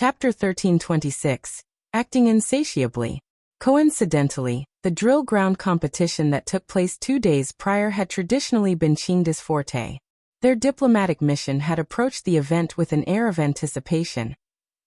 Chapter 1326, Acting Insatiably. Coincidentally, the drill ground competition that took place 2 days prior had traditionally been Qingdi's forte. Their diplomatic mission had approached the event with an air of anticipation,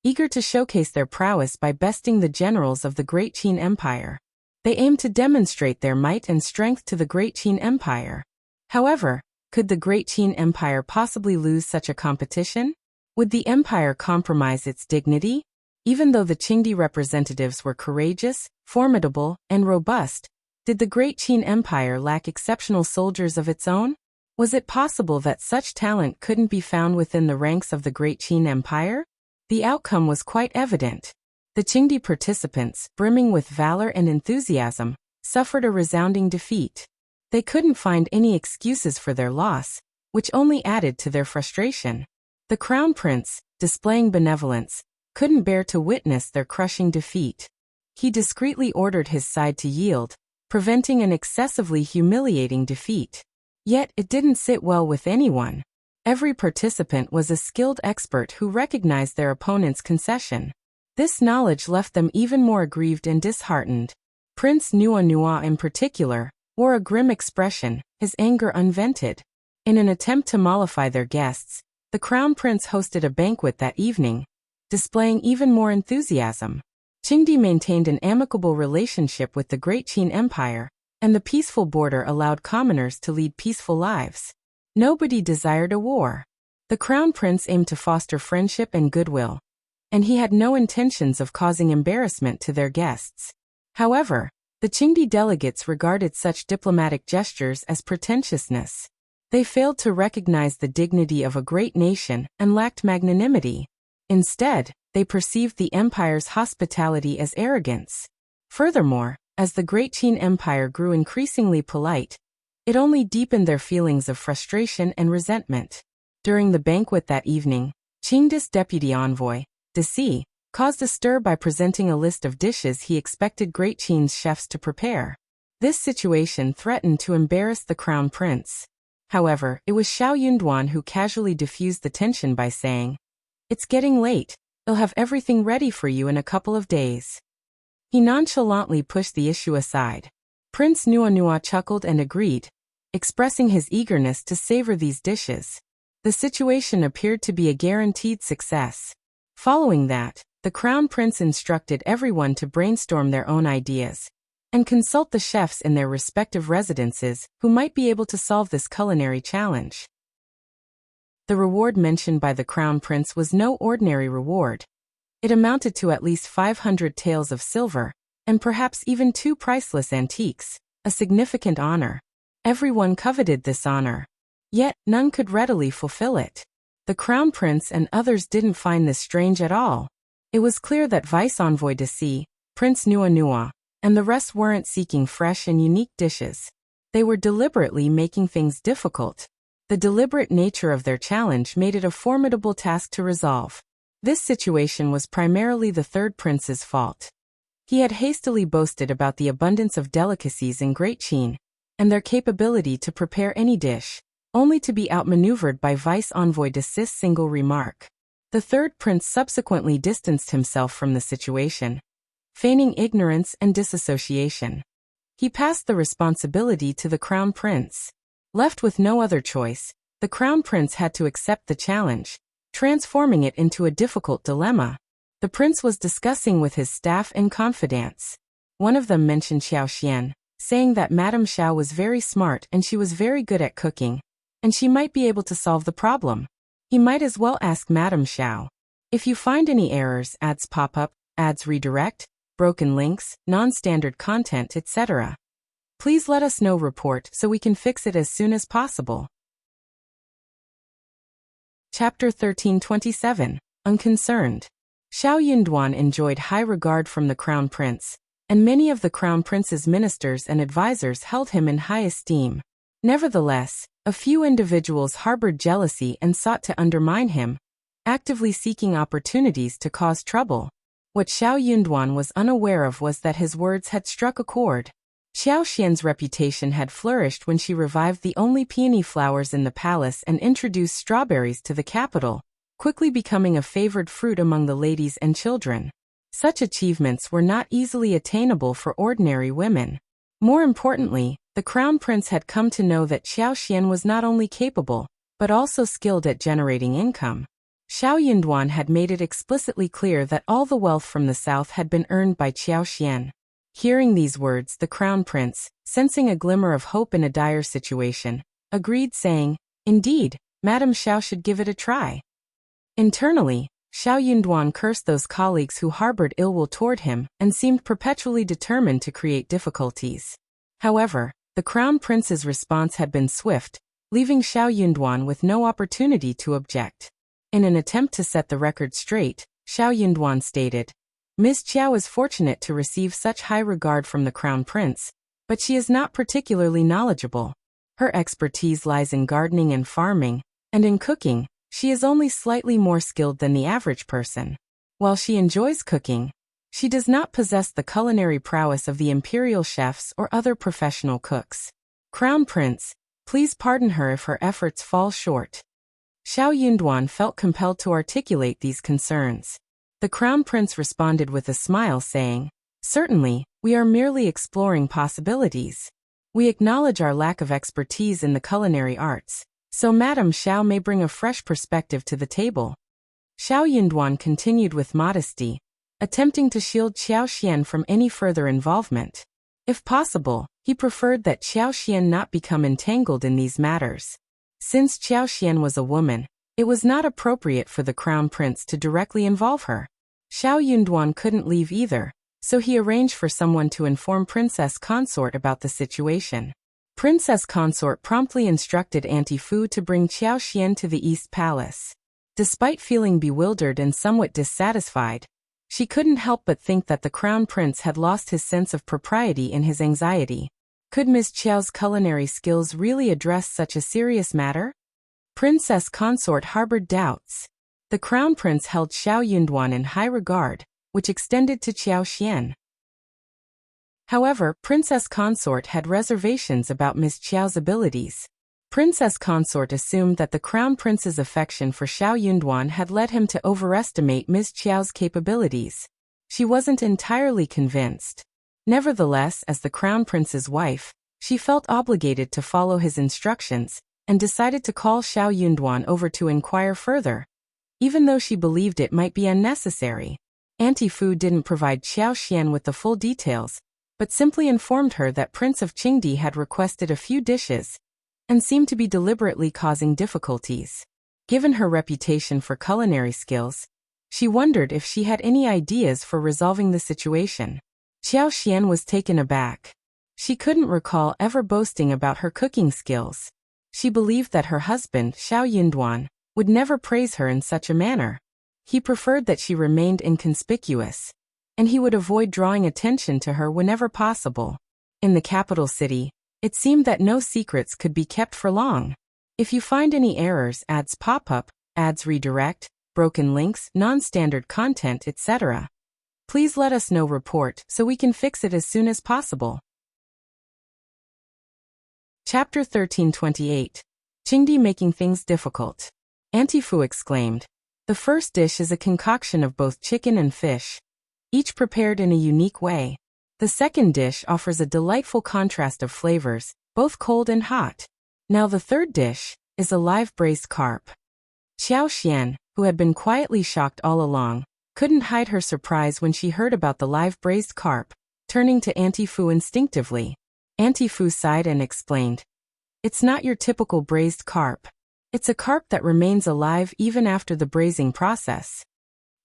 eager to showcase their prowess by besting the generals of the Great Qin Empire. They aimed to demonstrate their might and strength to the Great Qin Empire. However, could the Great Qin Empire possibly lose such a competition? Would the empire compromise its dignity? Even though the Qingdi representatives were courageous, formidable, and robust, did the Great Qin Empire lack exceptional soldiers of its own? Was it possible that such talent couldn't be found within the ranks of the Great Qin Empire? The outcome was quite evident. The Qingdi participants, brimming with valor and enthusiasm, suffered a resounding defeat. They couldn't find any excuses for their loss, which only added to their frustration. The crown prince, displaying benevolence, couldn't bear to witness their crushing defeat. He discreetly ordered his side to yield, preventing an excessively humiliating defeat. Yet it didn't sit well with anyone. Every participant was a skilled expert who recognized their opponent's concession. This knowledge left them even more aggrieved and disheartened. Prince Nua in particular wore a grim expression, his anger unvented. In an attempt to mollify their guests, the crown prince hosted a banquet that evening, displaying even more enthusiasm. Qingdi maintained an amicable relationship with the Great Qin Empire, and the peaceful border allowed commoners to lead peaceful lives. Nobody desired a war. The crown prince aimed to foster friendship and goodwill, and he had no intentions of causing embarrassment to their guests. However, the Qingdi delegates regarded such diplomatic gestures as pretentiousness. They failed to recognize the dignity of a great nation and lacked magnanimity. Instead, they perceived the empire's hospitality as arrogance. Furthermore, as the Great Qin Empire grew increasingly polite, it only deepened their feelings of frustration and resentment. During the banquet that evening, Qingdi's deputy envoy, Deci, caused a stir by presenting a list of dishes he expected Great Qin's chefs to prepare. This situation threatened to embarrass the crown prince. However, it was Xiao Yunduan who casually diffused the tension by saying, "It's getting late. They'll have everything ready for you in a couple of days." He nonchalantly pushed the issue aside. Prince Nua chuckled and agreed, expressing his eagerness to savor these dishes. The situation appeared to be a guaranteed success. Following that, the crown prince instructed everyone to brainstorm their own ideas and consult the chefs in their respective residences who might be able to solve this culinary challenge. The reward mentioned by the crown prince was no ordinary reward. It amounted to at least 500 taels of silver, and perhaps even 2 priceless antiques, a significant honor. Everyone coveted this honor. Yet, none could readily fulfill it. The crown prince and others didn't find this strange at all. It was clear that Vice-Envoy Deci, Prince Nua, and the rest weren't seeking fresh and unique dishes. They were deliberately making things difficult. The deliberate nature of their challenge made it a formidable task to resolve. This situation was primarily the third prince's fault. He had hastily boasted about the abundance of delicacies in Great Qin, and their capability to prepare any dish, only to be outmaneuvered by Vice-Envoy Deci's single remark. The third prince subsequently distanced himself from the situation, feigning ignorance and disassociation. He passed the responsibility to the crown prince. Left with no other choice, the crown prince had to accept the challenge, transforming it into a difficult dilemma. The prince was discussing with his staff and confidants. One of them mentioned Xiao, saying that Madame Xiao was very smart and she was very good at cooking, and she might be able to solve the problem. He might as well ask Madame Xiao. If you find any errors, ads pop up, ads redirect, broken links, non-standard content, etc., please let us know. Report so we can fix it as soon as possible. Chapter 1327, Unconcerned. Xiao Yunduan enjoyed high regard from the crown prince, and many of the crown prince's ministers and advisors held him in high esteem. Nevertheless, a few individuals harbored jealousy and sought to undermine him, actively seeking opportunities to cause trouble. What Xiao Yunduan was unaware of was that his words had struck a chord. Xiao Xian's reputation had flourished when she revived the only peony flowers in the palace and introduced strawberries to the capital, quickly becoming a favored fruit among the ladies and children. Such achievements were not easily attainable for ordinary women. More importantly, the crown prince had come to know that Xiao was not only capable, but also skilled at generating income. Xiao Yunduan had made it explicitly clear that all the wealth from the south had been earned by Xiao. Hearing these words, the crown prince, sensing a glimmer of hope in a dire situation, agreed, saying, "Indeed, Madame Xiao should give it a try." Internally, Xiao Yunduan cursed those colleagues who harbored ill will toward him and seemed perpetually determined to create difficulties. However, the crown prince's response had been swift, leaving Xiao Yunduan with no opportunity to object. In an attempt to set the record straight, Xiao Yunduan stated, "Ms. Qiao is fortunate to receive such high regard from the crown prince, but she is not particularly knowledgeable. Her expertise lies in gardening and farming, and in cooking, she is only slightly more skilled than the average person. While she enjoys cooking, she does not possess the culinary prowess of the imperial chefs or other professional cooks. Crown Prince, please pardon her if her efforts fall short." Xiao Yunduan felt compelled to articulate these concerns. The crown prince responded with a smile, saying, "Certainly, we are merely exploring possibilities. We acknowledge our lack of expertise in the culinary arts, so Madame Xiao may bring a fresh perspective to the table." Xiao Yunduan continued with modesty, attempting to shield Xiao from any further involvement. If possible, he preferred that Xiao not become entangled in these matters. Since Xiao was a woman, it was not appropriate for the crown prince to directly involve her. Xiao Yunduan couldn't leave either, so he arranged for someone to inform Princess Consort about the situation. Princess Consort promptly instructed Auntie Fu to bring Xiao to the East Palace. Despite feeling bewildered and somewhat dissatisfied, she couldn't help but think that the crown prince had lost his sense of propriety in his anxiety. Could Ms. Qiao's culinary skills really address such a serious matter? Princess Consort harbored doubts. The crown prince held Xiao Yunduan in high regard, which extended to Qiao. However, Princess Consort had reservations about Ms. Qiao's abilities. Princess Consort assumed that the crown prince's affection for Xiao Yunduan had led him to overestimate Ms. Qiao's capabilities. She wasn't entirely convinced. Nevertheless, as the crown prince's wife, she felt obligated to follow his instructions, and decided to call Xiao Yunduan over to inquire further, even though she believed it might be unnecessary. Auntie Fu didn't provide Xiao with the full details, but simply informed her that Prince of Qingdi had requested a few dishes, and seemed to be deliberately causing difficulties. Given her reputation for culinary skills, she wondered if she had any ideas for resolving the situation. Xiao was taken aback. She couldn't recall ever boasting about her cooking skills. She believed that her husband, Xiao Yunduan, would never praise her in such a manner. He preferred that she remained inconspicuous, and he would avoid drawing attention to her whenever possible. In the capital city, it seemed that no secrets could be kept for long. If you find any errors, ads pop up, ads redirect, broken links, non-standard content, etc., please let us know. Report so we can fix it as soon as possible. Chapter 1328. Qingdi making things difficult. Auntie Fu exclaimed. The first dish is a concoction of both chicken and fish, each prepared in a unique way. The second dish offers a delightful contrast of flavors, both cold and hot. Now the third dish is a live braised carp. Qiao, who had been quietly shocked all along, couldn't hide her surprise when she heard about the live braised carp, turning to Auntie Fu instinctively. Auntie Fu sighed and explained, "It's not your typical braised carp. It's a carp that remains alive even after the braising process."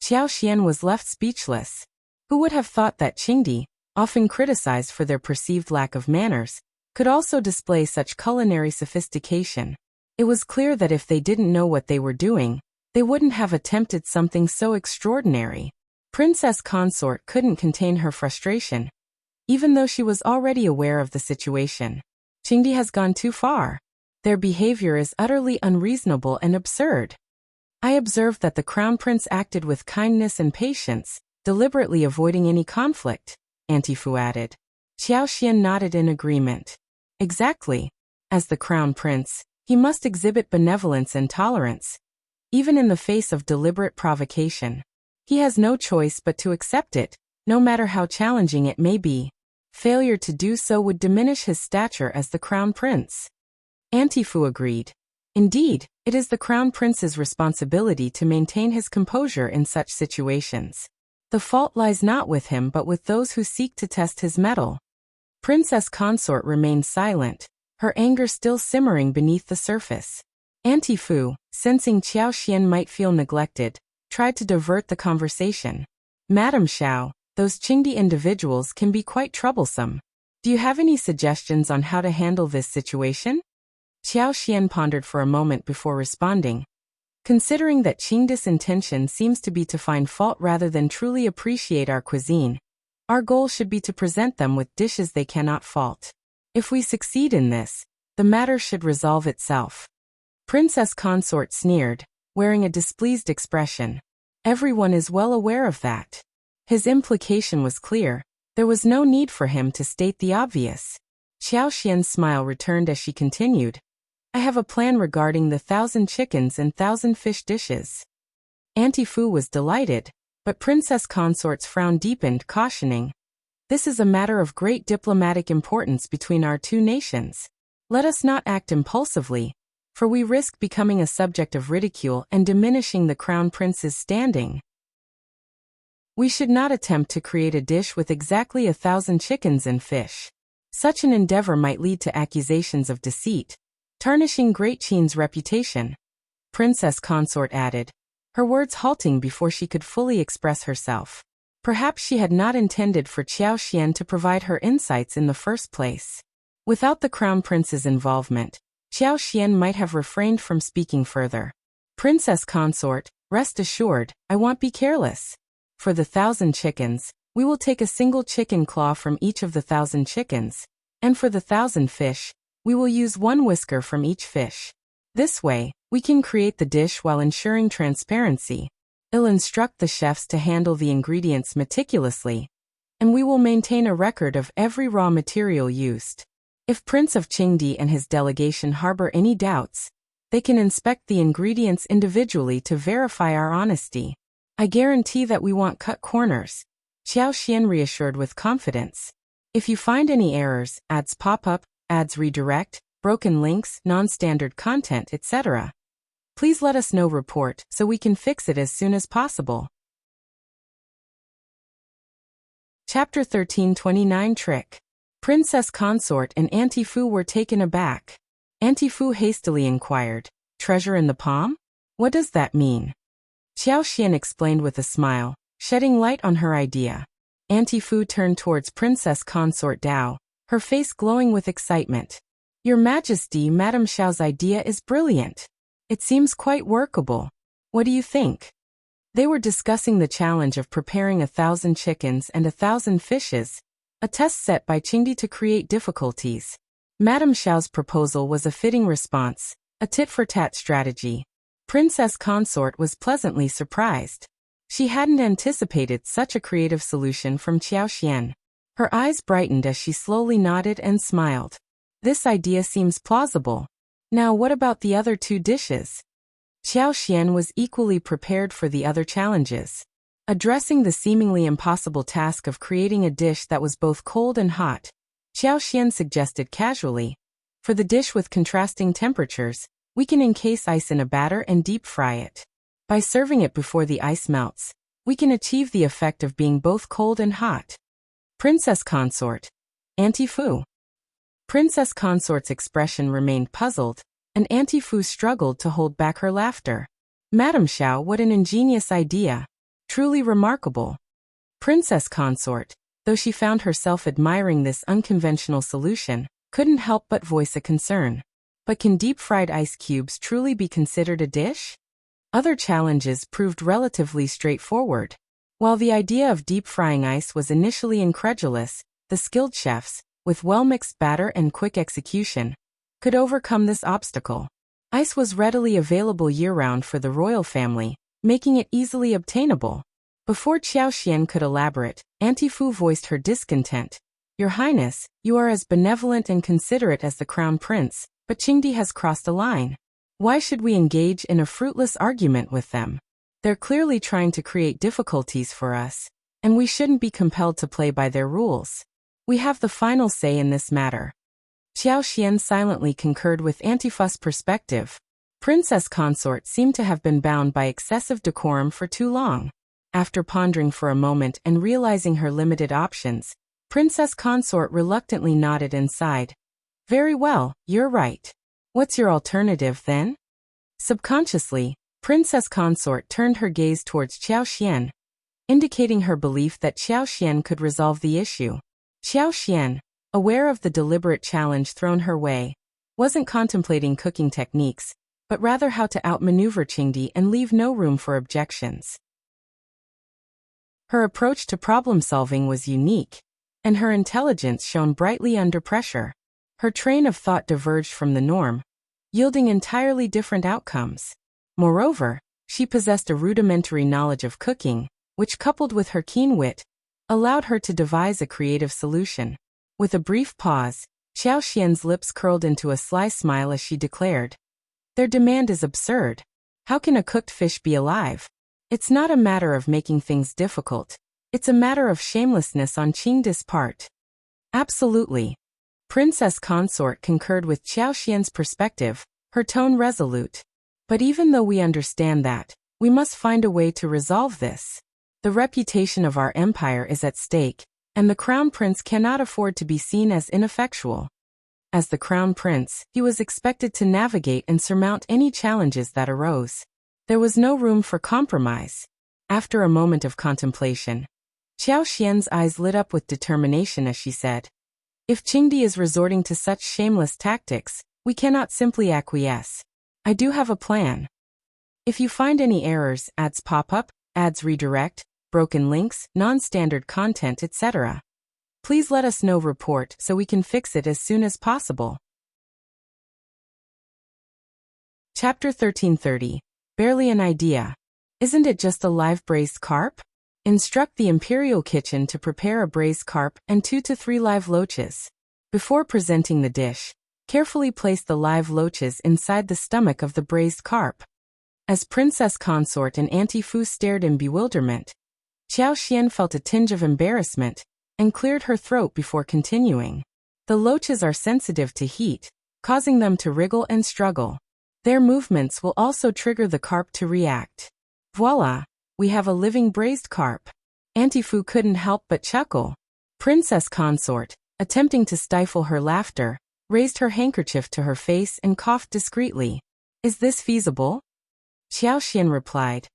Qiao was left speechless. Who would have thought that Qingdi, often criticized for their perceived lack of manners, could also display such culinary sophistication? It was clear that if they didn't know what they were doing, they wouldn't have attempted something so extraordinary. Princess Consort couldn't contain her frustration, even though she was already aware of the situation. Qingdi has gone too far. Their behavior is utterly unreasonable and absurd. I observed that the crown prince acted with kindness and patience, deliberately avoiding any conflict, Auntie Fu added. Qiao nodded in agreement. Exactly. As the crown prince, he must exhibit benevolence and tolerance. even in the face of deliberate provocation. He has no choice but to accept it, no matter how challenging it may be. Failure to do so would diminish his stature as the crown prince. Auntie Fu agreed. Indeed, it is the crown prince's responsibility to maintain his composure in such situations. The fault lies not with him but with those who seek to test his mettle. Princess Consort remained silent, her anger still simmering beneath the surface. Auntie Fu, sensing Qiao Xian might feel neglected, tried to divert the conversation. Madam Xiao, those Qingdi individuals can be quite troublesome. Do you have any suggestions on how to handle this situation? Qiao Xian pondered for a moment before responding. Considering that Qingdi's intention seems to be to find fault rather than truly appreciate our cuisine, our goal should be to present them with dishes they cannot fault. If we succeed in this, the matter should resolve itself. Princess Consort sneered, wearing a displeased expression. Everyone is well aware of that. His implication was clear. There was no need for him to state the obvious. Qiao Xian's smile returned as she continued. I have a plan regarding the 1,000 chickens and 1,000 fish dishes. Auntie Fu was delighted, but Princess Consort's frown deepened, cautioning. This is a matter of great diplomatic importance between our two nations. Let us not act impulsively, for we risk becoming a subject of ridicule and diminishing the crown prince's standing. We should not attempt to create a dish with exactly 1,000 chickens and fish. Such an endeavor might lead to accusations of deceit, tarnishing Great Qin's reputation. Princess Consort added, her words halting before she could fully express herself. Perhaps she had not intended for Qiao Xian to provide her insights in the first place. Without the crown prince's involvement, Qiao Xian might have refrained from speaking further. Princess Consort, rest assured, I won't be careless. For the 1,000 chickens, we will take a single chicken claw from each of the 1,000 chickens, and for the 1,000 fish, we will use one whisker from each fish. This way, we can create the dish while ensuring transparency. I'll instruct the chefs to handle the ingredients meticulously, and we will maintain a record of every raw material used. If Prince of Qingdi and his delegation harbor any doubts, they can inspect the ingredients individually to verify our honesty. I guarantee that we won't cut corners, Qiao Xian reassured with confidence. If you find any errors, ads pop up, ads redirect, broken links, non-standard content, etc., please let us know. Report so we can fix it as soon as possible. Chapter 1329 Trick. Princess Consort and Auntie Fu were taken aback. Auntie Fu hastily inquired, treasure in the palm? What does that mean? Qiao Xian explained with a smile, shedding light on her idea. Auntie Fu turned towards Princess Consort Dao, her face glowing with excitement. Your Majesty, Madame Xiao's idea is brilliant. It seems quite workable. What do you think? They were discussing the challenge of preparing 1,000 chickens and 1,000 fishes, a test set by Qingdi to create difficulties. Madame Xiao's proposal was a fitting response, a tit-for-tat strategy. Princess Consort was pleasantly surprised. She hadn't anticipated such a creative solution from Qiao Xian. Her eyes brightened as she slowly nodded and smiled. This idea seems plausible. Now what about the other two dishes? Qiao Xian was equally prepared for the other challenges. Addressing the seemingly impossible task of creating a dish that was both cold and hot, Qiao Xian suggested casually, for the dish with contrasting temperatures, we can encase ice in a batter and deep fry it. By serving it before the ice melts, we can achieve the effect of being both cold and hot. Princess Consort. Auntie Fu. Princess Consort's expression remained puzzled, and Auntie Fu struggled to hold back her laughter. Madame Xiao, what an ingenious idea. Truly remarkable. Princess Consort, though she found herself admiring this unconventional solution, couldn't help but voice a concern. But can deep-fried ice cubes truly be considered a dish? Other challenges proved relatively straightforward. While the idea of deep-frying ice was initially incredulous, the skilled chefs, with well-mixed batter and quick execution, could overcome this obstacle. Ice was readily available year-round for the royal family, making it easily obtainable. Before Qiao Xian could elaborate, Auntie Fu voiced her discontent. Your Highness, you are as benevolent and considerate as the crown prince, but Qingdi has crossed a line. Why should we engage in a fruitless argument with them? They're clearly trying to create difficulties for us, and we shouldn't be compelled to play by their rules. We have the final say in this matter. Qiao Xian silently concurred with Antifu's perspective. Princess Consort seemed to have been bound by excessive decorum for too long. After pondering for a moment and realizing her limited options, Princess Consort reluctantly nodded and sighed. Very well, you're right. What's your alternative then? Subconsciously, Princess Consort turned her gaze towards Qiao Xian, indicating her belief that Qiao Xian could resolve the issue. Qiao Xian, aware of the deliberate challenge thrown her way, wasn't contemplating cooking techniques, but rather how to outmaneuver Qingdi and leave no room for objections. Her approach to problem-solving was unique, and her intelligence shone brightly under pressure. Her train of thought diverged from the norm, yielding entirely different outcomes. Moreover, she possessed a rudimentary knowledge of cooking, which, coupled with her keen wit, allowed her to devise a creative solution. With a brief pause, Qiao Xian's lips curled into a sly smile as she declared, "Their demand is absurd. How can a cooked fish be alive? It's not a matter of making things difficult. It's a matter of shamelessness on Qingdi's part." Absolutely. Princess Consort concurred with Qiao Xian's perspective, her tone resolute. But even though we understand that, we must find a way to resolve this. The reputation of our empire is at stake, and the Crown Prince cannot afford to be seen as ineffectual. As the Crown Prince, he was expected to navigate and surmount any challenges that arose. There was no room for compromise. After a moment of contemplation, Qiao Xian's eyes lit up with determination as she said, "If Qingdi is resorting to such shameless tactics, we cannot simply acquiesce. I do have a plan. If you find any errors, ads pop up, ads redirect, broken links, non-standard content, etc., please let us know. Report so we can fix it as soon as possible." Chapter 1330. Barely an idea. Isn't it just a live braised carp? Instruct the Imperial Kitchen to prepare a braised carp and 2 to 3 live loaches. Before presenting the dish, carefully place the live loaches inside the stomach of the braised carp. As Princess Consort and Auntie Fu stared in bewilderment, Qiao Xian felt a tinge of embarrassment and cleared her throat before continuing. The loaches are sensitive to heat, causing them to wriggle and struggle. Their movements will also trigger the carp to react. Voila! We have a living braised carp. Auntie Fu couldn't help but chuckle. Princess Consort, attempting to stifle her laughter, raised her handkerchief to her face and coughed discreetly. "Is this feasible?" Qiao Xian replied,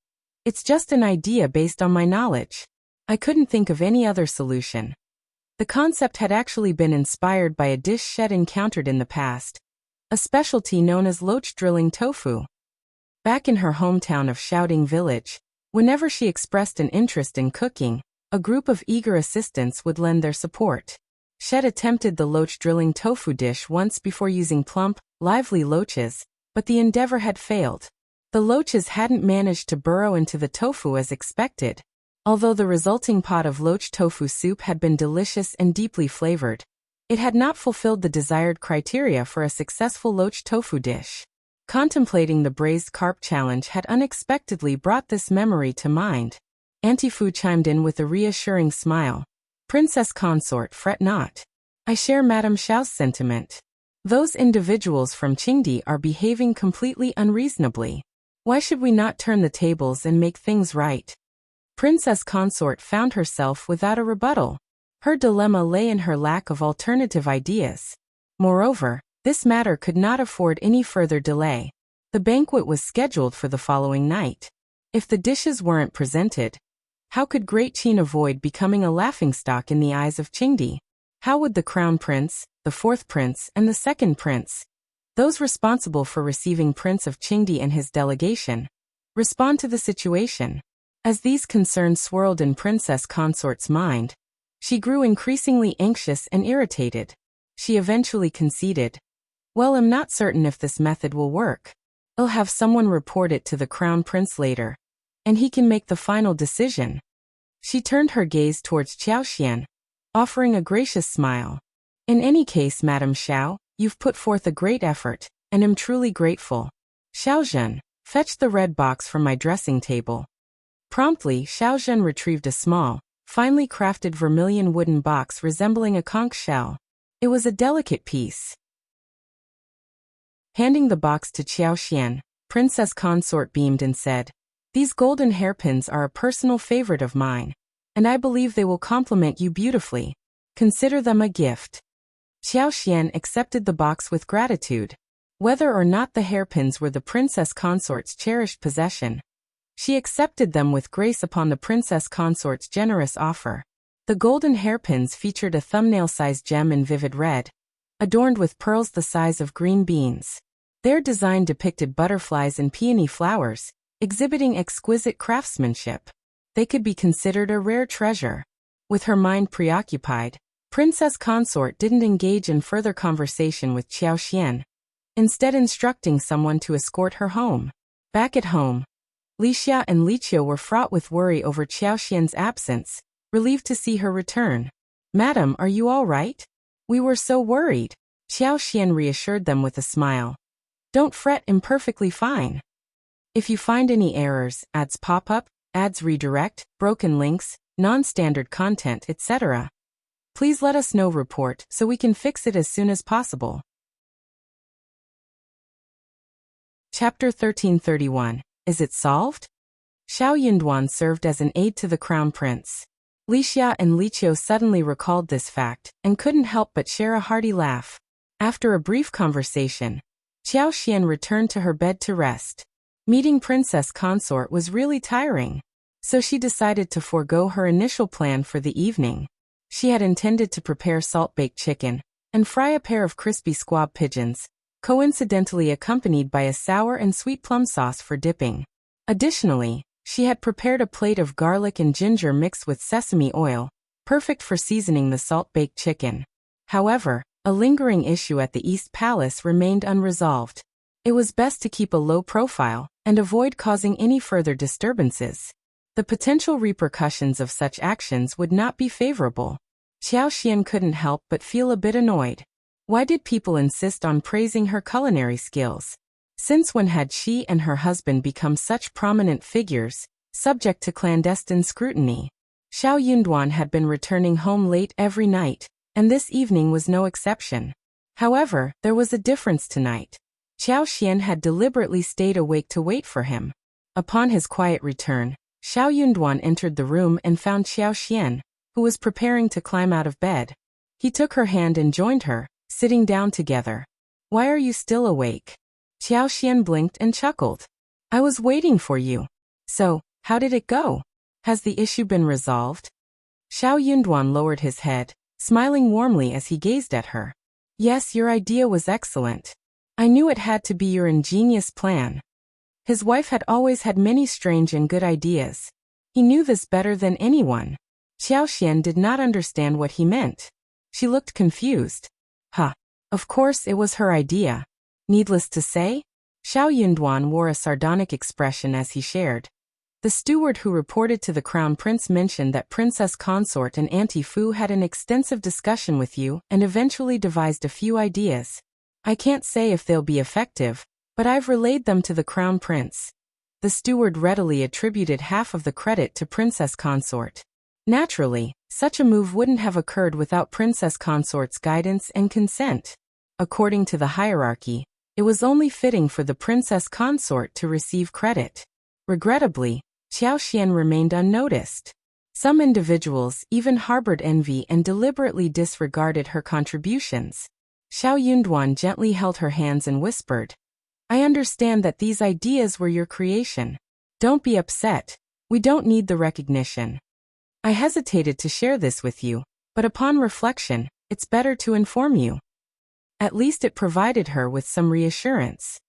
"It's just an idea based on my knowledge. I couldn't think of any other solution." The concept had actually been inspired by a dish Shed encountered in the past, a specialty known as loach drilling tofu. Back in her hometown of Shouting Village, whenever she expressed an interest in cooking, a group of eager assistants would lend their support. Shed attempted the loach drilling tofu dish once before using plump, lively loaches, but the endeavor had failed. The loaches hadn't managed to burrow into the tofu as expected. Although the resulting pot of loach tofu soup had been delicious and deeply flavored, it had not fulfilled the desired criteria for a successful loach tofu dish. Contemplating the braised carp challenge had unexpectedly brought this memory to mind. Auntie Fu chimed in with a reassuring smile. "Princess Consort, fret not. I share Madame Xiao's sentiment. Those individuals from Qingdi are behaving completely unreasonably. Why should we not turn the tables and make things right?" Princess Consort found herself without a rebuttal. Her dilemma lay in her lack of alternative ideas. Moreover, this matter could not afford any further delay. The banquet was scheduled for the following night. If the dishes weren't presented, how could Great Qin avoid becoming a laughingstock in the eyes of Qingdi? How would the Crown Prince, the 4th Prince, and the 2nd Prince, those responsible for receiving Prince of Qingdi and his delegation, respond to the situation? As these concerns swirled in Princess Consort's mind, she grew increasingly anxious and irritated. She eventually conceded, "Well, I'm not certain if this method will work. I'll have someone report it to the Crown Prince later, and he can make the final decision." She turned her gaze towards Qiao Xian, offering a gracious smile. "In any case, Madame Xiao, you've put forth a great effort, and am truly grateful. Xiaozhen, fetch the red box from my dressing table. Promptly, Xiaozhen retrieved a small, finely crafted vermilion wooden box resembling a conch shell. It was a delicate piece. Handing the box to Qiao, Princess Consort beamed and said, "These golden hairpins are a personal favorite of mine, and I believe they will complement you beautifully. Consider them a gift." Qiao accepted the box with gratitude. Whether or not the hairpins were the Princess Consort's cherished possession, she accepted them with grace upon the Princess Consort's generous offer. The golden hairpins featured a thumbnail-sized gem in vivid red, adorned with pearls the size of green beans. Their design depicted butterflies and peony flowers, exhibiting exquisite craftsmanship. They could be considered a rare treasure. With her mind preoccupied, Princess Consort didn't engage in further conversation with Qiao, instead instructing someone to escort her home. Back at home, Liu and Qiao were fraught with worry over Qiao's absence, relieved to see her return. "Madam, are you all right? We were so worried." Qiao reassured them with a smile. "Don't fret, I'm perfectly fine. If you find any errors, ads pop up, ads redirect, broken links, non-standard content, etc., please let us know report so we can fix it as soon as possible." Chapter 1331. Is it solved? Xiao Yunduan served as an aide to the crown prince. Liu and Qiao suddenly recalled this fact and couldn't help but share a hearty laugh. After a brief conversation, Qiao returned to her bed to rest. Meeting Princess Consort was really tiring, so she decided to forego her initial plan for the evening. She had intended to prepare salt-baked chicken and fry a pair of crispy squab pigeons, coincidentally accompanied by a sour and sweet plum sauce for dipping. Additionally, she had prepared a plate of garlic and ginger mixed with sesame oil, perfect for seasoning the salt-baked chicken. However, a lingering issue at the East Palace remained unresolved. It was best to keep a low profile and avoid causing any further disturbances. The potential repercussions of such actions would not be favorable. Qiao couldn't help but feel a bit annoyed. Why did people insist on praising her culinary skills? Since when had she and her husband become such prominent figures, subject to clandestine scrutiny? Xiao Yunduan had been returning home late every night, and this evening was no exception. However, there was a difference tonight. Qiao had deliberately stayed awake to wait for him. Upon his quiet return, Xiao Yunduan entered the room and found Qiao, who was preparing to climb out of bed. He took her hand and joined her, sitting down together. "Why are you still awake?" Qiao blinked and chuckled. "I was waiting for you." "So, how did it go? Has the issue been resolved?" Xiao Yunduan lowered his head, smiling warmly as he gazed at her. "Yes, your idea was excellent. I knew it had to be your ingenious plan." His wife had always had many strange and good ideas. He knew this better than anyone. Qiao did not understand what he meant. She looked confused. Of course it was her idea. Needless to say, Xiao Yunduan wore a sardonic expression as he shared. The steward who reported to the crown prince mentioned that Princess Consort and Auntie Fu had an extensive discussion with you and eventually devised a few ideas. I can't say if they'll be effective, but I've relayed them to the crown prince. The steward readily attributed half of the credit to Princess Consort. Naturally, such a move wouldn't have occurred without Princess Consort's guidance and consent. According to the hierarchy, it was only fitting for the Princess Consort to receive credit. Regrettably, Qiao remained unnoticed. Some individuals even harbored envy and deliberately disregarded her contributions. Xiao Yunduan gently held her hands and whispered, "I understand that these ideas were your creation. Don't be upset. We don't need the recognition. I hesitated to share this with you, but upon reflection, it's better to inform you." At least it provided her with some reassurance.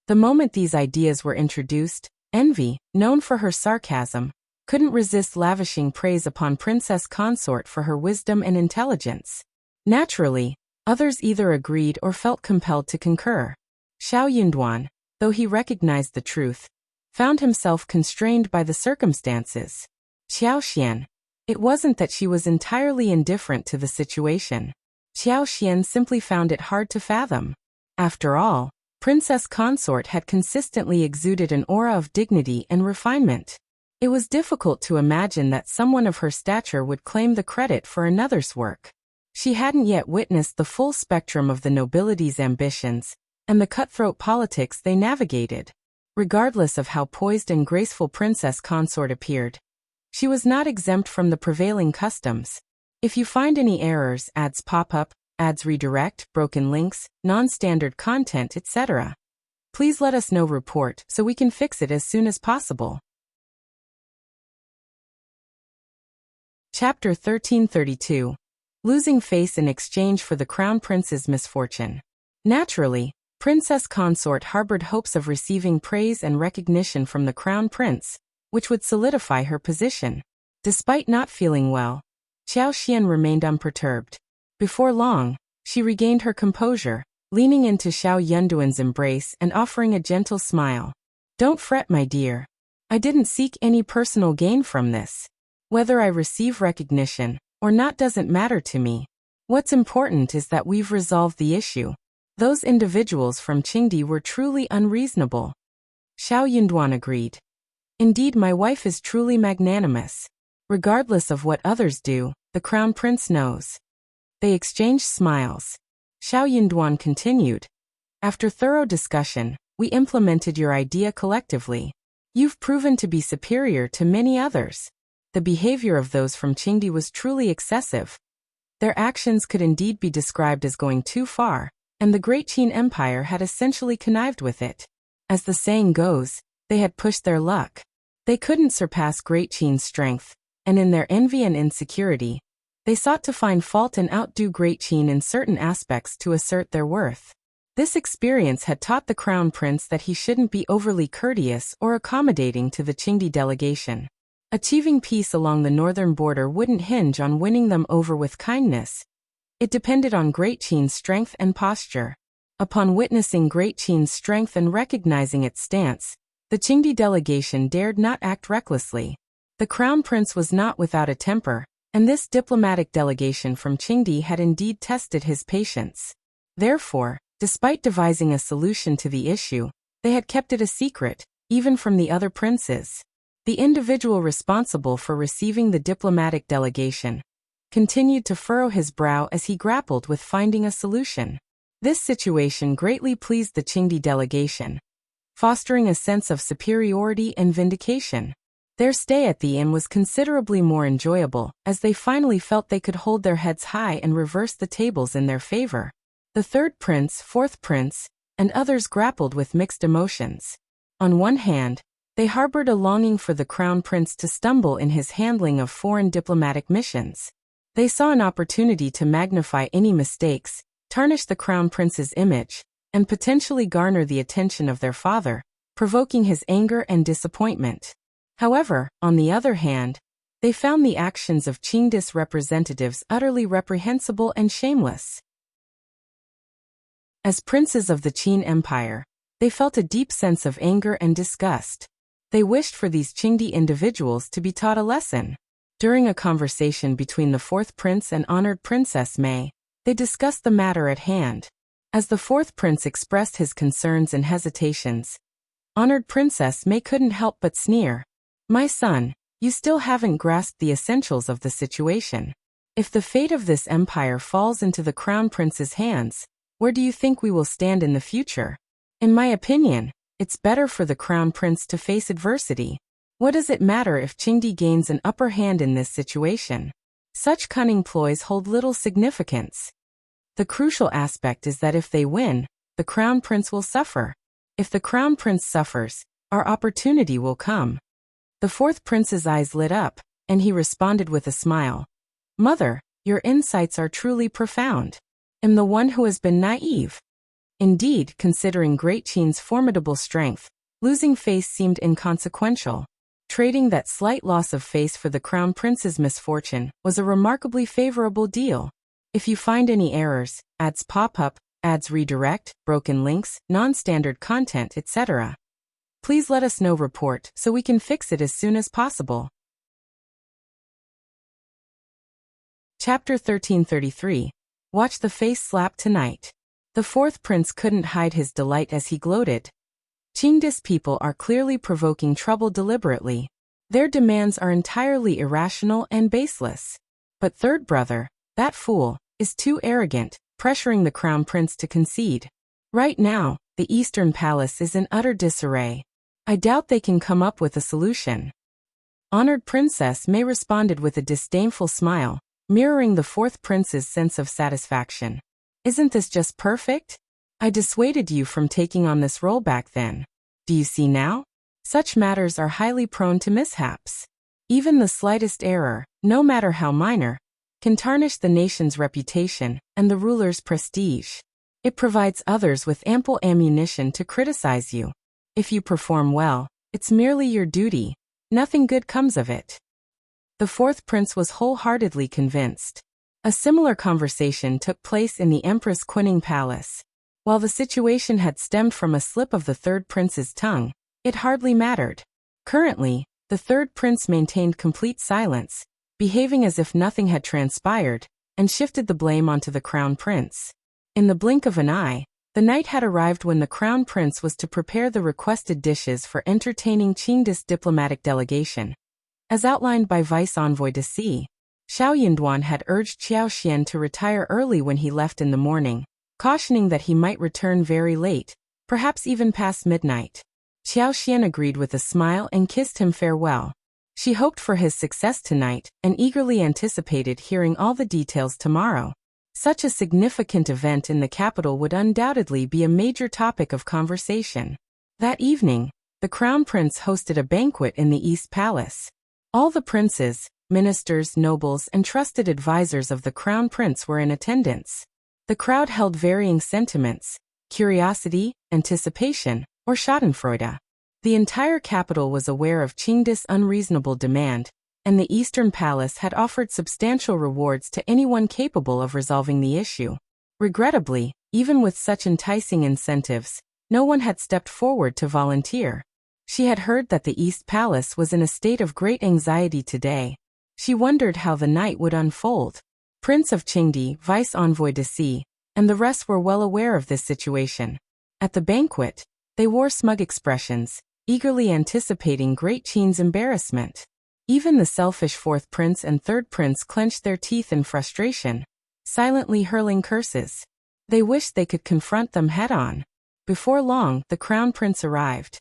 The moment these ideas were introduced, Envy, known for her sarcasm, couldn't resist lavishing praise upon Princess Consort for her wisdom and intelligence. Naturally, others either agreed or felt compelled to concur. Xiao Yunduan, though he recognized the truth, found himself constrained by the circumstances. Qiao, it wasn't that she was entirely indifferent to the situation. Qiao simply found it hard to fathom. After all, Princess Consort had consistently exuded an aura of dignity and refinement. It was difficult to imagine that someone of her stature would claim the credit for another's work. She hadn't yet witnessed the full spectrum of the nobility's ambitions and the cutthroat politics they navigated. Regardless of how poised and graceful Princess Consort appeared, she was not exempt from the prevailing customs. If you find any errors, ads pop up, ads redirect, broken links, non-standard content, etc., please let us know. Report so we can fix it as soon as possible. Chapter 1332. Losing face in exchange for the Crown Prince's misfortune. Naturally, Princess Consort harbored hopes of receiving praise and recognition from the Crown Prince, which would solidify her position. Despite not feeling well, Qiao remained unperturbed. Before long, she regained her composure, leaning into Xiao Yunduan's embrace and offering a gentle smile. "Don't fret, my dear. I didn't seek any personal gain from this. Whether I receive recognition or not doesn't matter to me. What's important is that we've resolved the issue. Those individuals from Qingdi were truly unreasonable." Xiao Yunduan agreed. "Indeed, my wife is truly magnanimous. Regardless of what others do, the Crown Prince knows." They exchanged smiles. Xiao Yunduan continued. "After thorough discussion, we implemented your idea collectively. You've proven to be superior to many others. The behavior of those from Qingdi was truly excessive. Their actions could indeed be described as going too far, and the Great Qin Empire had essentially connived with it. As the saying goes, they had pushed their luck. They couldn't surpass Great Qin's strength, and in their envy and insecurity, they sought to find fault and outdo Great Qin in certain aspects to assert their worth. This experience had taught the Crown Prince that he shouldn't be overly courteous or accommodating to the Qingdi delegation. Achieving peace along the northern border wouldn't hinge on winning them over with kindness. It depended on Great Qin's strength and posture. Upon witnessing Great Qin's strength and recognizing its stance, the Qingdi delegation dared not act recklessly. The Crown Prince was not without a temper, and this diplomatic delegation from Qingdi had indeed tested his patience. Therefore, despite devising a solution to the issue, they had kept it a secret, even from the other princes. The individual responsible for receiving the diplomatic delegation continued to furrow his brow as he grappled with finding a solution. This situation greatly pleased the Qingdi delegation, fostering a sense of superiority and vindication. Their stay at the inn was considerably more enjoyable, as they finally felt they could hold their heads high and reverse the tables in their favor. The third prince, fourth prince, and others grappled with mixed emotions. On one hand, they harbored a longing for the Crown Prince to stumble in his handling of foreign diplomatic missions. They saw an opportunity to magnify any mistakes, tarnish the Crown Prince's image, and potentially garner the attention of their father, provoking his anger and disappointment. However, on the other hand, they found the actions of Qingdi's representatives utterly reprehensible and shameless. As princes of the Qin Empire, they felt a deep sense of anger and disgust. They wished for these Qingdi individuals to be taught a lesson. During a conversation between the fourth prince and honored Princess Mei, they discussed the matter at hand. As the fourth prince expressed his concerns and hesitations, honored Princess Mei couldn't help but sneer. "My son, you still haven't grasped the essentials of the situation. If the fate of this empire falls into the Crown Prince's hands, where do you think we will stand in the future? In my opinion, it's better for the Crown Prince to face adversity. What does it matter if Qingdi gains an upper hand in this situation? Such cunning ploys hold little significance. The crucial aspect is that if they win, the Crown Prince will suffer. If the Crown Prince suffers, our opportunity will come." The fourth prince's eyes lit up, and he responded with a smile. "Mother, your insights are truly profound. Am the one who has been naive?" Indeed, considering Great Qin's formidable strength, losing face seemed inconsequential. Trading that slight loss of face for the Crown Prince's misfortune was a remarkably favorable deal. If you find any errors, ads pop up, ads redirect, broken links, non-standard content, etc., please let us know. Report so we can fix it as soon as possible. Chapter 1333. Watch the face slap tonight. The fourth prince couldn't hide his delight as he gloated. Qingdi's people are clearly provoking trouble deliberately. Their demands are entirely irrational and baseless. But third brother, that fool, is too arrogant, pressuring the crown prince to concede. Right now, the Eastern Palace is in utter disarray. I doubt they can come up with a solution. Honored Princess May responded with a disdainful smile, mirroring the fourth prince's sense of satisfaction. Isn't this just perfect? I dissuaded you from taking on this role back then. Do you see now? Such matters are highly prone to mishaps. Even the slightest error, no matter how minor, can tarnish the nation's reputation and the ruler's prestige. It provides others with ample ammunition to criticize you. If you perform well, it's merely your duty. Nothing good comes of it. The fourth prince was wholeheartedly convinced. A similar conversation took place in the Empress Qingdi Palace. While the situation had stemmed from a slip of the third prince's tongue, it hardly mattered. Currently, the third prince maintained complete silence, behaving as if nothing had transpired, and shifted the blame onto the crown prince. In the blink of an eye, the night had arrived when the crown prince was to prepare the requested dishes for entertaining Qingdi's diplomatic delegation. As outlined by Vice Envoy de C, Xiao Yinduan had urged Qiao to retire early when he left in the morning, cautioning that he might return very late, perhaps even past midnight. Qiao agreed with a smile and kissed him farewell. She hoped for his success tonight and eagerly anticipated hearing all the details tomorrow. Such a significant event in the capital would undoubtedly be a major topic of conversation. That evening, the crown prince hosted a banquet in the East Palace. All the princes, ministers, nobles, and trusted advisors of the crown prince were in attendance. The crowd held varying sentiments: curiosity, anticipation, or schadenfreude. The entire capital was aware of Qingdi's unreasonable demand, and the Eastern Palace had offered substantial rewards to anyone capable of resolving the issue. Regrettably, even with such enticing incentives, no one had stepped forward to volunteer. She had heard that the East Palace was in a state of great anxiety today. She wondered how the night would unfold. Prince of Qingdi, Vice Envoy de C, and the rest were well aware of this situation. At the banquet, they wore smug expressions, eagerly anticipating Great Qing's embarrassment. Even the selfish fourth prince and third prince clenched their teeth in frustration, silently hurling curses. They wished they could confront them head-on. Before long, the crown prince arrived.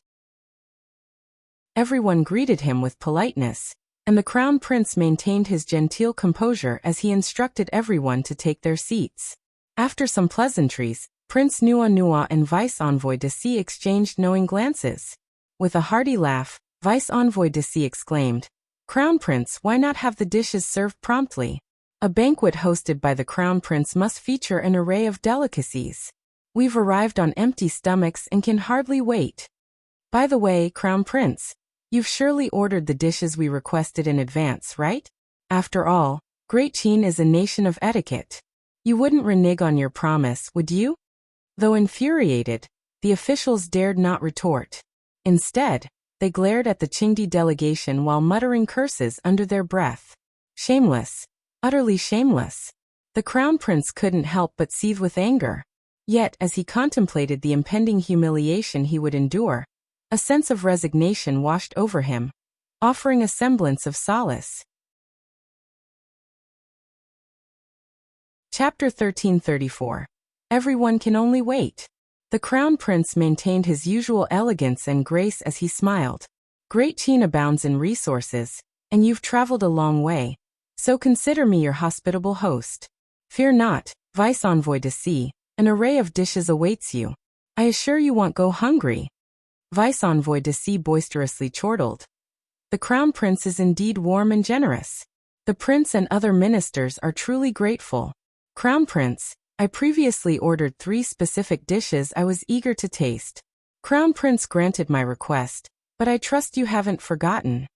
Everyone greeted him with politeness, and the crown prince maintained his genteel composure as he instructed everyone to take their seats. After some pleasantries, Prince Nua and Vice Envoy de C exchanged knowing glances. With a hearty laugh, Vice Envoy de C exclaimed, "Crown Prince, why not have the dishes served promptly? A banquet hosted by the Crown Prince must feature an array of delicacies. We've arrived on empty stomachs and can hardly wait. By the way, Crown Prince, you've surely ordered the dishes we requested in advance, right? After all, Great Qing is a nation of etiquette. You wouldn't renege on your promise, would you?" Though infuriated, the officials dared not retort. Instead, they glared at the Qingdi delegation while muttering curses under their breath. Shameless. Utterly shameless. The crown prince couldn't help but seethe with anger. Yet, as he contemplated the impending humiliation he would endure, a sense of resignation washed over him, offering a semblance of solace. Chapter 1334. Everyone can only wait. The crown prince maintained his usual elegance and grace as he smiled. Great Qing abounds in resources, and you've traveled a long way, so consider me your hospitable host. Fear not, Vice Envoy de C, an array of dishes awaits you. I assure you won't go hungry. Vice Envoy de C boisterously chortled. The crown prince is indeed warm and generous. The prince and other ministers are truly grateful. Crown Prince, I previously ordered 3 specific dishes I was eager to taste. Crown Prince granted my request, but I trust you haven't forgotten.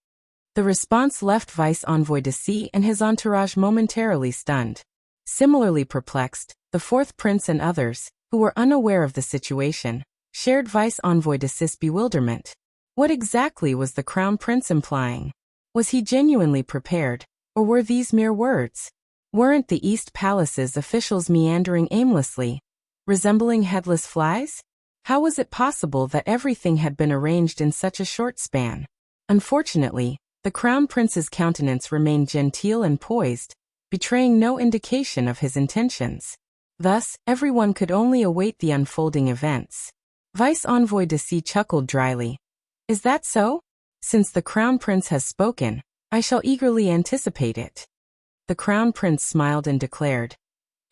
The response left Vice Envoy de C and his entourage momentarily stunned. Similarly perplexed, the fourth prince and others, who were unaware of the situation, shared Vice Envoy de C's bewilderment. What exactly was the crown prince implying? Was he genuinely prepared, or were these mere words? Weren't the East Palace's officials meandering aimlessly, resembling headless flies? How was it possible that everything had been arranged in such a short span? Unfortunately, the Crown Prince's countenance remained genteel and poised, betraying no indication of his intentions. Thus, everyone could only await the unfolding events. Vice Envoy de C chuckled dryly. Is that so? Since the Crown Prince has spoken, I shall eagerly anticipate it. The Crown Prince smiled and declared,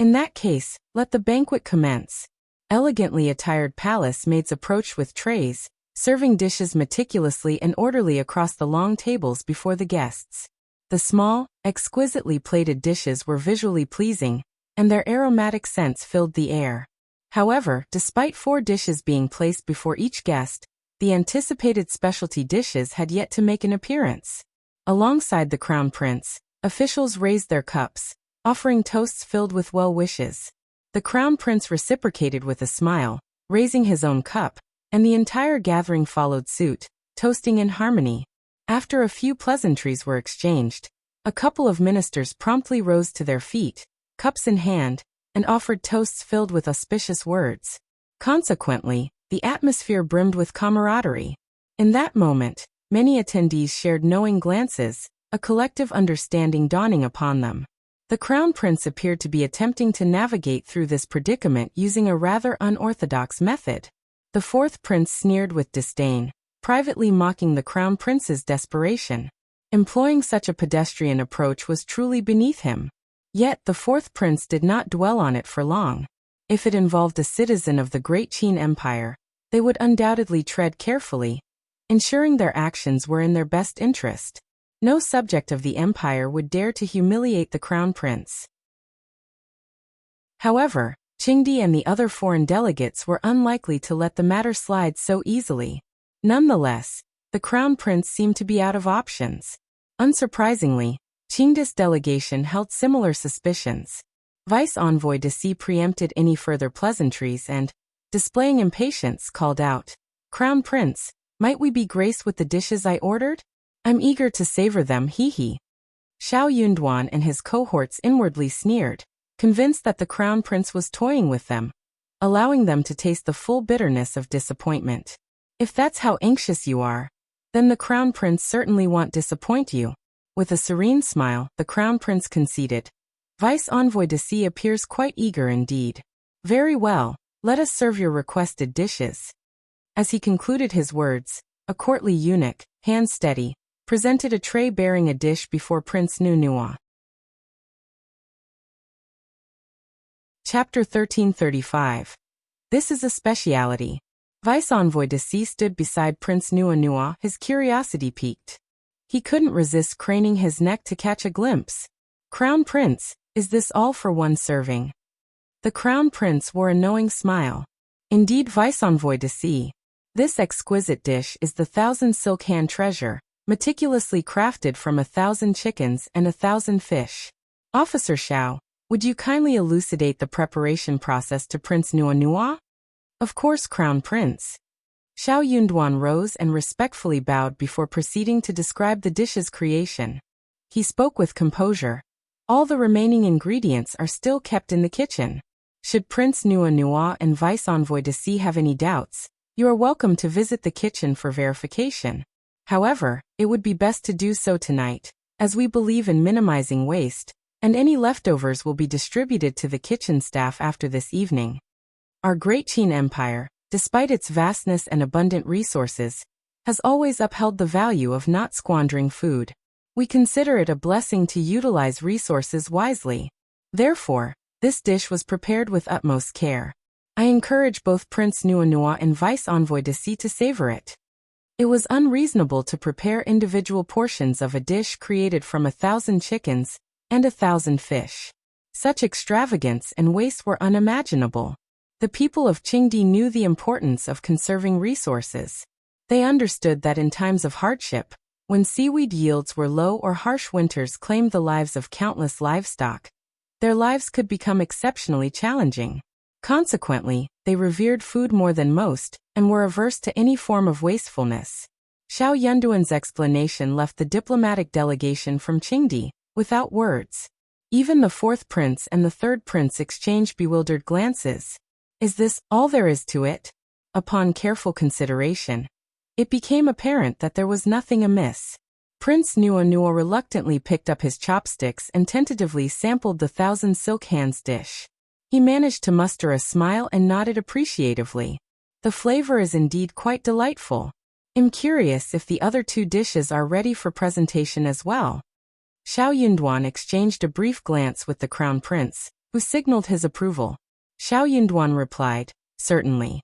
in that case, let the banquet commence. Elegantly attired palace maids approached with trays, serving dishes meticulously and orderly across the long tables before the guests. The small, exquisitely plated dishes were visually pleasing, and their aromatic scents filled the air. However, despite 4 dishes being placed before each guest, the anticipated specialty dishes had yet to make an appearance. Alongside the Crown Prince, officials raised their cups, offering toasts filled with well wishes. The Crown Prince reciprocated with a smile, raising his own cup, and the entire gathering followed suit, toasting in harmony. After a few pleasantries were exchanged, a couple of ministers promptly rose to their feet, cups in hand, and offered toasts filled with auspicious words. Consequently, the atmosphere brimmed with camaraderie. In that moment, many attendees shared knowing glances, a collective understanding dawning upon them. The Crown Prince appeared to be attempting to navigate through this predicament using a rather unorthodox method. The 4th Prince sneered with disdain, privately mocking the Crown Prince's desperation. Employing such a pedestrian approach was truly beneath him. Yet the 4th Prince did not dwell on it for long. If it involved a citizen of the Great Qin Empire, they would undoubtedly tread carefully, ensuring their actions were in their best interest. No subject of the empire would dare to humiliate the Crown Prince. However, Qingdi and the other foreign delegates were unlikely to let the matter slide so easily. Nonetheless, the Crown Prince seemed to be out of options. Unsurprisingly, Qingdi's delegation held similar suspicions. Vice Envoy de C preempted any further pleasantries and, displaying impatience, called out, Crown Prince, might we be graced with the dishes I ordered? I'm eager to savor them, hee. Xiao Yunduan and his cohorts inwardly sneered, convinced that the Crown Prince was toying with them, allowing them to taste the full bitterness of disappointment. If that's how anxious you are, then the Crown Prince certainly won't disappoint you. With a serene smile, the Crown Prince conceded. Vice Envoy de C appears quite eager indeed. Very well, let us serve your requested dishes. As he concluded his words, a courtly eunuch, hands steady, presented a tray bearing a dish before Prince Nunua. Chapter 1335. This is a speciality. Vice Envoy de C stood beside Prince Nunua, his curiosity piqued. He couldn't resist craning his neck to catch a glimpse. Crown Prince, is this all for one serving? The Crown Prince wore a knowing smile. Indeed, Vice Envoy de C. This exquisite dish is the 1,000 silk hand treasure, meticulously crafted from 1,000 chickens and 1,000 fish. Officer Qiao, would you kindly elucidate the preparation process to Prince Nunua? Of course, Crown Prince. Xiao Yunduan rose and respectfully bowed before proceeding to describe the dish's creation. He spoke with composure. All the remaining ingredients are still kept in the kitchen. Should Prince Nunua and Vice Envoy de C have any doubts, you are welcome to visit the kitchen for verification. However, it would be best to do so tonight, as we believe in minimizing waste, and any leftovers will be distributed to the kitchen staff after this evening. Our Great Qin Empire, despite its vastness and abundant resources, has always upheld the value of not squandering food. We consider it a blessing to utilize resources wisely. Therefore, this dish was prepared with utmost care. I encourage both Prince Nunua and Vice Envoy de C to savor it. It was unreasonable to prepare individual portions of a dish created from 1,000 chickens and 1,000 fish. Such extravagance and waste were unimaginable. The people of Qingdi knew the importance of conserving resources. They understood that in times of hardship, when seaweed yields were low or harsh winters claimed the lives of countless livestock, their lives could become exceptionally challenging. Consequently, they revered food more than most, and were averse to any form of wastefulness. Xiao Yunduan's explanation left the diplomatic delegation from Qingdi without words. Even the 4th Prince and the 3rd Prince exchanged bewildered glances. Is this all there is to it? Upon careful consideration, it became apparent that there was nothing amiss. Prince Nuo reluctantly picked up his chopsticks and tentatively sampled the thousand silk hands dish. He managed to muster a smile and nodded appreciatively. The flavor is indeed quite delightful. I'm curious if the other two dishes are ready for presentation as well. Xiao Yunduan exchanged a brief glance with the crown prince, who signaled his approval. Xiao Yunduan replied, certainly.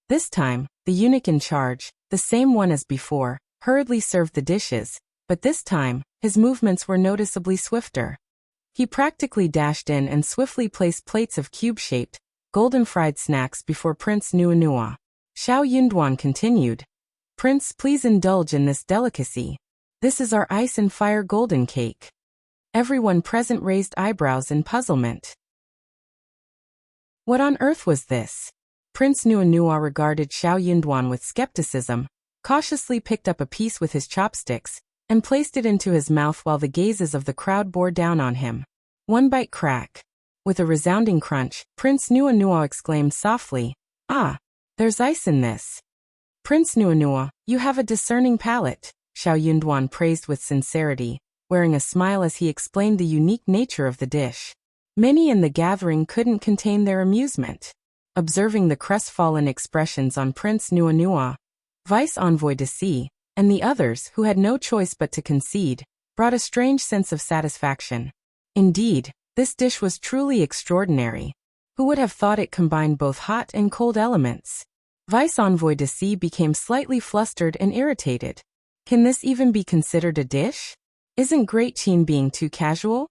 This time, the eunuch in charge, the same one as before, hurriedly served the dishes, but this time, his movements were noticeably swifter. He practically dashed in and swiftly placed plates of cube-shaped, golden-fried snacks before Prince Nuo. Xiao Yunduan continued, Prince, please indulge in this delicacy. This is our ice and fire golden cake. Everyone present raised eyebrows in puzzlement. What on earth was this? Prince Nuo regarded Xiao Yunduan with skepticism, cautiously picked up a piece with his chopsticks, and placed it into his mouth while the gazes of the crowd bore down on him. One bite crack. With a resounding crunch, Prince Nuo exclaimed softly, Ah, there's ice in this. Prince Nuo, you have a discerning palate, Xiao Yunduan praised with sincerity, wearing a smile as he explained the unique nature of the dish. Many in the gathering couldn't contain their amusement. Observing the crestfallen expressions on Prince Nuo, Vice Envoy de C, and the others who had no choice but to concede, brought a strange sense of satisfaction. Indeed, this dish was truly extraordinary. Who would have thought it combined both hot and cold elements? Vice Envoy de C became slightly flustered and irritated. Can this even be considered a dish? Isn't Great Qin being too casual?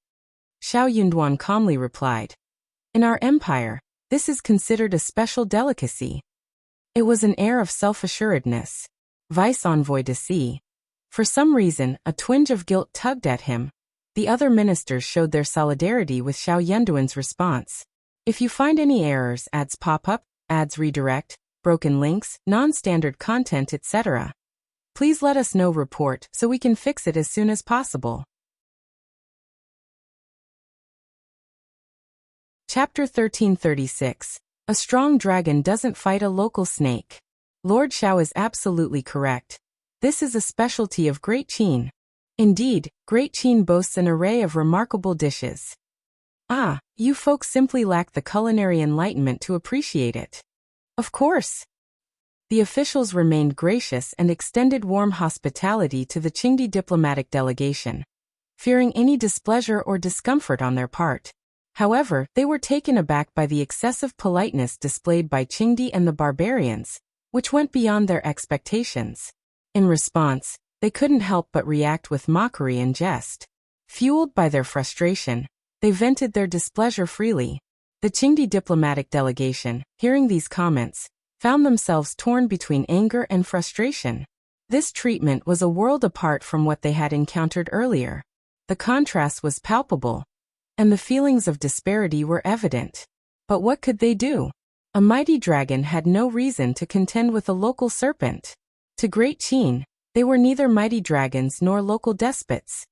Xiao Yunduan calmly replied. In our empire, this is considered a special delicacy. It was an air of self-assuredness. Vice Envoy de C. For some reason, a twinge of guilt tugged at him. The other ministers showed their solidarity with Xiao Yunduan's response. If you find any errors, ads pop up, ads redirect, broken links, non-standard content, etc., please let us know. Report so we can fix it as soon as possible. Chapter 1336. A strong dragon doesn't fight a local snake. Lord Xiao is absolutely correct. This is a specialty of Great Qin. Indeed, Great Qin boasts an array of remarkable dishes. Ah, you folks simply lack the culinary enlightenment to appreciate it. Of course. The officials remained gracious and extended warm hospitality to the Qingdi diplomatic delegation, fearing any displeasure or discomfort on their part. However, they were taken aback by the excessive politeness displayed by Qingdi and the barbarians, which went beyond their expectations. In response, they couldn't help but react with mockery and jest. Fueled by their frustration, they vented their displeasure freely. The Qingdi diplomatic delegation, hearing these comments, found themselves torn between anger and frustration. This treatment was a world apart from what they had encountered earlier. The contrast was palpable, and the feelings of disparity were evident. But what could they do? A mighty dragon had no reason to contend with a local serpent. To Great Qin, they were neither mighty dragons nor local despots.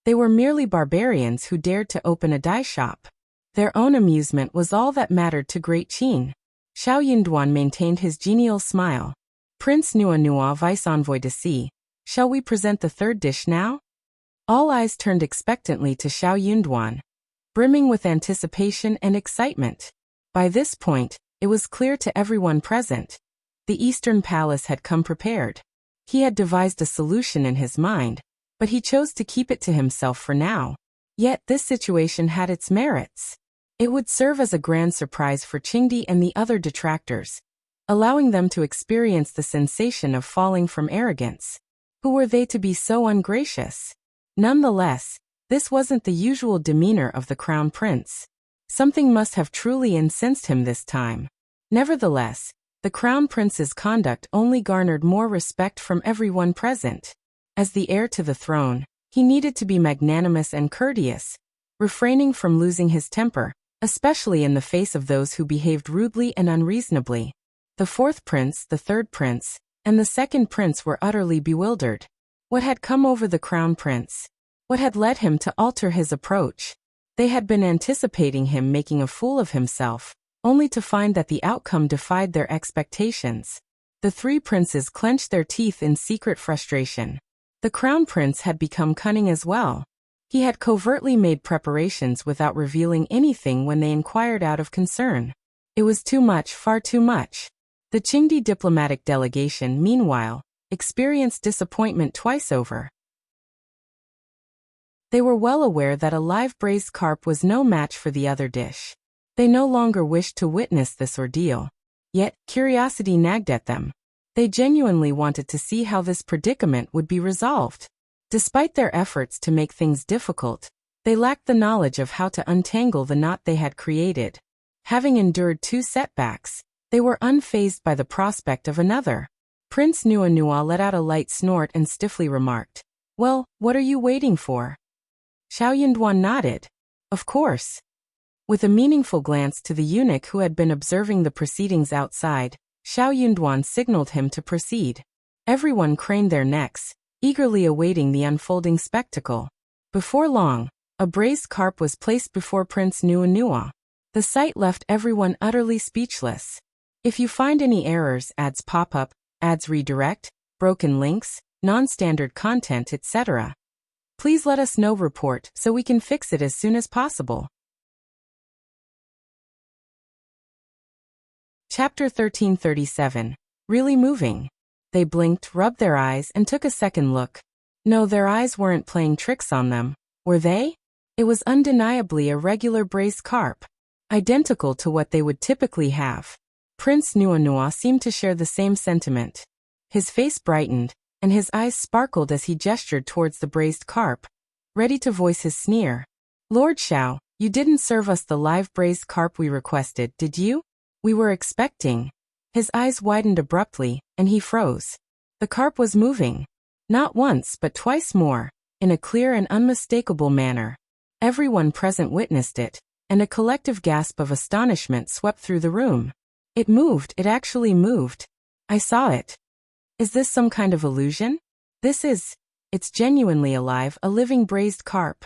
They were merely barbarians who dared to open a dye shop. Their own amusement was all that mattered to Great Qin. Xiao Yunduan maintained his genial smile. Prince Nuo, Vice Envoy de C, shall we present the third dish now? All eyes turned expectantly to Xiao Yunduan, brimming with anticipation and excitement. By this point, it was clear to everyone present. The Eastern Palace had come prepared. He had devised a solution in his mind, but he chose to keep it to himself for now. Yet this situation had its merits. It would serve as a grand surprise for Qingdi and the other detractors, allowing them to experience the sensation of falling from arrogance. Who were they to be so ungracious? Nonetheless, this wasn't the usual demeanor of the crown prince. Something must have truly incensed him this time. Nevertheless, the crown prince's conduct only garnered more respect from everyone present. As the heir to the throne, he needed to be magnanimous and courteous, refraining from losing his temper, especially in the face of those who behaved rudely and unreasonably. The fourth prince, the third prince, and the second prince were utterly bewildered. What had come over the crown prince? What had led him to alter his approach? They had been anticipating him making a fool of himself, only to find that the outcome defied their expectations. The three princes clenched their teeth in secret frustration. The crown prince had become cunning as well. He had covertly made preparations without revealing anything when they inquired out of concern. It was too much, far too much. The Qingdi diplomatic delegation, meanwhile, experienced disappointment twice over. They were well aware that a live braised carp was no match for the other dish. They no longer wished to witness this ordeal. Yet, curiosity nagged at them. They genuinely wanted to see how this predicament would be resolved. Despite their efforts to make things difficult, they lacked the knowledge of how to untangle the knot they had created. Having endured 2 setbacks, they were unfazed by the prospect of another. Prince Nuanua let out a light snort and stiffly remarked, "Well, what are you waiting for?" Xiao nodded. "Of course." With a meaningful glance to the eunuch who had been observing the proceedings outside, Xiao signaled him to proceed. Everyone craned their necks, eagerly awaiting the unfolding spectacle. Before long, a braised carp was placed before Prince Nuanua. The sight left everyone utterly speechless. If you find any errors, ads pop up, ads redirect, broken links, non-standard content, etc., please let us know. Report so we can fix it as soon as possible. Chapter 1337. Really moving. They blinked, rubbed their eyes, and took a second look. No, their eyes weren't playing tricks on them, were they? It was undeniably a regular braised carp, identical to what they would typically have. Prince Nuanua seemed to share the same sentiment. His face brightened, and his eyes sparkled as he gestured towards the braised carp, ready to voice his sneer. "Lord Qiao, you didn't serve us the live braised carp we requested, did you? We were expecting." His eyes widened abruptly, and he froze. The carp was moving. Not once but twice more, in a clear and unmistakable manner. Everyone present witnessed it, and a collective gasp of astonishment swept through the room. It moved, it actually moved. I saw it. Is this some kind of illusion? It's genuinely alive, a living braised carp.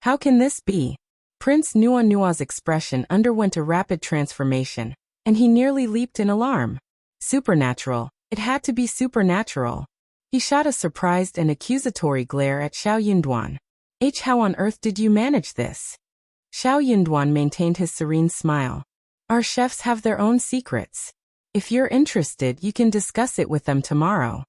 How can this be? Prince Nuanua's expression underwent a rapid transformation, and he nearly leaped in alarm. Supernatural. It had to be supernatural. He shot a surprised and accusatory glare at Xiao. How on earth did you manage this? Xiao maintained his serene smile. Our chefs have their own secrets. If you're interested, you can discuss it with them tomorrow.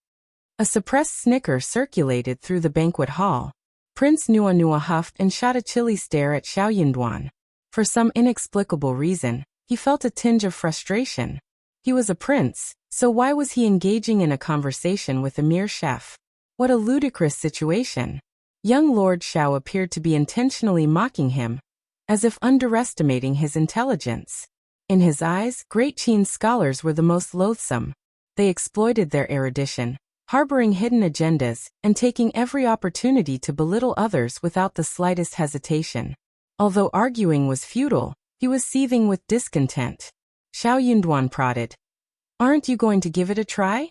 A suppressed snicker circulated through the banquet hall. Prince Nuanua huffed and shot a chilly stare at Xiao. For some inexplicable reason, he felt a tinge of frustration. He was a prince, so why was he engaging in a conversation with a mere chef? What a ludicrous situation. Young Lord Qiao appeared to be intentionally mocking him, as if underestimating his intelligence. In his eyes, Great Qin scholars were the most loathsome. They exploited their erudition, harboring hidden agendas, and taking every opportunity to belittle others without the slightest hesitation. Although arguing was futile, he was seething with discontent. Xiao prodded. Aren't you going to give it a try?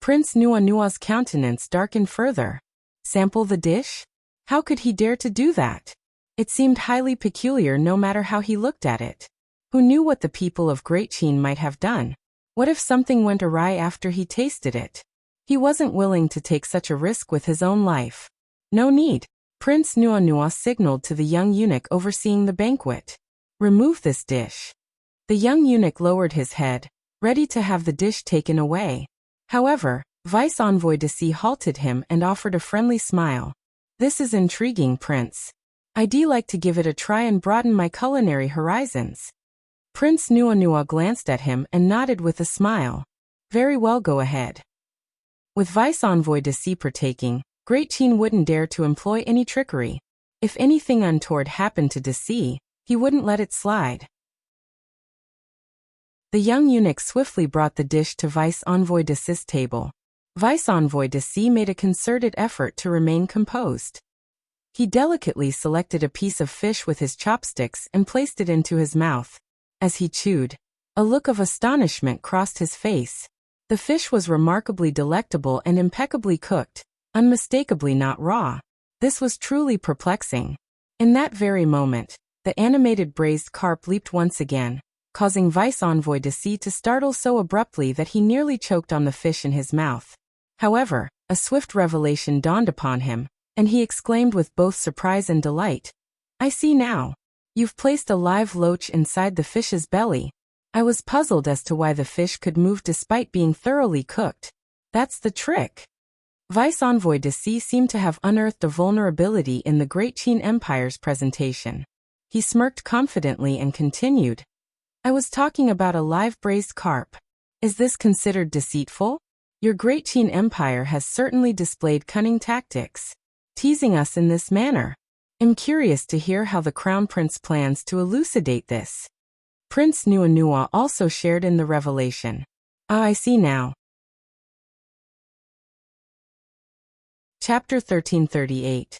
Prince Nuanua's countenance darkened further. Sample the dish? How could he dare to do that? It seemed highly peculiar no matter how he looked at it. Who knew what the people of Great Qin might have done? What if something went awry after he tasted it? He wasn't willing to take such a risk with his own life. No need. Prince Nuanua signaled to the young eunuch overseeing the banquet. Remove this dish. The young eunuch lowered his head, ready to have the dish taken away. However, Vice Envoy Deci halted him and offered a friendly smile. This is intriguing, Prince. I'd like to give it a try and broaden my culinary horizons. Prince Nuanua glanced at him and nodded with a smile. Very well, go ahead. With Vice Envoy Deci partaking, Great Qin wouldn't dare to employ any trickery. If anything untoward happened to Deci, he wouldn't let it slide. The young eunuch swiftly brought the dish to Vice Envoy Deci's table. Vice Envoy Deci made a concerted effort to remain composed. He delicately selected a piece of fish with his chopsticks and placed it into his mouth. As he chewed, a look of astonishment crossed his face. The fish was remarkably delectable and impeccably cooked, unmistakably not raw. This was truly perplexing. In that very moment, the animated braised carp leaped once again, causing Vice Envoy to startle so abruptly that he nearly choked on the fish in his mouth. However, a swift revelation dawned upon him, and he exclaimed with both surprise and delight, "I see now. You've placed a live loach inside the fish's belly. I was puzzled as to why the fish could move despite being thoroughly cooked. That's the trick." Vice Envoy seemed to have unearthed a vulnerability in the Great Qin Empire's presentation. He smirked confidently and continued, "I was talking about a live braised carp. Is this considered deceitful? Your Great Qin Empire has certainly displayed cunning tactics, teasing us in this manner. I'm curious to hear how the Crown Prince plans to elucidate this." Prince Nuanua also shared in the revelation. "Ah, I see now." Chapter 1338.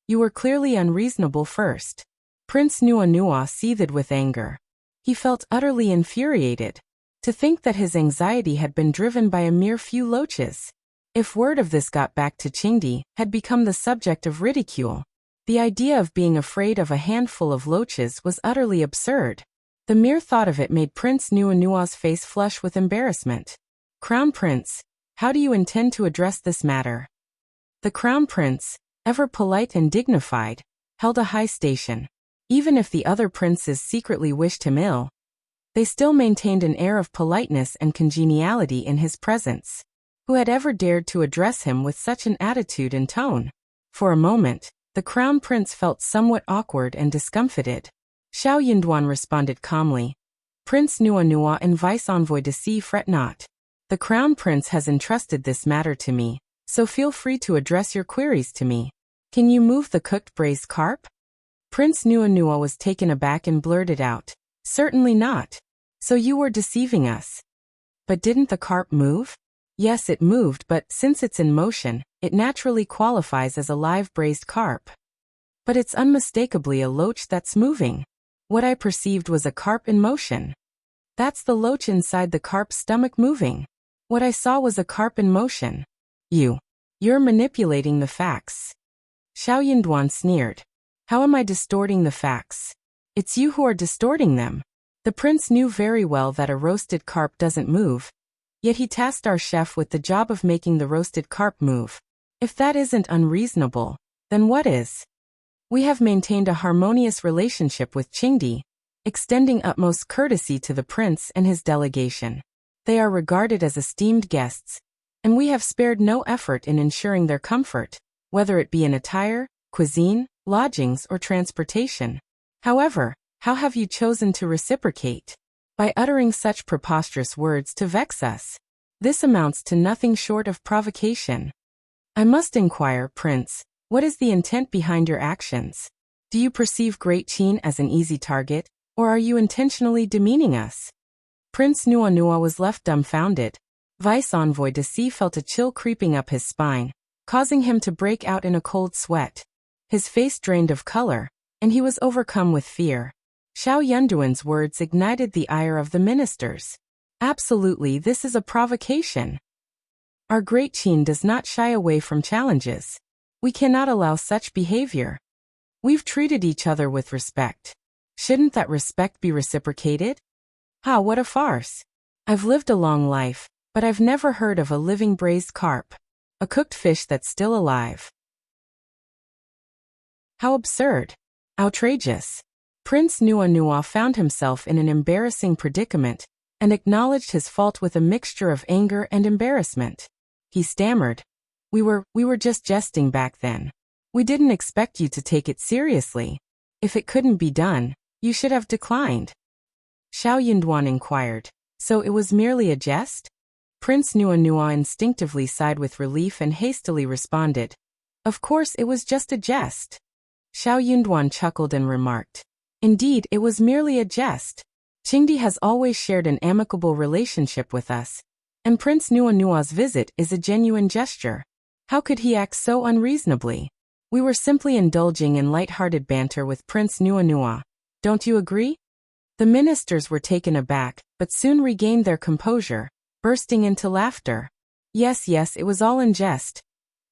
You were clearly unreasonable first. Prince Nuanua seethed with anger. He felt utterly infuriated. To think that his anxiety had been driven by a mere few loaches. If word of this got back to Qingdi, had become the subject of ridicule. The idea of being afraid of a handful of loaches was utterly absurd. The mere thought of it made Prince Nuanua's face flush with embarrassment. "Crown Prince, how do you intend to address this matter?" The Crown Prince, ever polite and dignified, held a high station. Even if the other princes secretly wished him ill, they still maintained an air of politeness and congeniality in his presence. Who had ever dared to address him with such an attitude and tone? For a moment, the Crown Prince felt somewhat awkward and discomfited. Xiao Yinduan responded calmly, "Prince Nuanua and Vice Envoy fret not. The Crown Prince has entrusted this matter to me, so feel free to address your queries to me. Can you move the cooked braised carp?" Prince Nuanua was taken aback and blurted out, "Certainly not. So you were deceiving us." "But didn't the carp move?" "Yes, it moved, but since it's in motion, it naturally qualifies as a live braised carp." "But it's unmistakably a loach that's moving. What I perceived was a carp in motion." "That's the loach inside the carp's stomach moving. What I saw was a carp in motion." You're manipulating the facts." Xiao Yinduan sneered. "How am I distorting the facts? It's you who are distorting them." The prince knew very well that a roasted carp doesn't move, yet he tasked our chef with the job of making the roasted carp move. If that isn't unreasonable, then what is? We have maintained a harmonious relationship with Qingdi, extending utmost courtesy to the prince and his delegation. They are regarded as esteemed guests, and we have spared no effort in ensuring their comfort, whether it be in attire, cuisine, lodgings, or transportation. However, how have you chosen to reciprocate? By uttering such preposterous words to vex us. This amounts to nothing short of provocation. I must inquire, Prince, what is the intent behind your actions? Do you perceive Great Qin as an easy target, or are you intentionally demeaning us? Prince Nuanua was left dumbfounded. Vice Envoy felt a chill creeping up his spine, causing him to break out in a cold sweat. His face drained of color, and he was overcome with fear. Xiao Yinduan's words ignited the ire of the ministers. Absolutely, this is a provocation. Our Great Qin does not shy away from challenges. We cannot allow such behavior. We've treated each other with respect. Shouldn't that respect be reciprocated? Ha, what a farce. I've lived a long life, but I've never heard of a living braised carp. A cooked fish that's still alive. How absurd. Outrageous. Prince Nuanua found himself in an embarrassing predicament, and acknowledged his fault with a mixture of anger and embarrassment. He stammered, We were just jesting back then. We didn't expect you to take it seriously. If it couldn't be done, you should have declined." Xiao Yinduan inquired, "So it was merely a jest?" Prince Nuanua instinctively sighed with relief and hastily responded, "Of course it was just a jest." Xiao Yinduan chuckled and remarked, "Indeed, it was merely a jest. Qingdi has always shared an amicable relationship with us, and Prince Nuanua's visit is a genuine gesture. How could he act so unreasonably? We were simply indulging in light-hearted banter with Prince Nuanua. Don't you agree?" The ministers were taken aback, but soon regained their composure, bursting into laughter. Yes, it was all in jest.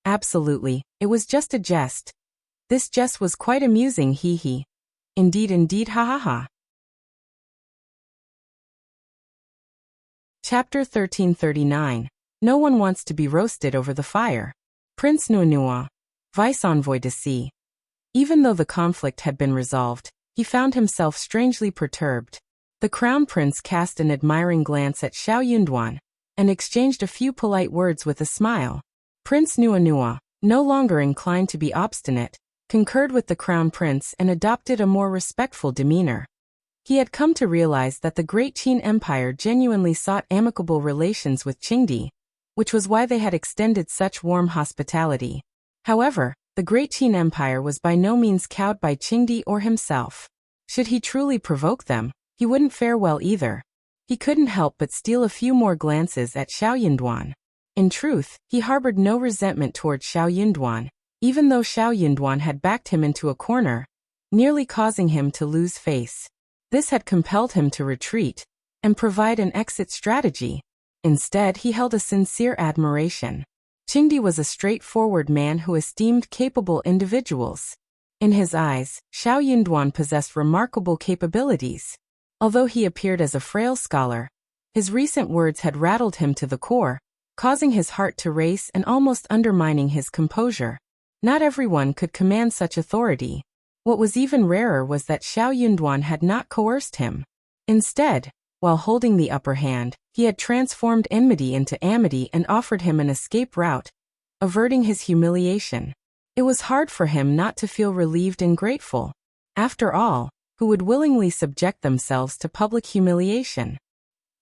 Absolutely, it was just a jest. This jest was quite amusing, hee hee. Indeed, ha ha ha. Chapter 1339. No one wants to be roasted over the fire. Prince Nuanua, Vice Envoy to Sea. Even though the conflict had been resolved, he found himself strangely perturbed. The Crown Prince cast an admiring glance at Xiao Yunduan and exchanged a few polite words with a smile. Prince Nuanua, no longer inclined to be obstinate, concurred with the Crown Prince and adopted a more respectful demeanor. He had come to realize that the Great Qin Empire genuinely sought amicable relations with Qingdi, which was why they had extended such warm hospitality. However, the Great Qin Empire was by no means cowed by Qingdi or himself. Should he truly provoke them, he wouldn't fare well either. He couldn't help but steal a few more glances at Xiao Yunduan. In truth, he harbored no resentment toward Xiao Yunduan, even though Xiao Yunduan had backed him into a corner, nearly causing him to lose face. This had compelled him to retreat and provide an exit strategy. Instead, he held a sincere admiration. Qingdi was a straightforward man who esteemed capable individuals. In his eyes, Xiao Yunduan possessed remarkable capabilities. Although he appeared as a frail scholar, his recent words had rattled him to the core, causing his heart to race and almost undermining his composure. Not everyone could command such authority. What was even rarer was that Xiao Yunduan had not coerced him. Instead, while holding the upper hand, he had transformed enmity into amity and offered him an escape route, averting his humiliation. It was hard for him not to feel relieved and grateful. After all, who would willingly subject themselves to public humiliation?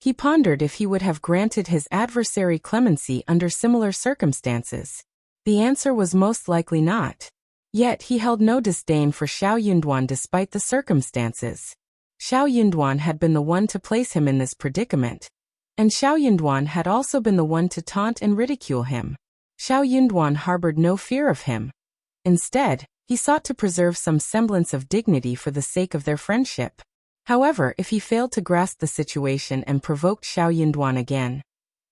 He pondered if he would have granted his adversary clemency under similar circumstances. The answer was most likely not. Yet he held no disdain for Xiao Yunduan despite the circumstances. Xiao Yunduan had been the one to place him in this predicament, and Xiao Yunduan had also been the one to taunt and ridicule him. Xiao Yunduan harbored no fear of him. Instead, he sought to preserve some semblance of dignity for the sake of their friendship. However, if he failed to grasp the situation and provoked Xiao Yunduan again,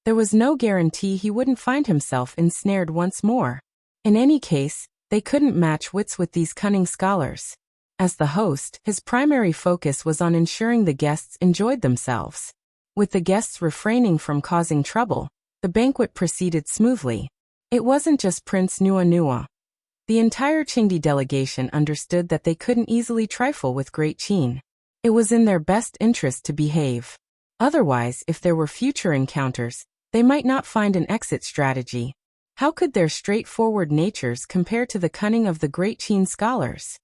there was no guarantee he wouldn't find himself ensnared once more. In any case, they couldn't match wits with these cunning scholars. As the host, his primary focus was on ensuring the guests enjoyed themselves. With the guests refraining from causing trouble, the banquet proceeded smoothly. It wasn't just Prince Nuanua. The entire Qingdi delegation understood that they couldn't easily trifle with Great Qin. It was in their best interest to behave. Otherwise, if there were future encounters, they might not find an exit strategy. How could their straightforward natures compare to the cunning of the Great Qin scholars?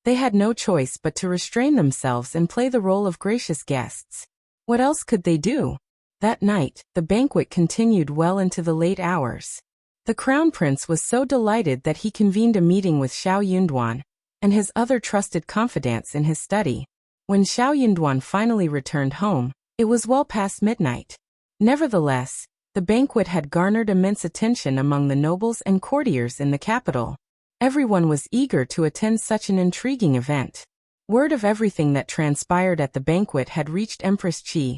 They had no choice but to restrain themselves and play the role of gracious guests. What else could they do? That night, the banquet continued well into the late hours. The Crown Prince was so delighted that he convened a meeting with Xiao Yunduan and his other trusted confidants in his study. When Xiao Yunduan finally returned home, it was well past midnight. Nevertheless, the banquet had garnered immense attention among the nobles and courtiers in the capital. Everyone was eager to attend such an intriguing event. Word of everything that transpired at the banquet had reached Empress Qi,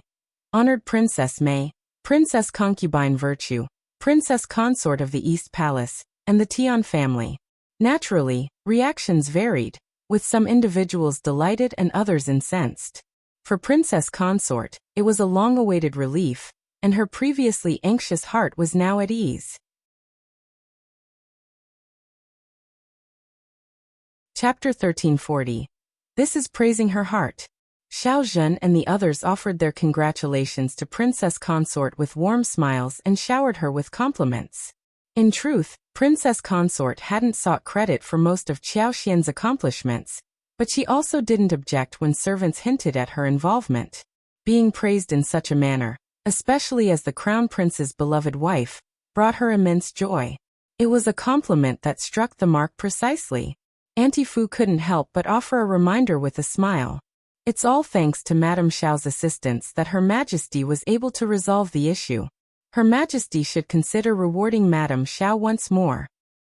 honored Princess Mei, Princess Concubine Virtue, Princess Consort of the East Palace, and the Tian family. Naturally, reactions varied, with some individuals delighted and others incensed. For Princess Consort, it was a long-awaited relief, and her previously anxious heart was now at ease. Chapter 1340. This is praising her heart. Xiao Zhen and the others offered their congratulations to Princess Consort with warm smiles and showered her with compliments. In truth, Princess Consort hadn't sought credit for most of Qiao Xian's accomplishments, but she also didn't object when servants hinted at her involvement. Being praised in such a manner, especially as the Crown Prince's beloved wife, brought her immense joy. It was a compliment that struck the mark precisely. Auntie Fu couldn't help but offer a reminder with a smile. It's all thanks to Madame Xiao's assistance that Her Majesty was able to resolve the issue. Her Majesty should consider rewarding Madame Xiao once more.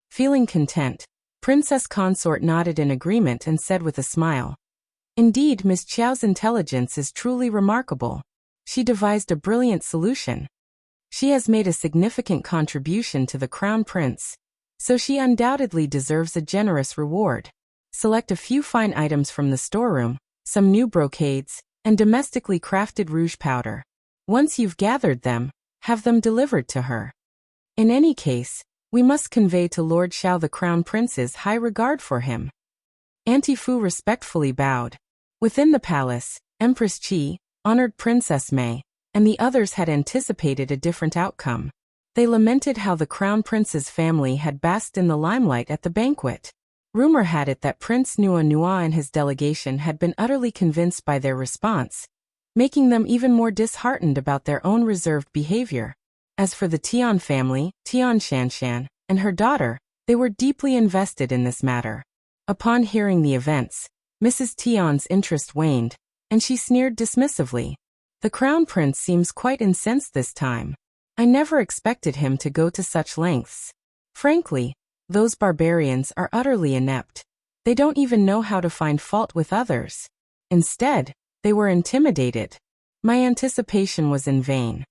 Feeling content, Princess Consort nodded in agreement and said with a smile, "Indeed, Miss Qiao's intelligence is truly remarkable. She devised a brilliant solution. She has made a significant contribution to the Crown Prince, so she undoubtedly deserves a generous reward. Select a few fine items from the storeroom, some new brocades, and domestically crafted rouge powder. Once you've gathered them, have them delivered to her. In any case, we must convey to Lord Qiao the Crown Prince's high regard for him." Auntie Fu respectfully bowed. Within the palace, Empress Qi, honored Princess Mei, and the others had anticipated a different outcome. They lamented how the Crown Prince's family had basked in the limelight at the banquet. Rumor had it that Prince Nua and his delegation had been utterly convinced by their response, making them even more disheartened about their own reserved behavior. As for the Tian family, Tian Shanshan, and her daughter, they were deeply invested in this matter. Upon hearing the events, Mrs. Tian's interest waned, and she sneered dismissively. "The Crown Prince seems quite incensed this time. I never expected him to go to such lengths. Frankly, those barbarians are utterly inept. They don't even know how to find fault with others. Instead, they were intimidated." My anticipation was in vain.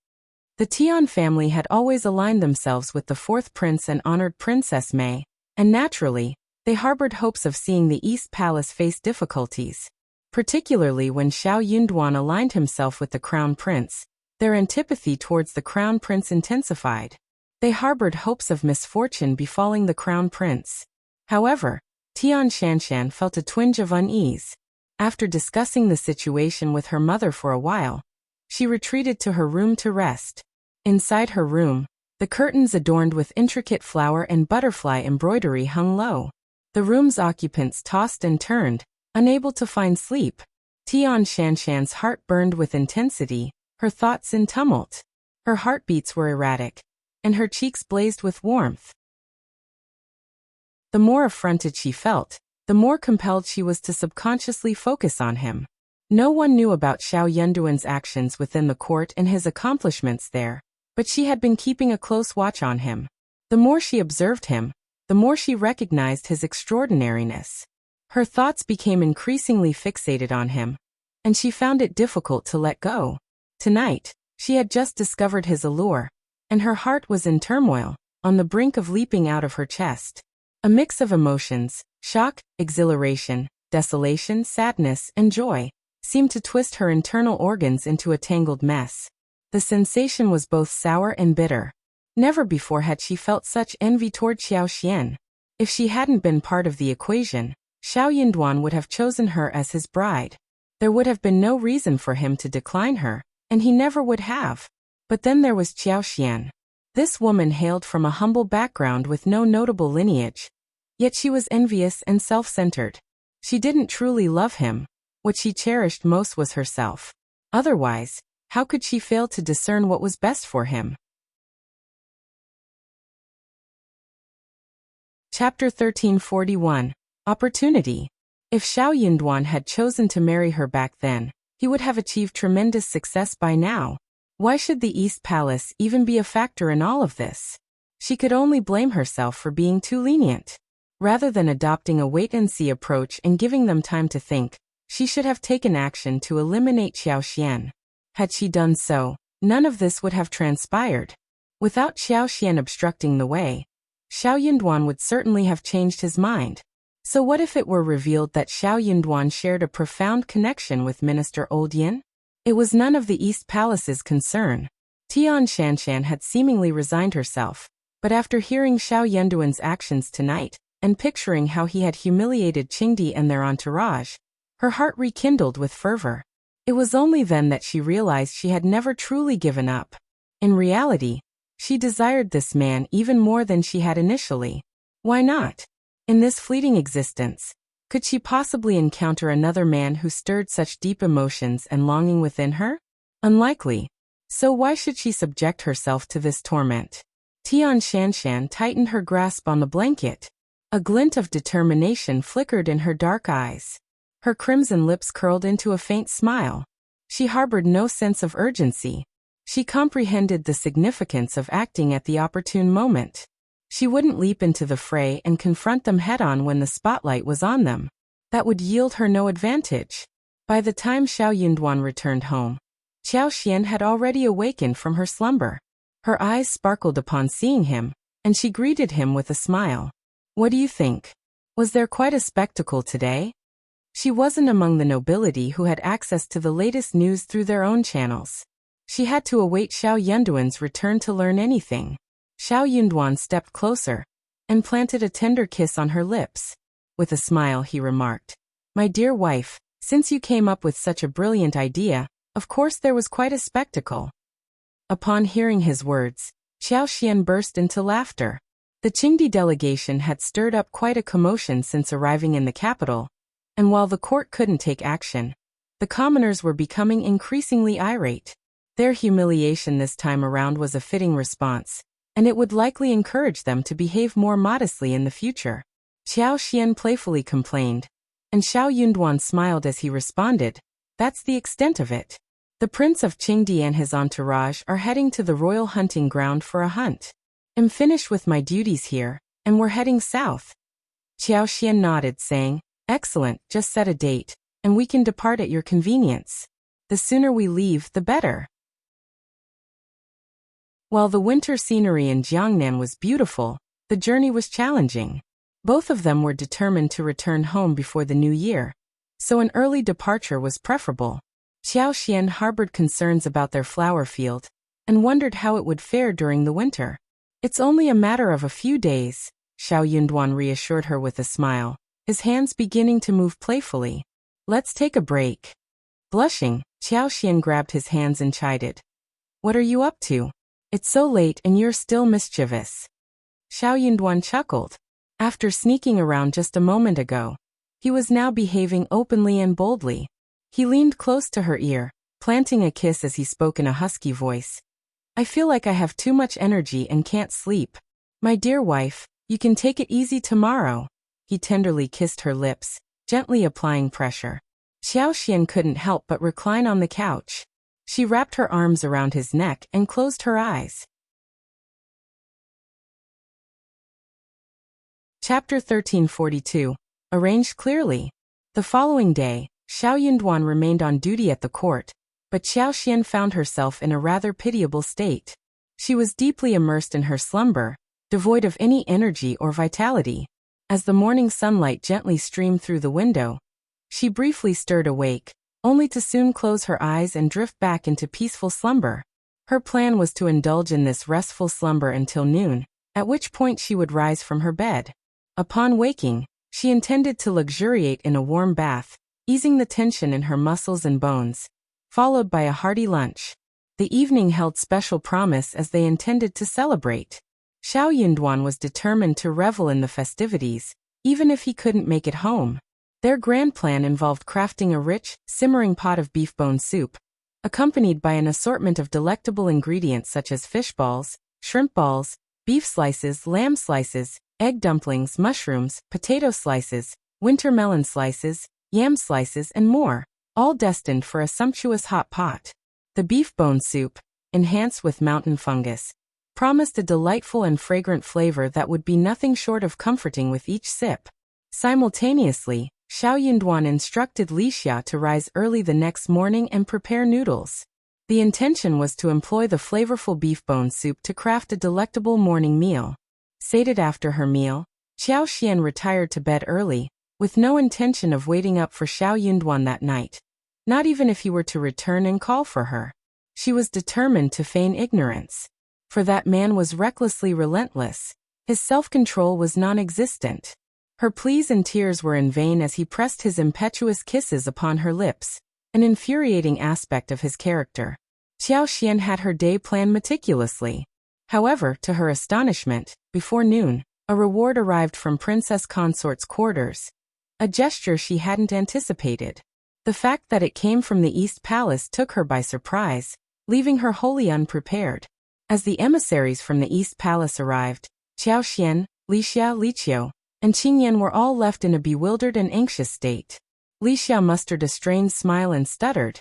The Tian family had always aligned themselves with the fourth prince and honored Princess Mei, and naturally, they harbored hopes of seeing the East Palace face difficulties. Particularly when Xiao Yunduan aligned himself with the Crown Prince, their antipathy towards the Crown Prince intensified. They harbored hopes of misfortune befalling the Crown Prince. However, Tian Shanshan felt a twinge of unease. After discussing the situation with her mother for a while, she retreated to her room to rest. Inside her room, the curtains adorned with intricate flower and butterfly embroidery hung low. The room's occupants tossed and turned, unable to find sleep. Tian Shanshan's heart burned with intensity, her thoughts in tumult. Her heartbeats were erratic, and her cheeks blazed with warmth. The more affronted she felt, the more compelled she was to subconsciously focus on him. No one knew about Xiao Yunduan's actions within the court and his accomplishments there, but she had been keeping a close watch on him. The more she observed him, the more she recognized his extraordinariness. Her thoughts became increasingly fixated on him, and she found it difficult to let go. Tonight, she had just discovered his allure, and her heart was in turmoil, on the brink of leaping out of her chest. A mix of emotions, shock, exhilaration, desolation, sadness, and joy, seemed to twist her internal organs into a tangled mess. The sensation was both sour and bitter. Never before had she felt such envy toward Qiao Xian. If she hadn't been part of the equation, Xiao Yunduan would have chosen her as his bride. There would have been no reason for him to decline her, and he never would have. But then there was Qiao Xian. This woman hailed from a humble background with no notable lineage. Yet she was envious and self-centered. She didn't truly love him. What she cherished most was herself. Otherwise, how could she fail to discern what was best for him? Chapter 1341. Opportunity. If Xiao Yunduan had chosen to marry her back then, he would have achieved tremendous success by now. Why should the East Palace even be a factor in all of this? She could only blame herself for being too lenient. Rather than adopting a wait-and-see approach and giving them time to think, she should have taken action to eliminate Qiao Xian. Had she done so, none of this would have transpired. Without Qiao Xian obstructing the way, Xiao Yunduan would certainly have changed his mind. So what if it were revealed that Xiao Yunduan shared a profound connection with Minister Old Yin? It was none of the East Palace's concern. Tian Shanshan had seemingly resigned herself, but after hearing Xiao Yunduan's actions tonight, and picturing how he had humiliated Qingdi and their entourage, her heart rekindled with fervor. It was only then that she realized she had never truly given up. In reality, she desired this man even more than she had initially. Why not? In this fleeting existence, could she possibly encounter another man who stirred such deep emotions and longing within her? Unlikely. So why should she subject herself to this torment? Tian Shanshan tightened her grasp on the blanket. A glint of determination flickered in her dark eyes. Her crimson lips curled into a faint smile. She harbored no sense of urgency. She comprehended the significance of acting at the opportune moment. She wouldn't leap into the fray and confront them head-on when the spotlight was on them. That would yield her no advantage. By the time Xiao Yunduan returned home, Qiao Xian had already awakened from her slumber. Her eyes sparkled upon seeing him, and she greeted him with a smile. "What do you think? Was there quite a spectacle today?" She wasn't among the nobility who had access to the latest news through their own channels. She had to await Xiao Yunduan's return to learn anything. Xiao Yunduan stepped closer and planted a tender kiss on her lips. With a smile, he remarked, "My dear wife, since you came up with such a brilliant idea, of course there was quite a spectacle." Upon hearing his words, Qiao Xian burst into laughter. The Qingdi delegation had stirred up quite a commotion since arriving in the capital, and while the court couldn't take action, the commoners were becoming increasingly irate. Their humiliation this time around was a fitting response, and it would likely encourage them to behave more modestly in the future. Qiao Xian playfully complained, and Xiao Yunduan smiled as he responded, "That's the extent of it. The Prince of Qingdi and his entourage are heading to the royal hunting ground for a hunt. I'm finished with my duties here, and we're heading south." Qiao Xian nodded, saying, "Excellent, just set a date, and we can depart at your convenience. The sooner we leave, the better." While the winter scenery in Jiangnan was beautiful, the journey was challenging. Both of them were determined to return home before the new year, so an early departure was preferable. Qiao Xian harbored concerns about their flower field and wondered how it would fare during the winter. "It's only a matter of a few days," Xiao Yunduan reassured her with a smile, his hands beginning to move playfully. "Let's take a break." Blushing, Qiao Xian grabbed his hands and chided, "What are you up to? It's so late and you're still mischievous." Xiao Yunduan chuckled. After sneaking around just a moment ago, he was now behaving openly and boldly. He leaned close to her ear, planting a kiss as he spoke in a husky voice. "I feel like I have too much energy and can't sleep. My dear wife, you can take it easy tomorrow." He tenderly kissed her lips, gently applying pressure. Qiao Xian couldn't help but recline on the couch. She wrapped her arms around his neck and closed her eyes. Chapter 1342. Arranged clearly. The following day, Xiao Yunduan remained on duty at the court, but Qiao Xian found herself in a rather pitiable state. She was deeply immersed in her slumber, devoid of any energy or vitality. As the morning sunlight gently streamed through the window, she briefly stirred awake, only to soon close her eyes and drift back into peaceful slumber. Her plan was to indulge in this restful slumber until noon, at which point she would rise from her bed. Upon waking, she intended to luxuriate in a warm bath, easing the tension in her muscles and bones, followed by a hearty lunch. The evening held special promise as they intended to celebrate. Xiao Yunduan was determined to revel in the festivities, even if he couldn't make it home. Their grand plan involved crafting a rich, simmering pot of beef bone soup, accompanied by an assortment of delectable ingredients such as fish balls, shrimp balls, beef slices, lamb slices, egg dumplings, mushrooms, potato slices, winter melon slices, yam slices, and more, all destined for a sumptuous hot pot. The beef bone soup, enhanced with mountain fungus, promised a delightful and fragrant flavor that would be nothing short of comforting with each sip. Simultaneously, Xiao Yunduan instructed Li Xia to rise early the next morning and prepare noodles. The intention was to employ the flavorful beef bone soup to craft a delectable morning meal. Sated after her meal, Qiao Xian retired to bed early, with no intention of waiting up for Xiao Yunduan that night, not even if he were to return and call for her. She was determined to feign ignorance. For that man was recklessly relentless. His self-control was non-existent. Her pleas and tears were in vain as he pressed his impetuous kisses upon her lips, an infuriating aspect of his character. Qiao Xian had her day planned meticulously. However, to her astonishment, before noon, a reward arrived from Princess Consort's quarters, a gesture she hadn't anticipated. The fact that it came from the East Palace took her by surprise, leaving her wholly unprepared. As the emissaries from the East Palace arrived, Qiao Xian, Li Xia, Li Qiao, and Qing Yan were all left in a bewildered and anxious state. Li Xia mustered a strained smile and stuttered.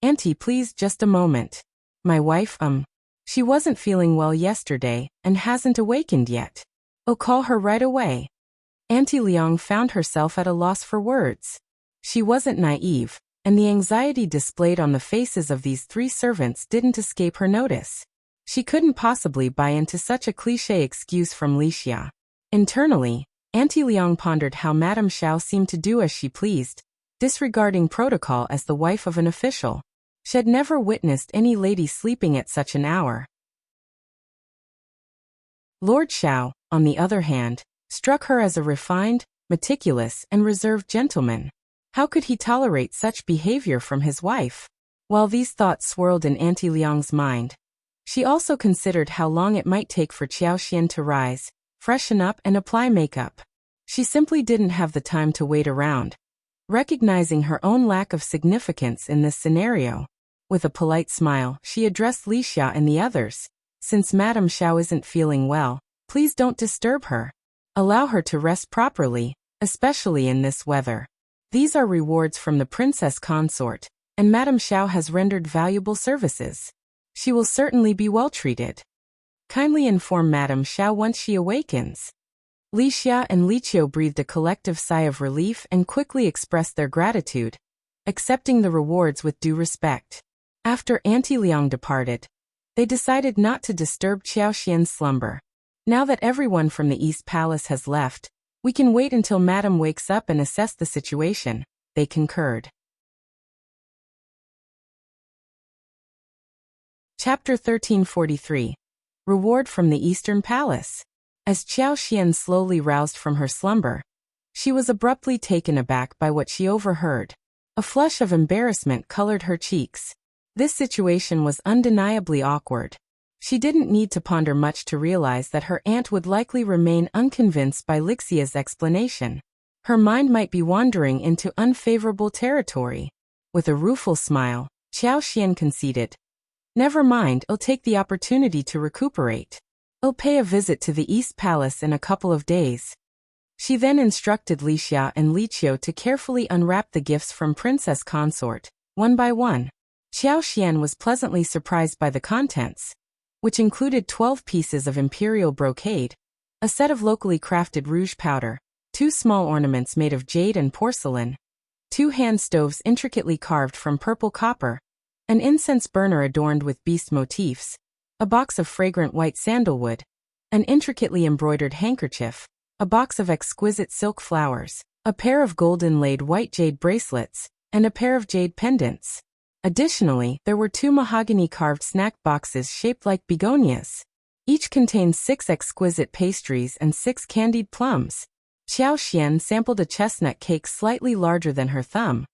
"Auntie, please, just a moment. My wife, she wasn't feeling well yesterday and hasn't awakened yet. I'll call her right away." Auntie Liang found herself at a loss for words. She wasn't naive, and the anxiety displayed on the faces of these three servants didn't escape her notice. She couldn't possibly buy into such a cliché excuse from Li Xia. Internally, Auntie Liang pondered how Madame Xiao seemed to do as she pleased, disregarding protocol as the wife of an official. She had never witnessed any lady sleeping at such an hour. Lord Qiao, on the other hand, struck her as a refined, meticulous, and reserved gentleman. How could he tolerate such behavior from his wife? While these thoughts swirled in Auntie Liang's mind, she also considered how long it might take for Qiao to rise, freshen up, and apply makeup. She simply didn't have the time to wait around. Recognizing her own lack of significance in this scenario, with a polite smile, she addressed Li Xia and the others. Since Madame Qiao isn't feeling well, please don't disturb her. Allow her to rest properly, especially in this weather. These are rewards from the Princess Consort, and Madame Qiao has rendered valuable services. She will certainly be well treated. Kindly inform Madame Qiao once she awakens. Li Xia and Li Qiao breathed a collective sigh of relief and quickly expressed their gratitude, accepting the rewards with due respect. After Auntie Liang departed, they decided not to disturb Qiaoxian's slumber. Now that everyone from the East Palace has left, we can wait until Madame wakes up and assess the situation, they concurred. Chapter 1343. Reward from the Eastern Palace. As Qiaoxian slowly roused from her slumber, she was abruptly taken aback by what she overheard. A flush of embarrassment colored her cheeks. This situation was undeniably awkward. She didn't need to ponder much to realize that her aunt would likely remain unconvinced by Lixia's explanation. Her mind might be wandering into unfavorable territory. With a rueful smile, Qiaoxian conceded, "Never mind, I'll take the opportunity to recuperate. I'll pay a visit to the East Palace in a couple of days." She then instructed Li Xia and Li Qiao to carefully unwrap the gifts from Princess Consort, one by one. Qiaoxian was pleasantly surprised by the contents, which included 12 pieces of imperial brocade, a set of locally crafted rouge powder, 2 small ornaments made of jade and porcelain, 2 hand stoves intricately carved from purple copper, an incense burner adorned with beast motifs, a box of fragrant white sandalwood, an intricately embroidered handkerchief, a box of exquisite silk flowers, a pair of gold-inlaid white jade bracelets, and a pair of jade pendants. Additionally, there were 2 mahogany-carved snack boxes shaped like begonias. Each contained 6 exquisite pastries and 6 candied plums. Qiaoxian sampled a chestnut cake slightly larger than her thumb,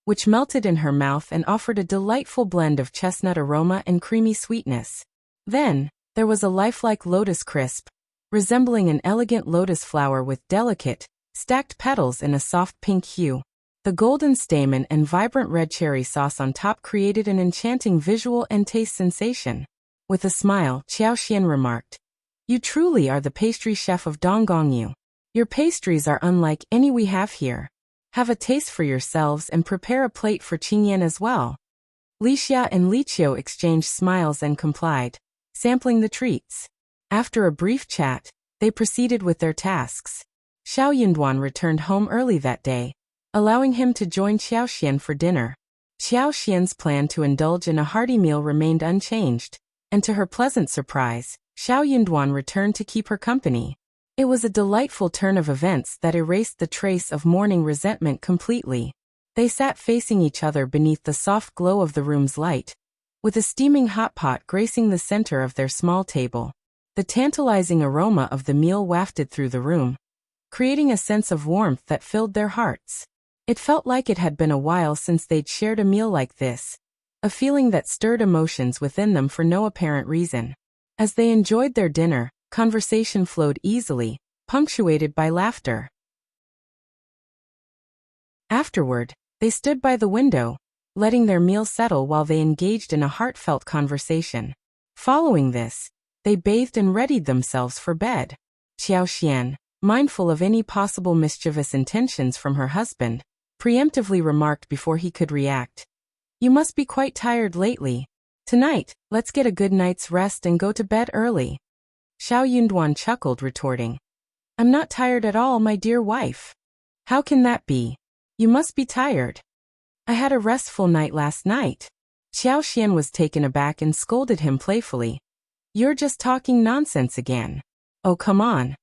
which melted in her mouth and offered a delightful blend of chestnut aroma and creamy sweetness. Then, there was a lifelike lotus crisp, resembling an elegant lotus flower with delicate, stacked petals in a soft pink hue. The golden stamen and vibrant red cherry sauce on top created an enchanting visual and taste sensation. With a smile, Qiaoxian remarked, "You truly are the pastry chef of Donggongyu. Your pastries are unlike any we have here. Have a taste for yourselves and prepare a plate for Qingyan as well." Li Xia and Li Qiao exchanged smiles and complied, sampling the treats. After a brief chat, they proceeded with their tasks. Xiao Yunduan returned home early that day, allowing him to join Qiaoxian for dinner. Qiaoxian's plan to indulge in a hearty meal remained unchanged, and to her pleasant surprise, Xiao Yunduan returned to keep her company. It was a delightful turn of events that erased the trace of morning resentment completely. They sat facing each other beneath the soft glow of the room's light, with a steaming hot pot gracing the center of their small table. The tantalizing aroma of the meal wafted through the room, creating a sense of warmth that filled their hearts. It felt like it had been a while since they'd shared a meal like this, a feeling that stirred emotions within them for no apparent reason. As they enjoyed their dinner, conversation flowed easily, punctuated by laughter. Afterward, they stood by the window, letting their meal settle while they engaged in a heartfelt conversation. Following this, they bathed and readied themselves for bed. Qiaoxian, mindful of any possible mischievous intentions from her husband, preemptively remarked before he could react, "You must be quite tired lately. Tonight, let's get a good night's rest and go to bed early." Xiao Yunduan chuckled, retorting, "I'm not tired at all, my dear wife." "How can that be? You must be tired." "I had a restful night last night." Qiaoxian was taken aback and scolded him playfully. "You're just talking nonsense again." "Oh, come on."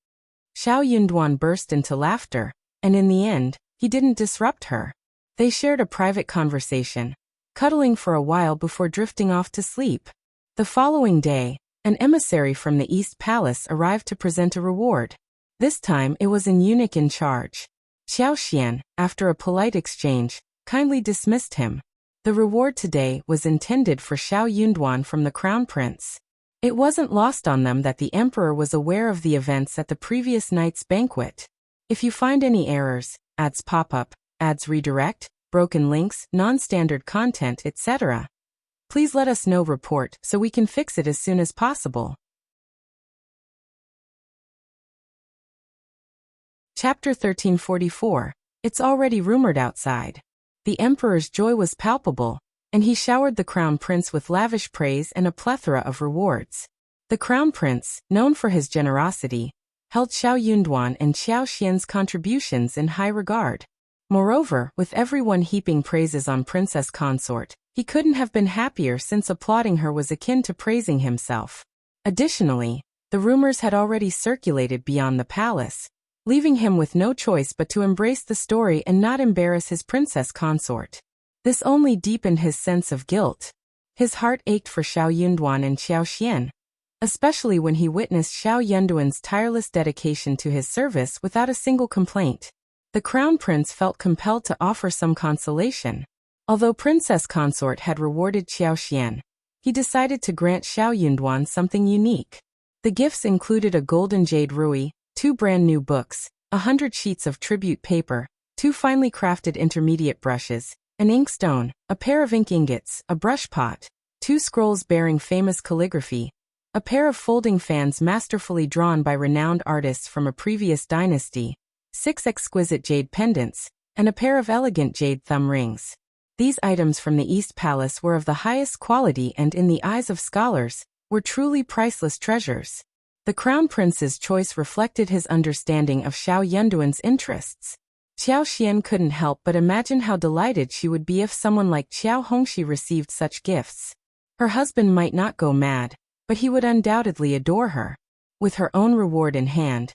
Xiao Yunduan burst into laughter, and in the end, he didn't disrupt her. They shared a private conversation, cuddling for a while before drifting off to sleep. The following day, an emissary from the East Palace arrived to present a reward. This time it was an eunuch in charge. Qiao, after a polite exchange, kindly dismissed him. The reward today was intended for Xiao Yunduan from the Crown Prince. It wasn't lost on them that the emperor was aware of the events at the previous night's banquet. If you find any errors, ads pop up, ads redirect, broken links, non-standard content, etc., please let us know. Report so we can fix it as soon as possible. Chapter 1344. It's already rumored outside. The emperor's joy was palpable, and he showered the crown prince with lavish praise and a plethora of rewards. The crown prince, known for his generosity, held Xiao Yunduan and Qiao Xian's contributions in high regard. Moreover, with everyone heaping praises on Princess Consort, he couldn't have been happier, since applauding her was akin to praising himself. Additionally, the rumors had already circulated beyond the palace, leaving him with no choice but to embrace the story and not embarrass his princess consort. This only deepened his sense of guilt. His heart ached for Xiao Yunduan and Qiao Xian, especially when he witnessed Xiao Yunduan's tireless dedication to his service without a single complaint. The crown prince felt compelled to offer some consolation. Although Princess Consort had rewarded Qiao Xian, he decided to grant Xiao Yunduan something unique. The gifts included a golden jade rui, 2 brand new books, 100 sheets of tribute paper, 2 finely crafted intermediate brushes, an inkstone, a pair of ink ingots, a brush pot, 2 scrolls bearing famous calligraphy, a pair of folding fans masterfully drawn by renowned artists from a previous dynasty, 6 exquisite jade pendants, and a pair of elegant jade thumb rings. These items from the East Palace were of the highest quality and, in the eyes of scholars, were truly priceless treasures. The Crown Prince's choice reflected his understanding of Xiao Yunduan's interests. Qiao Xian couldn't help but imagine how delighted she would be if someone like Qiao Hongxi received such gifts. Her husband might not go mad, but he would undoubtedly adore her. With her own reward in hand,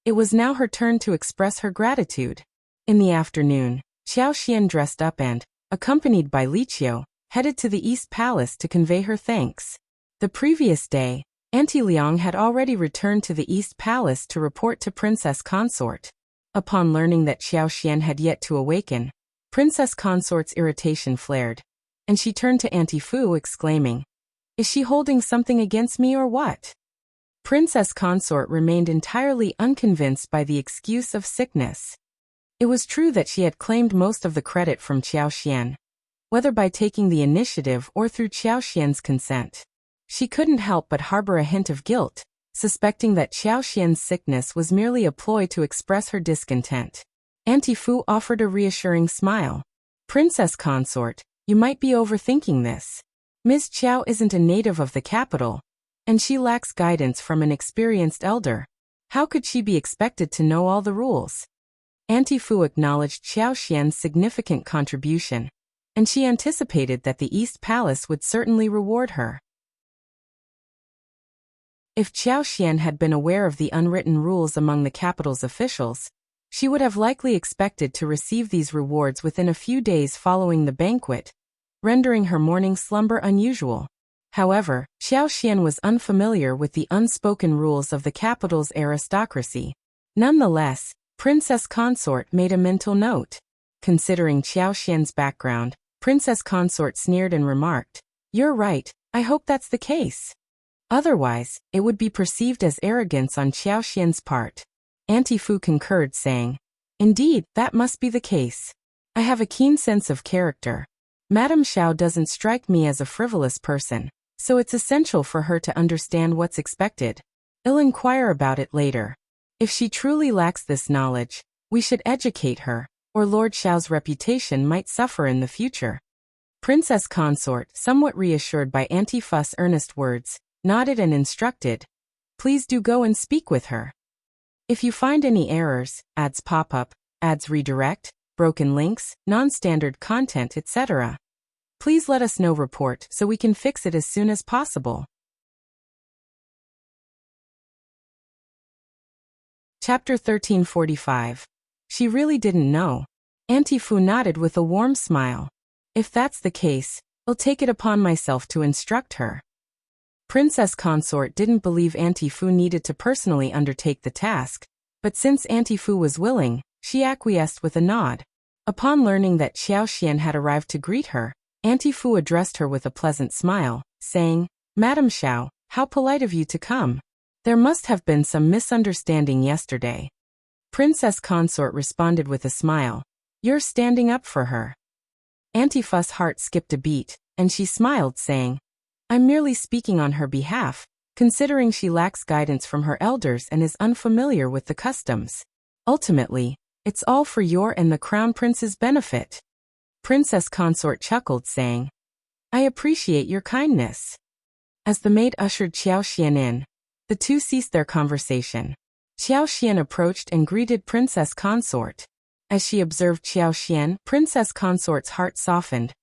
it was now her turn to express her gratitude. In the afternoon, Qiao Xian dressed up and, accompanied by Qiao, headed to the East Palace to convey her thanks. The previous day, Auntie Liang had already returned to the East Palace to report to Princess Consort. Upon learning that Qiao Xian had yet to awaken, Princess Consort's irritation flared, and she turned to Auntie Fu exclaiming, "Is she holding something against me or what?" Princess Consort remained entirely unconvinced by the excuse of sickness. It was true that she had claimed most of the credit from Qiao Xian, whether by taking the initiative or through Qiao Xian's consent. She couldn't help but harbor a hint of guilt, suspecting that Qiao Xian's sickness was merely a ploy to express her discontent. Auntie Fu offered a reassuring smile. "Princess Consort, you might be overthinking this. Ms. Qiao isn't a native of the capital, and she lacks guidance from an experienced elder. How could she be expected to know all the rules?" Auntie Fu acknowledged Qiao Xian's significant contribution, and she anticipated that the East Palace would certainly reward her. If Qiao Xian had been aware of the unwritten rules among the capital's officials, she would have likely expected to receive these rewards within a few days following the banquet, rendering her morning slumber unusual. However, Qiao Xian was unfamiliar with the unspoken rules of the capital's aristocracy. Nonetheless, Princess Consort made a mental note. Considering Qiao Xian's background, Princess Consort sneered and remarked, "You're right, I hope that's the case. Otherwise, it would be perceived as arrogance on Qiao Xian's part." Auntie Fu concurred, saying, "Indeed, that must be the case. I have a keen sense of character. Madame Xiao doesn't strike me as a frivolous person, so it's essential for her to understand what's expected. I'll inquire about it later. If she truly lacks this knowledge, we should educate her, or Lord Xiao's reputation might suffer in the future." Princess Consort, somewhat reassured by Auntie Fu's earnest words, nodded and instructed, "Please do go and speak with her. If you find any errors, ads pop up, ads redirect, broken links, non-standard content, etc., please let us know. Report so we can fix it as soon as possible." Chapter 1345. She really didn't know. Auntie Fu nodded with a warm smile. If that's the case, I'll take it upon myself to instruct her. Princess Consort didn't believe Auntie Fu needed to personally undertake the task, but since Auntie Fu was willing, she acquiesced with a nod. Upon learning that Xiao Xian had arrived to greet her, Auntie Fu addressed her with a pleasant smile, saying, "Madam Xiao, how polite of you to come. There must have been some misunderstanding yesterday." Princess Consort responded with a smile. "You're standing up for her." Auntie Fu's heart skipped a beat, and she smiled, saying, "I'm merely speaking on her behalf, considering she lacks guidance from her elders and is unfamiliar with the customs. Ultimately, it's all for your and the Crown Prince's benefit." Princess Consort chuckled, saying, "I appreciate your kindness." As the maid ushered Xiao Xian in, the two ceased their conversation. Xiao Xian approached and greeted Princess Consort. As she observed Xiao Xian, Princess Consort's heart softened,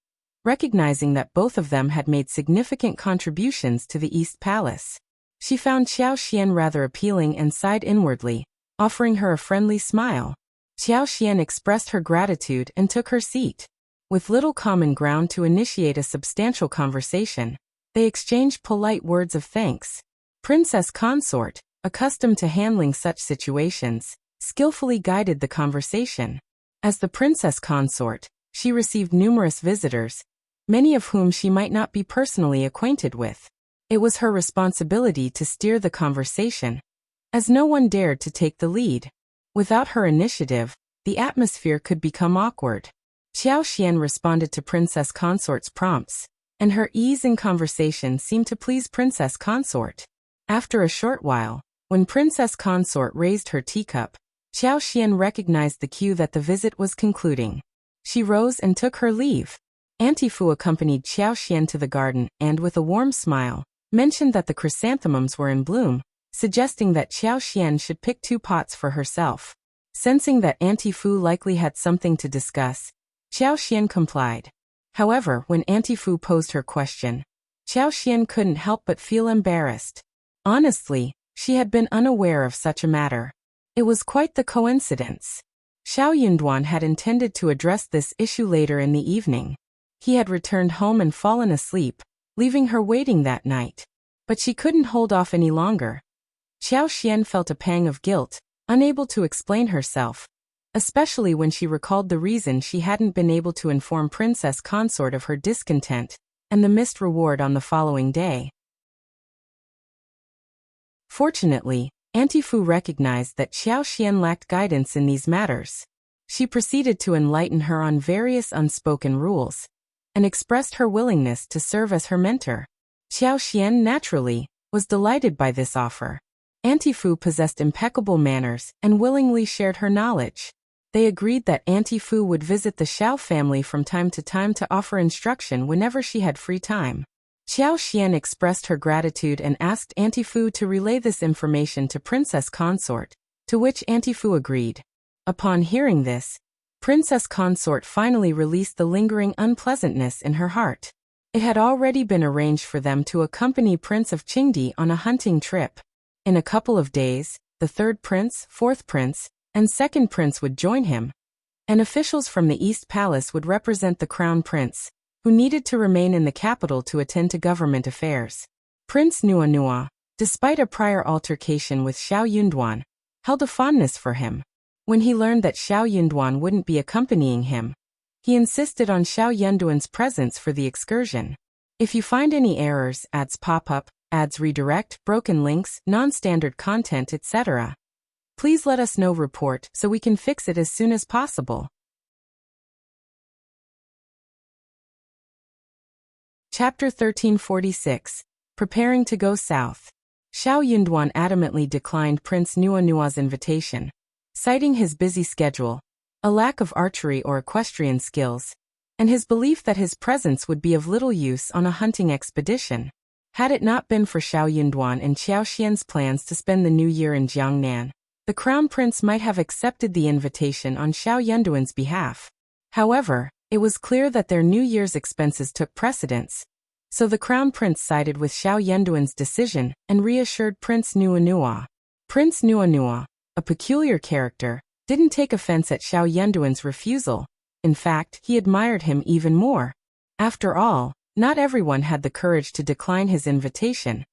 recognizing that both of them had made significant contributions to the East Palace. She found Xiao Xian rather appealing and sighed inwardly, offering her a friendly smile. Xiao Xian expressed her gratitude and took her seat. With little common ground to initiate a substantial conversation, they exchanged polite words of thanks. Princess Consort, accustomed to handling such situations, skillfully guided the conversation. As the Princess Consort, she received numerous visitors, many of whom she might not be personally acquainted with. It was her responsibility to steer the conversation, as no one dared to take the lead. Without her initiative, the atmosphere could become awkward. Xiao Xian responded to Princess Consort's prompts, and her ease in conversation seemed to please Princess Consort. After a short while, when Princess Consort raised her teacup, Xiao Xian recognized the cue that the visit was concluding. She rose and took her leave. Auntie Fu accompanied Xiao Xian to the garden and, with a warm smile, mentioned that the chrysanthemums were in bloom, suggesting that Xiao Xian should pick 2 pots for herself. Sensing that Auntie Fu likely had something to discuss, Xiao Xian complied. However, when Auntie Fu posed her question, Xiao Xian couldn't help but feel embarrassed. Honestly, she had been unaware of such a matter. It was quite the coincidence. Xiao Yunduan had intended to address this issue later in the evening. He had returned home and fallen asleep, leaving her waiting that night. But she couldn't hold off any longer. Xiao Xian felt a pang of guilt, unable to explain herself, especially when she recalled the reason she hadn't been able to inform Princess Consort of her discontent, and the missed reward on the following day. Fortunately, Auntie Fu recognized that Xiao Xian lacked guidance in these matters. She proceeded to enlighten her on various unspoken rules, and expressed her willingness to serve as her mentor. Xiao Xian, naturally, was delighted by this offer. Auntie Fu possessed impeccable manners and willingly shared her knowledge. They agreed that Auntie Fu would visit the Qiao family from time to offer instruction whenever she had free time. Xiao Xian expressed her gratitude and asked Auntie Fu to relay this information to Princess Consort, to which Auntie Fu agreed. Upon hearing this, Princess Consort finally released the lingering unpleasantness in her heart. It had already been arranged for them to accompany Prince of Qingdi on a hunting trip. In a couple of days, the 3rd prince, 4th prince, and 2nd prince would join him, and officials from the East Palace would represent the Crown Prince, who needed to remain in the capital to attend to government affairs. Prince Nuanua, despite a prior altercation with Xiao Yunduan, held a fondness for him. When he learned that Xiao Yunduan wouldn't be accompanying him, he insisted on Xiao Yunduan's presence for the excursion. If you find any errors, ads pop up, ads redirect, broken links, non-standard content, etc., please let us know. Report so we can fix it as soon as possible. Chapter 1346. Preparing to go south. Xiao Yunduan adamantly declined Prince Nuanua's invitation, citing his busy schedule, a lack of archery or equestrian skills, and his belief that his presence would be of little use on a hunting expedition. Had it not been for Xiao Yunduan and Xiao Xian's plans to spend the new year in Jiangnan, the Crown Prince might have accepted the invitation on Xiao Yunduan's behalf. However, it was clear that their New Year's expenses took precedence, so the Crown Prince sided with Xiao Yunduan's decision and reassured Prince Nuanua. Prince Nuanua, a peculiar character, didn't take offense at Xiao Yunduan's refusal, In fact, he admired him even more. After all, not everyone had the courage to decline his invitation,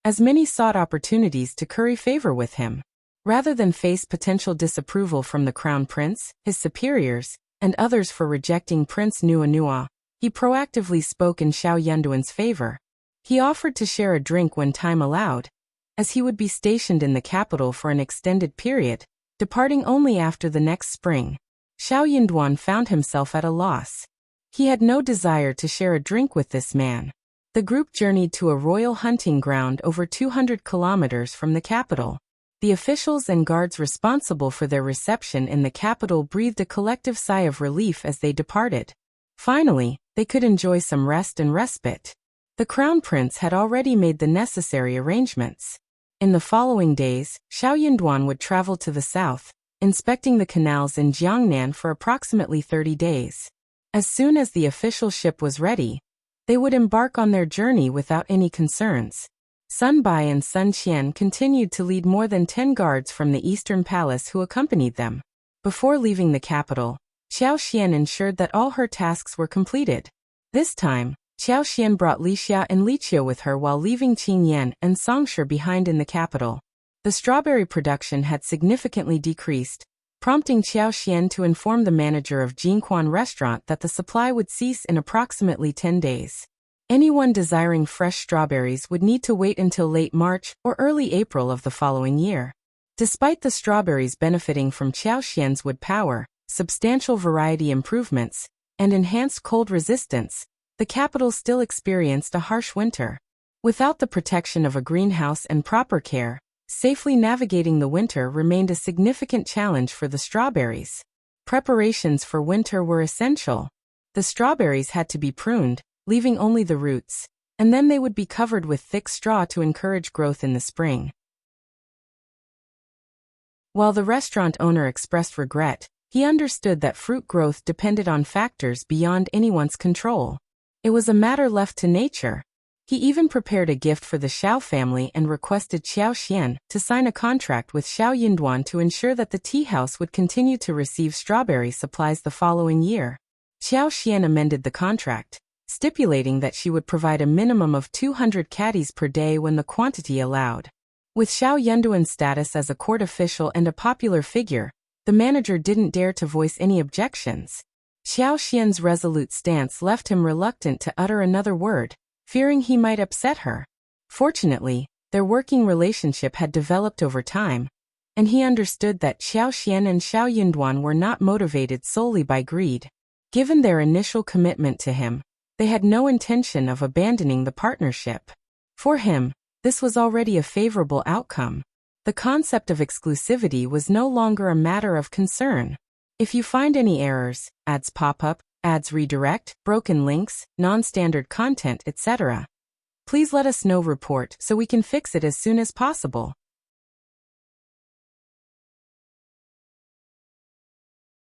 as many sought opportunities to curry favor with him. Rather than face potential disapproval from the crown prince, his superiors, and others for rejecting Prince Nuanua, he proactively spoke in Xiao Yunduan's favor. He offered to share a drink when time allowed, as he would be stationed in the capital for an extended period, departing only after the next spring. Xiao Yunduan found himself at a loss. He had no desire to share a drink with this man. The group journeyed to a royal hunting ground over 200 kilometers from the capital. The officials and guards responsible for their reception in the capital breathed a collective sigh of relief as they departed. Finally, they could enjoy some rest and respite. The crown prince had already made the necessary arrangements. In the following days, Xiao Yunduan would travel to the south, inspecting the canals in Jiangnan for approximately 30 days. As soon as the official ship was ready, they would embark on their journey without any concerns. Sun Bai and Sun Qian continued to lead more than 10 guards from the eastern palace who accompanied them. Before leaving the capital, Qiao Xian ensured that all her tasks were completed. This time, Qiao Xian brought Li Xia and Li Qiao with her while leaving Qing Yan and Songshi behind in the capital. The strawberry production had significantly decreased, prompting Qiao Xian to inform the manager of Jinquan restaurant that the supply would cease in approximately 10 days. Anyone desiring fresh strawberries would need to wait until late March or early April of the following year. Despite the strawberries benefiting from Qiao Xian's wood power, substantial variety improvements, and enhanced cold resistance, the capital still experienced a harsh winter. Without the protection of a greenhouse and proper care, safely navigating the winter remained a significant challenge for the strawberries. Preparations for winter were essential. The strawberries had to be pruned, leaving only the roots, and then they would be covered with thick straw to encourage growth in the spring. While the restaurant owner expressed regret, he understood that fruit growth depended on factors beyond anyone's control. It was a matter left to nature. He even prepared a gift for the Xiao family and requested Qiao Xian to sign a contract with Xiao Yunduan to ensure that the tea house would continue to receive strawberry supplies the following year. Qiao Xian amended the contract, stipulating that she would provide a minimum of 200 caddies per day when the quantity allowed. With Xiao Yunduan's status as a court official and a popular figure, the manager didn't dare to voice any objections. Xiao Xian's resolute stance left him reluctant to utter another word, fearing he might upset her. Fortunately, their working relationship had developed over time, and he understood that Xiao Xian and Xiao Yunduan were not motivated solely by greed. Given their initial commitment to him, they had no intention of abandoning the partnership. For him, this was already a favorable outcome. The concept of exclusivity was no longer a matter of concern. If you find any errors, ads pop up, ads redirect, broken links, non-standard content, etc., please let us know. Report so we can fix it as soon as possible.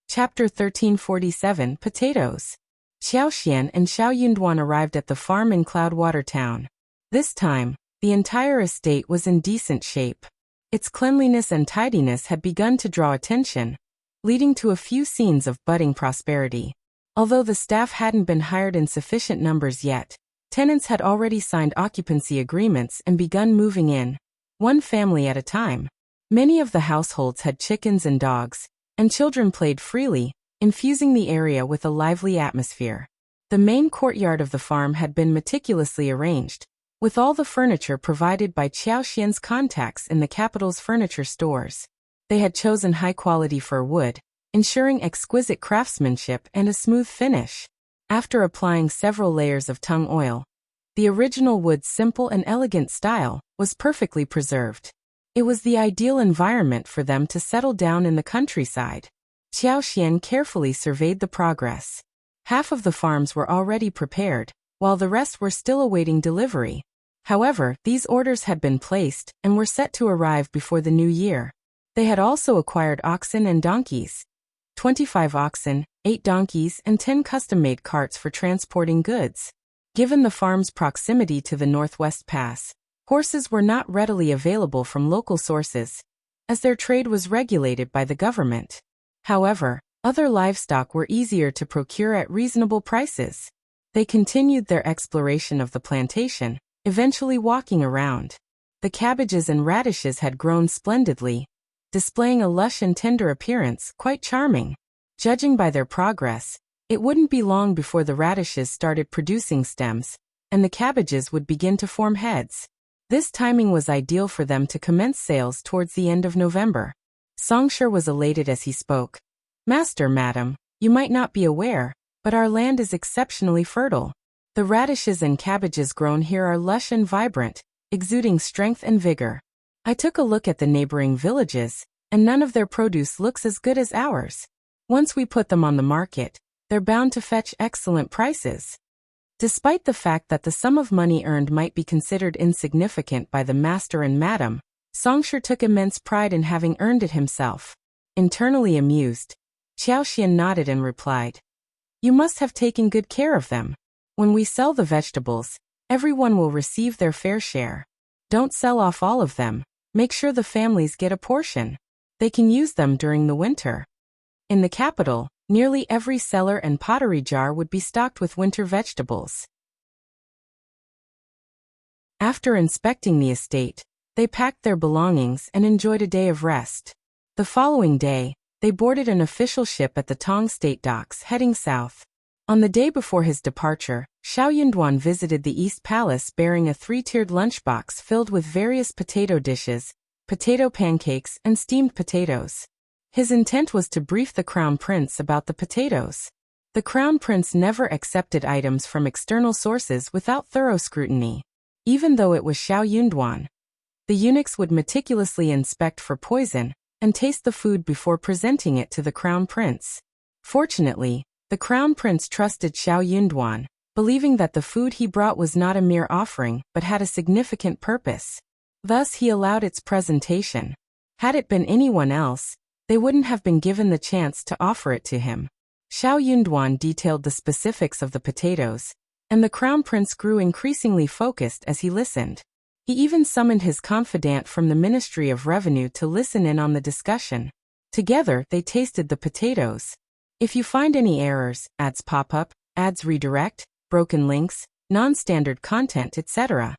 Chapter 1347 Potatoes. Xiao Xian and Xiao Yunduan arrived at the farm in Cloudwater Town. This time, the entire estate was in decent shape. Its cleanliness and tidiness had begun to draw attention, leading to a few scenes of budding prosperity. Although the staff hadn't been hired in sufficient numbers yet, tenants had already signed occupancy agreements and begun moving in, one family at a time. Many of the households had chickens and dogs, and children played freely, infusing the area with a lively atmosphere. The main courtyard of the farm had been meticulously arranged, with all the furniture provided by Qiao Xian's contacts in the capital's furniture stores. They had chosen high-quality fir wood, ensuring exquisite craftsmanship and a smooth finish. After applying several layers of tung oil, the original wood's simple and elegant style was perfectly preserved. It was the ideal environment for them to settle down in the countryside. Qiao Xian carefully surveyed the progress. Half of the farms were already prepared, while the rest were still awaiting delivery. However, these orders had been placed and were set to arrive before the new year. They had also acquired oxen and donkeys. 25 oxen, 8 donkeys and 10 custom-made carts for transporting goods. Given the farm's proximity to the Northwest Pass, horses were not readily available from local sources, as their trade was regulated by the government. However, Other livestock were easier to procure at reasonable prices. They continued their exploration of the plantation, eventually walking around. The cabbages and radishes had grown splendidly, displaying a lush and tender appearance, quite charming. Judging by their progress, it wouldn't be long before the radishes started producing stems, and the cabbages would begin to form heads. This timing was ideal for them to commence sales towards the end of November. Songsher was elated as he spoke. Master, madam, you might not be aware, but our land is exceptionally fertile. The radishes and cabbages grown here are lush and vibrant, exuding strength and vigor. I took a look at the neighboring villages, and none of their produce looks as good as ours. Once we put them on the market, they're bound to fetch excellent prices. Despite the fact that the sum of money earned might be considered insignificant by the master and madam, Songsher took immense pride in having earned it himself. Internally amused, Qiao nodded and replied, "You must have taken good care of them. When we sell the vegetables, everyone will receive their fair share. Don't sell off all of them, make sure the families get a portion. They can use them during the winter." In the capital, nearly every cellar and pottery jar would be stocked with winter vegetables. After inspecting the estate, they packed their belongings and enjoyed a day of rest. The following day, they boarded an official ship at the Tong State docks heading south. On the day before his departure, Xiao visited the East Palace bearing a 3-tiered lunchbox filled with various potato dishes, potato pancakes, and steamed potatoes. His intent was to brief the Crown Prince about the potatoes. The Crown Prince never accepted items from external sources without thorough scrutiny. Even though it was Xiao, the eunuchs would meticulously inspect for poison and taste the food before presenting it to the Crown Prince. Fortunately, the Crown Prince trusted Xiao, believing that the food he brought was not a mere offering but had a significant purpose. Thus he allowed its presentation. Had it been anyone else, they wouldn't have been given the chance to offer it to him. Xiao detailed the specifics of the potatoes, and the Crown Prince grew increasingly focused as he listened. He even summoned his confidant from the Ministry of Revenue to listen in on the discussion. Together, they tasted the potatoes. If you find any errors, ads pop up, ads redirect, broken links, non-standard content, etc.,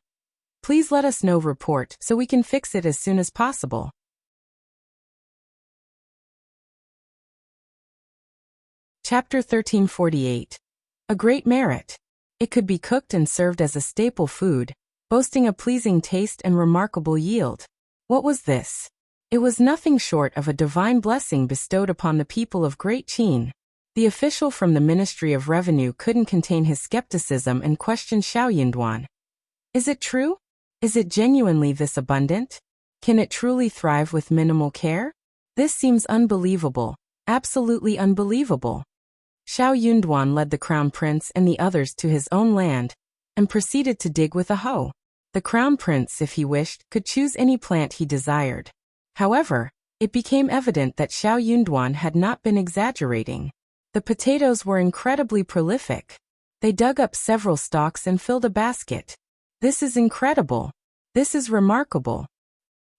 please let us know. Report so we can fix it as soon as possible. Chapter 1348. A Great Merit. It could be cooked and served as a staple food, boasting a pleasing taste and remarkable yield. What was this? It was nothing short of a divine blessing bestowed upon the people of Great Qin. The official from the Ministry of Revenue couldn't contain his skepticism and questioned Xiao. Is it true? Is it genuinely this abundant? Can it truly thrive with minimal care? This seems unbelievable, absolutely unbelievable. Xiao led the Crown Prince and the others to his own land, and proceeded to dig with a hoe. The Crown Prince, if he wished, could choose any plant he desired. However, it became evident that Xiao had not been exaggerating. The potatoes were incredibly prolific. They dug up several stalks and filled a basket. This is incredible. This is remarkable.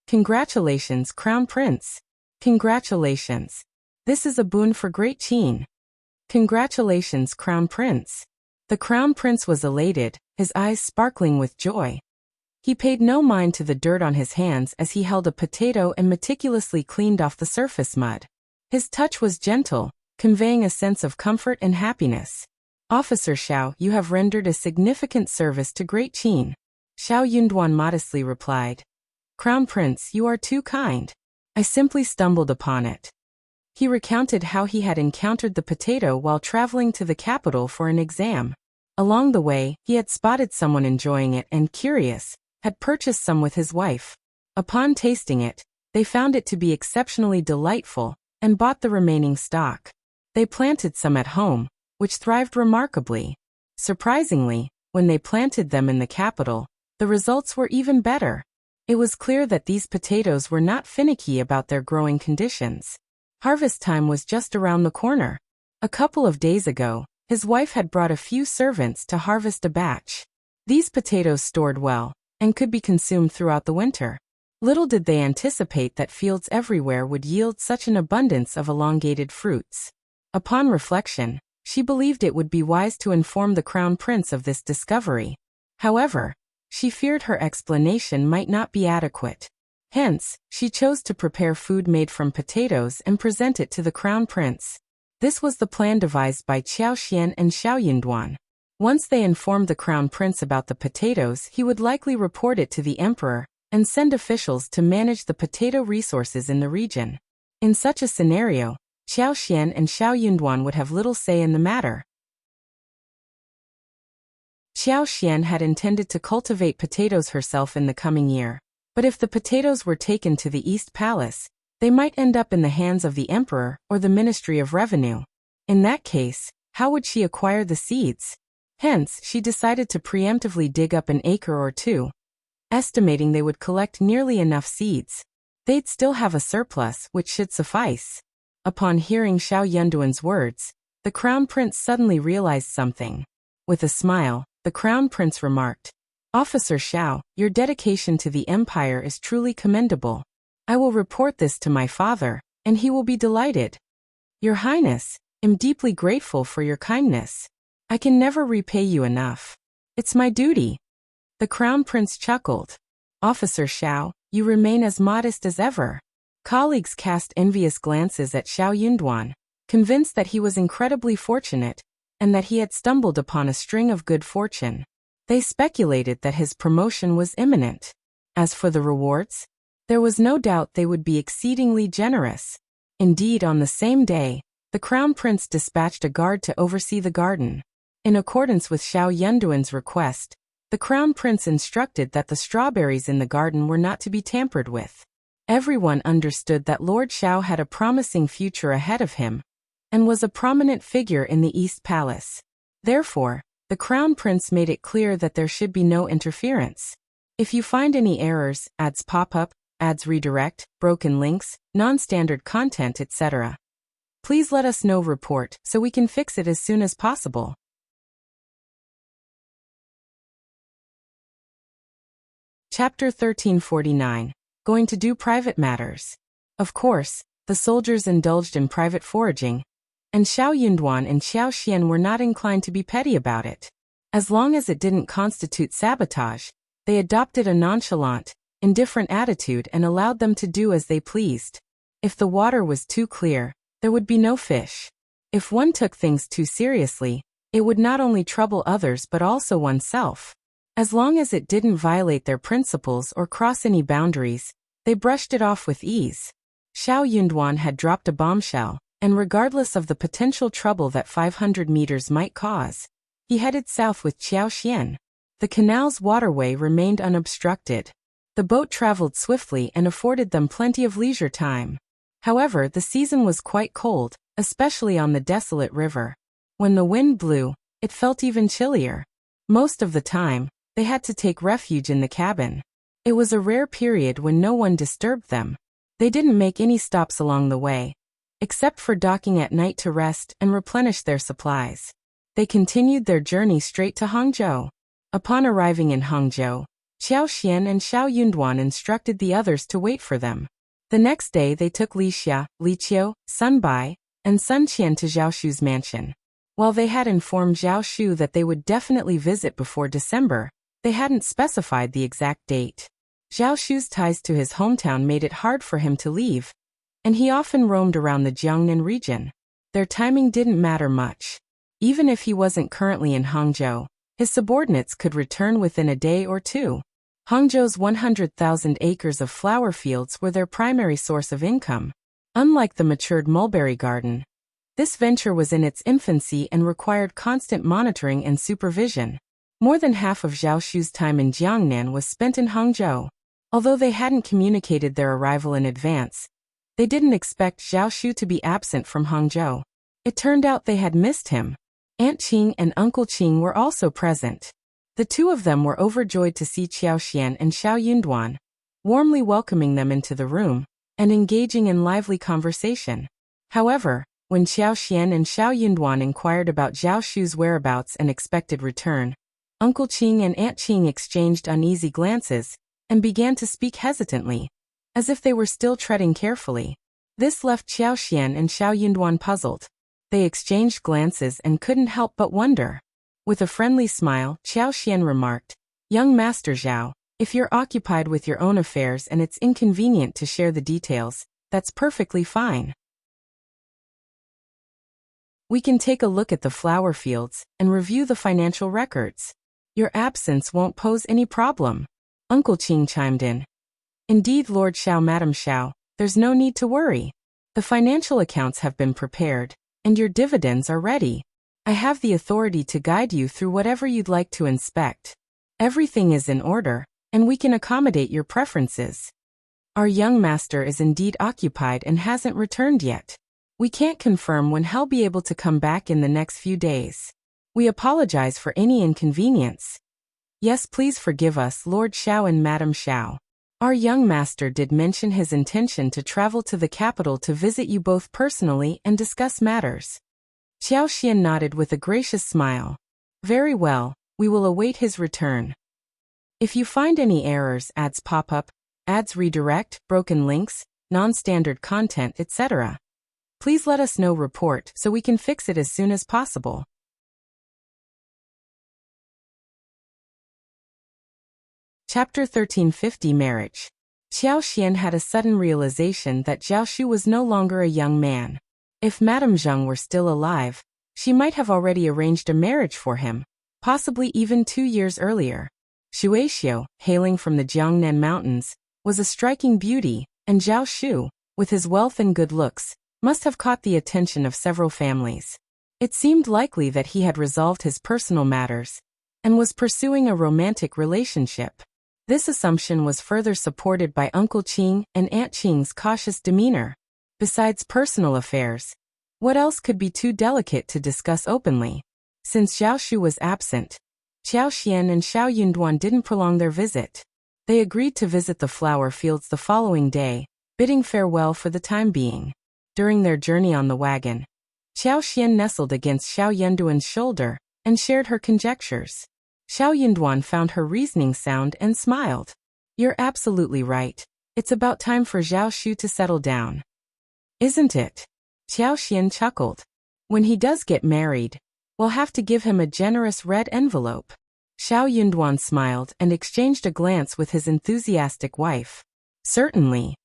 Congratulations, Crown Prince. Congratulations. This is a boon for Great Qin. Congratulations, Crown Prince. The Crown Prince was elated, his eyes sparkling with joy. He paid no mind to the dirt on his hands as he held a potato and meticulously cleaned off the surface mud. His touch was gentle, conveying a sense of comfort and happiness. Officer Xiao, you have rendered a significant service to Great Qin. Xiao modestly replied. Crown Prince, you are too kind. I simply stumbled upon it. He recounted how he had encountered the potato while traveling to the capital for an exam. Along the way, he had spotted someone enjoying it and, curious, had purchased some with his wife. Upon tasting it, they found it to be exceptionally delightful and bought the remaining stock. They planted some at home, which thrived remarkably. Surprisingly, when they planted them in the capital, the results were even better. It was clear that these potatoes were not finicky about their growing conditions. Harvest time was just around the corner. A couple of days ago, his wife had brought a few servants to harvest a batch. These potatoes stored well, and could be consumed throughout the winter. Little did they anticipate that fields everywhere would yield such an abundance of elongated fruits. Upon reflection, she believed it would be wise to inform the crown prince of this discovery. However, she feared her explanation might not be adequate. Hence, she chose to prepare food made from potatoes and present it to the crown prince. This was the plan devised by Qiao Xian and Xiao Yunduan. Once they informed the crown prince about the potatoes, he would likely report it to the emperor and send officials to manage the potato resources in the region. In such a scenario, Qiao Xian and Xiao Yunduan would have little say in the matter. Qiao Xian had intended to cultivate potatoes herself in the coming year, but if the potatoes were taken to the East Palace, they might end up in the hands of the emperor or the Ministry of Revenue. In that case, how would she acquire the seeds? Hence, she decided to preemptively dig up an acre or two, estimating they would collect nearly enough seeds. They'd still have a surplus, which should suffice. Upon hearing Xiao Yunduan's words, the crown prince suddenly realized something. With a smile, the crown prince remarked, "Officer Xiao, your dedication to the empire is truly commendable. I will report this to my father, and he will be delighted. Your Highness, I'm deeply grateful for your kindness. I can never repay you enough. It's my duty." The crown prince chuckled. "Officer Xiao, you remain as modest as ever." Colleagues cast envious glances at Xiao Yunduan, convinced that he was incredibly fortunate, and that he had stumbled upon a string of good fortune. They speculated that his promotion was imminent. As for the rewards, there was no doubt they would be exceedingly generous. Indeed, on the same day, the crown prince dispatched a guard to oversee the garden. In accordance with Xiao Yunduan's request, the crown prince instructed that the strawberries in the garden were not to be tampered with. Everyone understood that Lord Xiao had a promising future ahead of him, and was a prominent figure in the East Palace. Therefore, the crown prince made it clear that there should be no interference. If you find any errors, ads pop up, ads redirect, broken links, non-standard content, etc., please let us know. Report so we can fix it as soon as possible. Chapter 1349. Going to do private matters. Of course, the soldiers indulged in private foraging, and Xiao Yunduan and Qiao Xian were not inclined to be petty about it. As long as it didn't constitute sabotage, they adopted a nonchalant, indifferent attitude and allowed them to do as they pleased. If the water was too clear, there would be no fish. If one took things too seriously, it would not only trouble others but also oneself. As long as it didn't violate their principles or cross any boundaries, they brushed it off with ease. Xiao Yunduan had dropped a bombshell, and regardless of the potential trouble that 500 meters might cause, he headed south with Qiao Xian. The canal's waterway remained unobstructed. The boat traveled swiftly and afforded them plenty of leisure time. However, the season was quite cold, especially on the desolate river. When the wind blew, it felt even chillier. Most of the time, they had to take refuge in the cabin. It was a rare period when no one disturbed them. They didn't make any stops along the way, except for docking at night to rest and replenish their supplies. They continued their journey straight to Hangzhou. Upon arriving in Hangzhou, Qiao Xian and Xiao Yunduan instructed the others to wait for them. The next day they took Li Xia, Li Qiao, Sun Bai, and Sun Qian to Zhao Shu's mansion. While they had informed Zhao Shu that they would definitely visit before December, they hadn't specified the exact date. Zhao Shu's ties to his hometown made it hard for him to leave, and he often roamed around the Jiangnan region. Their timing didn't matter much. Even if he wasn't currently in Hangzhou, his subordinates could return within a day or two. Hangzhou's 100,000 acres of flower fields were their primary source of income. Unlike the matured mulberry garden, this venture was in its infancy and required constant monitoring and supervision. More than half of Zhao Shu's time in Jiangnan was spent in Hangzhou. Although they hadn't communicated their arrival in advance, they didn't expect Zhao Shu to be absent from Hangzhou. It turned out they had missed him. Aunt Qing and Uncle Qing were also present. The two of them were overjoyed to see Qiao Xian and Xiao Yunduan, warmly welcoming them into the room and engaging in lively conversation. However, when Qiao Xian and Xiao Yunduan inquired about Zhao Shu's whereabouts and expected return, Uncle Qing and Aunt Qing exchanged uneasy glances and began to speak hesitantly, as if they were still treading carefully. This left Qiao Xian and Xiao Yunduan puzzled. They exchanged glances and couldn't help but wonder. With a friendly smile, Qiao remarked, "Young Master Zhao, if you're occupied with your own affairs and it's inconvenient to share the details, that's perfectly fine. We can take a look at the flower fields and review the financial records. Your absence won't pose any problem." Uncle Qing chimed in. "Indeed, Lord Xiao, Madam Xiao, there's no need to worry. The financial accounts have been prepared, and your dividends are ready. I have the authority to guide you through whatever you'd like to inspect. Everything is in order, and we can accommodate your preferences. Our young master is indeed occupied and hasn't returned yet. We can't confirm when he'll be able to come back in the next few days. We apologize for any inconvenience." "Yes, please forgive us, Lord Xiao and Madam Xiao. Our young master did mention his intention to travel to the capital to visit you both personally and discuss matters." Qiao nodded with a gracious smile. "Very well, we will await his return. If you find any errors, ads pop up, ads redirect, broken links, non-standard content, etc., please let us know. Report so we can fix it as soon as possible." Chapter 1350 Marriage. Qiao had a sudden realization that Zhao Shu was no longer a young man. If Madame Zheng were still alive, she might have already arranged a marriage for him, possibly even 2 years earlier. Xiao, hailing from the Jiangnan Mountains, was a striking beauty, and Zhao Shu, with his wealth and good looks, must have caught the attention of several families. It seemed likely that he had resolved his personal matters and was pursuing a romantic relationship. This assumption was further supported by Uncle Qing and Aunt Qing's cautious demeanor. Besides personal affairs, what else could be too delicate to discuss openly? Since Zhao Shu was absent, Qiao and Xiao Yunduan didn't prolong their visit. They agreed to visit the flower fields the following day, bidding farewell for the time being. During their journey on the wagon, Qiao nestled against Xiao Yunduan's shoulder and shared her conjectures. Xiao Yunduan found her reasoning sound and smiled. "You're absolutely right. It's about time for Zhao Shu to settle down. Isn't it?" Qiao chuckled. "When he does get married, we'll have to give him a generous red envelope." Xiao Yunduan smiled and exchanged a glance with his enthusiastic wife. "Certainly."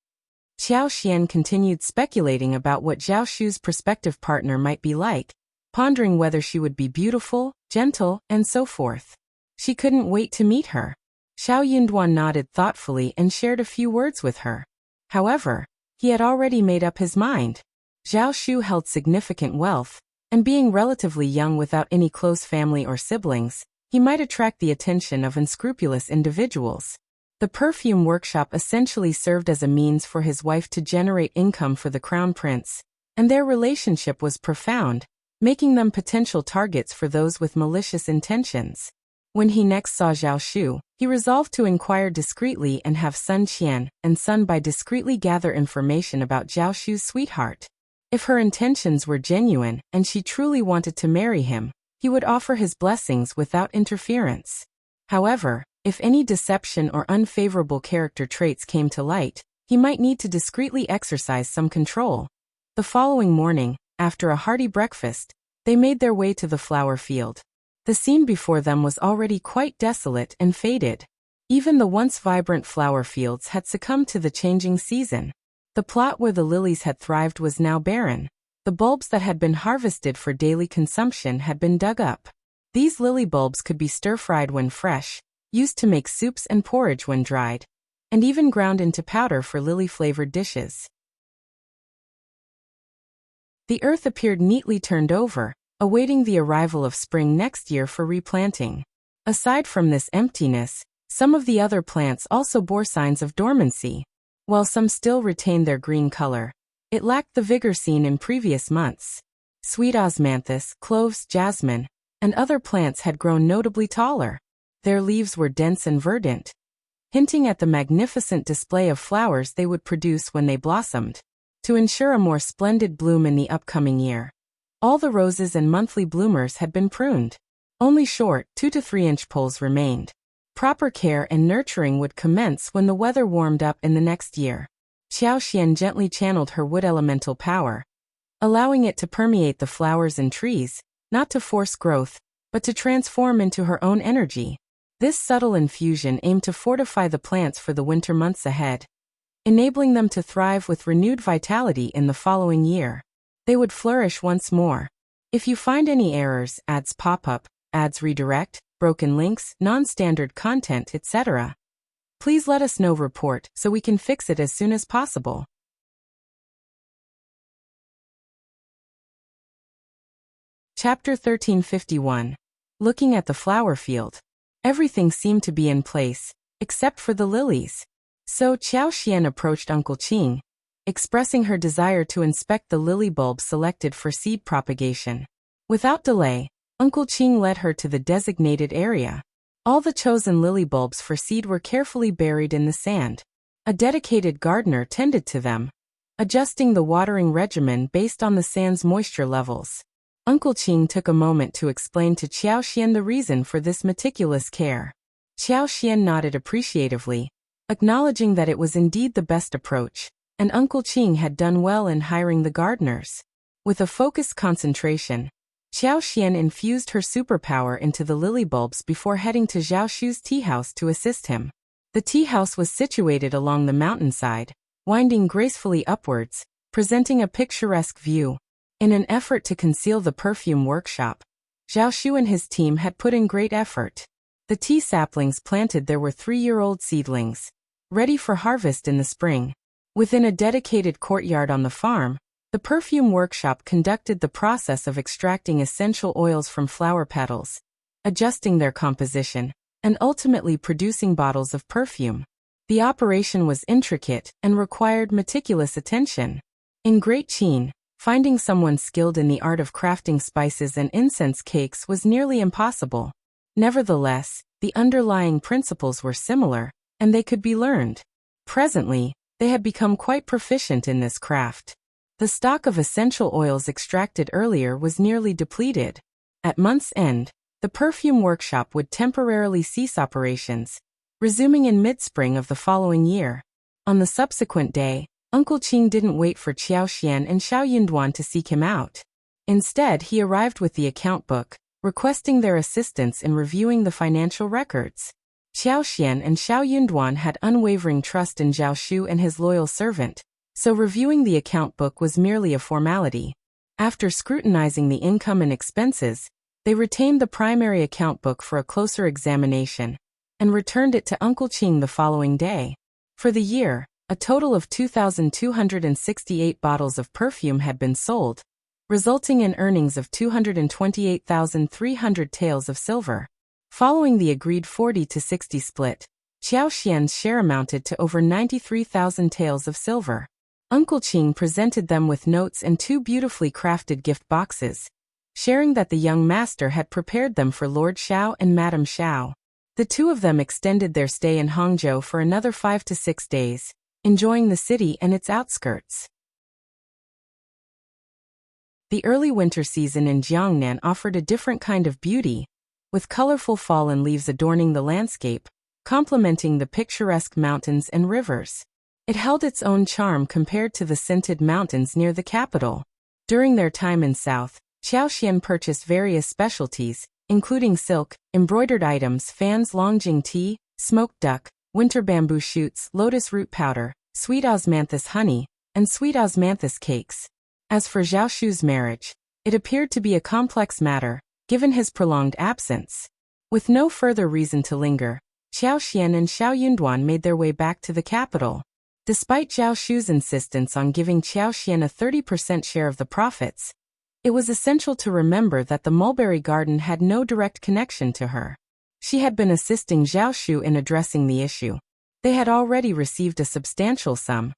Qiao continued speculating about what Zhao Shu's prospective partner might be like, pondering whether she would be beautiful, gentle, and so forth. She couldn't wait to meet her. Xiao Yunduan nodded thoughtfully and shared a few words with her. However, he had already made up his mind. Zhao Shu held significant wealth, and being relatively young without any close family or siblings, he might attract the attention of unscrupulous individuals. The perfume workshop essentially served as a means for his wife to generate income for the crown prince, and their relationship was profound, making them potential targets for those with malicious intentions. When he next saw Zhao Shu, he resolved to inquire discreetly and have Sun Qian and Sun Bai discreetly gather information about Zhao Shu's sweetheart. If her intentions were genuine and she truly wanted to marry him, he would offer his blessings without interference. However, if any deception or unfavorable character traits came to light, he might need to discreetly exercise some control. The following morning, after a hearty breakfast, they made their way to the flower field. The scene before them was already quite desolate and faded. Even the once vibrant flower fields had succumbed to the changing season. The plot where the lilies had thrived was now barren. The bulbs that had been harvested for daily consumption had been dug up. These lily bulbs could be stir-fried when fresh, used to make soups and porridge when dried, and even ground into powder for lily-flavored dishes. The earth appeared neatly turned over, awaiting the arrival of spring next year for replanting. Aside from this emptiness, some of the other plants also bore signs of dormancy. While some still retained their green color, it lacked the vigor seen in previous months. Sweet osmanthus, cloves, jasmine, and other plants had grown notably taller. Their leaves were dense and verdant, hinting at the magnificent display of flowers they would produce when they blossomed. To ensure a more splendid bloom in the upcoming year, all the roses and monthly bloomers had been pruned. Only short, 2 to 3 inch poles remained. Proper care and nurturing would commence when the weather warmed up in the next year. Qiao gently channeled her wood elemental power, allowing it to permeate the flowers and trees, not to force growth, but to transform into her own energy. This subtle infusion aimed to fortify the plants for the winter months ahead, enabling them to thrive with renewed vitality in the following year. They would flourish once more. If you find any errors, ads pop up, ads redirect, broken links, non-standard content, etc., please let us know. Report so we can fix it as soon as possible. Chapter 1351. Looking at the flower field. Everything seemed to be in place, except for the lilies. So Qiao approached Uncle Qing, expressing her desire to inspect the lily bulbs selected for seed propagation. Without delay, Uncle Qing led her to the designated area. All the chosen lily bulbs for seed were carefully buried in the sand. A dedicated gardener tended to them, adjusting the watering regimen based on the sand's moisture levels. Uncle Qing took a moment to explain to Qiao the reason for this meticulous care. Qiao nodded appreciatively, acknowledging that it was indeed the best approach, and Uncle Qing had done well in hiring the gardeners. With a focused concentration, Qiao infused her superpower into the lily bulbs before heading to Zhao Shu's tea house to assist him. The tea house was situated along the mountainside, winding gracefully upwards, presenting a picturesque view. In an effort to conceal the perfume workshop, Zhao Shu and his team had put in great effort. The tea saplings planted there were 3-year-old seedlings, ready for harvest in the spring. Within a dedicated courtyard on the farm, the perfume workshop conducted the process of extracting essential oils from flower petals, adjusting their composition, and ultimately producing bottles of perfume. The operation was intricate and required meticulous attention. In Great Qin, finding someone skilled in the art of crafting spices and incense cakes was nearly impossible. Nevertheless, the underlying principles were similar, and they could be learned. Presently, they had become quite proficient in this craft. The stock of essential oils extracted earlier was nearly depleted. At month's end, the perfume workshop would temporarily cease operations, resuming in mid-spring of the following year. On the subsequent day, Uncle Qing didn't wait for Qiao and Xiao Yunduan to seek him out. Instead, he arrived with the account book, requesting their assistance in reviewing the financial records. Qiao and Xiao Yunduan had unwavering trust in Zhao Shu and his loyal servant, so reviewing the account book was merely a formality. After scrutinizing the income and expenses, they retained the primary account book for a closer examination, and returned it to Uncle Qing the following day. For the year, a total of 2,268 bottles of perfume had been sold, resulting in earnings of 228,300 taels of silver. Following the agreed 40-60 split, Qiao share amounted to over 93,000 taels of silver. Uncle Qing presented them with notes and 2 beautifully crafted gift boxes, sharing that the young master had prepared them for Lord Xiao and Madame Xiao. The two of them extended their stay in Hangzhou for another 5 to 6 days, enjoying the city and its outskirts. The early winter season in Jiangnan offered a different kind of beauty, with colorful fallen leaves adorning the landscape, complementing the picturesque mountains and rivers. It held its own charm compared to the scented mountains near the capital. During their time in South, Qiao purchased various specialties, including silk, embroidered items, fans, Longjing tea, smoked duck, winter bamboo shoots, lotus root powder, sweet osmanthus honey, and sweet osmanthus cakes. As for Zhao Shu's marriage, it appeared to be a complex matter, given his prolonged absence. With no further reason to linger, Qiao and Xiao Yunduan made their way back to the capital. Despite Zhao Shu's insistence on giving Qiao a 30% share of the profits, it was essential to remember that the mulberry garden had no direct connection to her. She had been assisting Zhao Shu in addressing the issue. They had already received a substantial sum,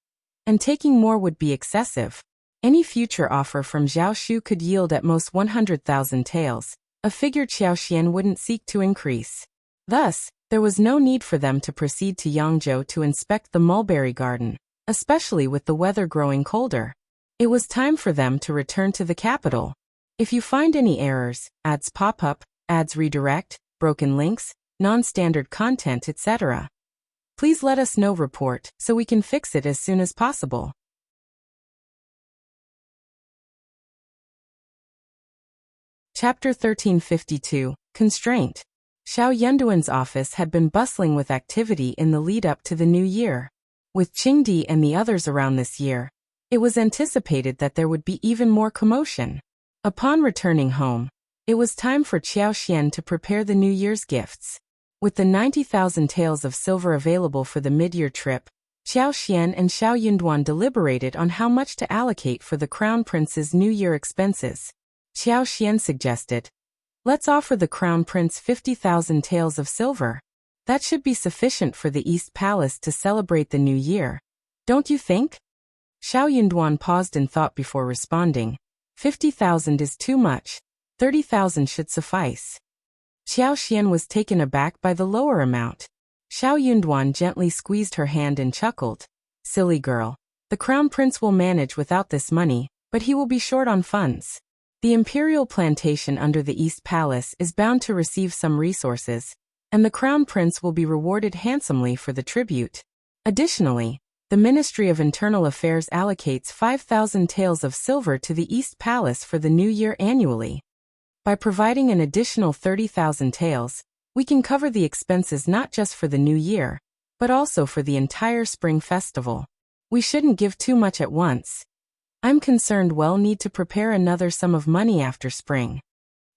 and taking more would be excessive. Any future offer from Zhao Shu could yield at most 100,000 taels, a figure Qiao wouldn't seek to increase. Thus, there was no need for them to proceed to Yangzhou to inspect the mulberry garden, especially with the weather growing colder. It was time for them to return to the capital. If you find any errors, ads pop up, ads redirect, broken links, non-standard content, etc., please let us know. Report so we can fix it as soon as possible. Chapter 1352, Constraint. Xiao Yunduan's office had been bustling with activity in the lead-up to the new year. With Qingdi and the others around this year, it was anticipated that there would be even more commotion. Upon returning home, it was time for Qiao to prepare the New Year's gifts. With the 90,000 taels of silver available for the mid-year trip, Qiao and Xiao deliberated on how much to allocate for the Crown Prince's New Year expenses. Qiao suggested, "Let's offer the Crown Prince 50,000 taels of silver. That should be sufficient for the East Palace to celebrate the New Year. Don't you think?" Xiao Yunduan paused in thought before responding. 50,000 is too much. 30,000 should suffice. Qiao was taken aback by the lower amount. Xiao Yunduan gently squeezed her hand and chuckled. "Silly girl. The Crown Prince will manage without this money, but he will be short on funds. The imperial plantation under the East Palace is bound to receive some resources, and the Crown Prince will be rewarded handsomely for the tribute. Additionally, the Ministry of Internal Affairs allocates 5,000 taels of silver to the East Palace for the new year annually. By providing an additional 30,000 taels, we can cover the expenses not just for the new year, but also for the entire spring festival. We shouldn't give too much at once. I'm concerned we'll need to prepare another sum of money after spring."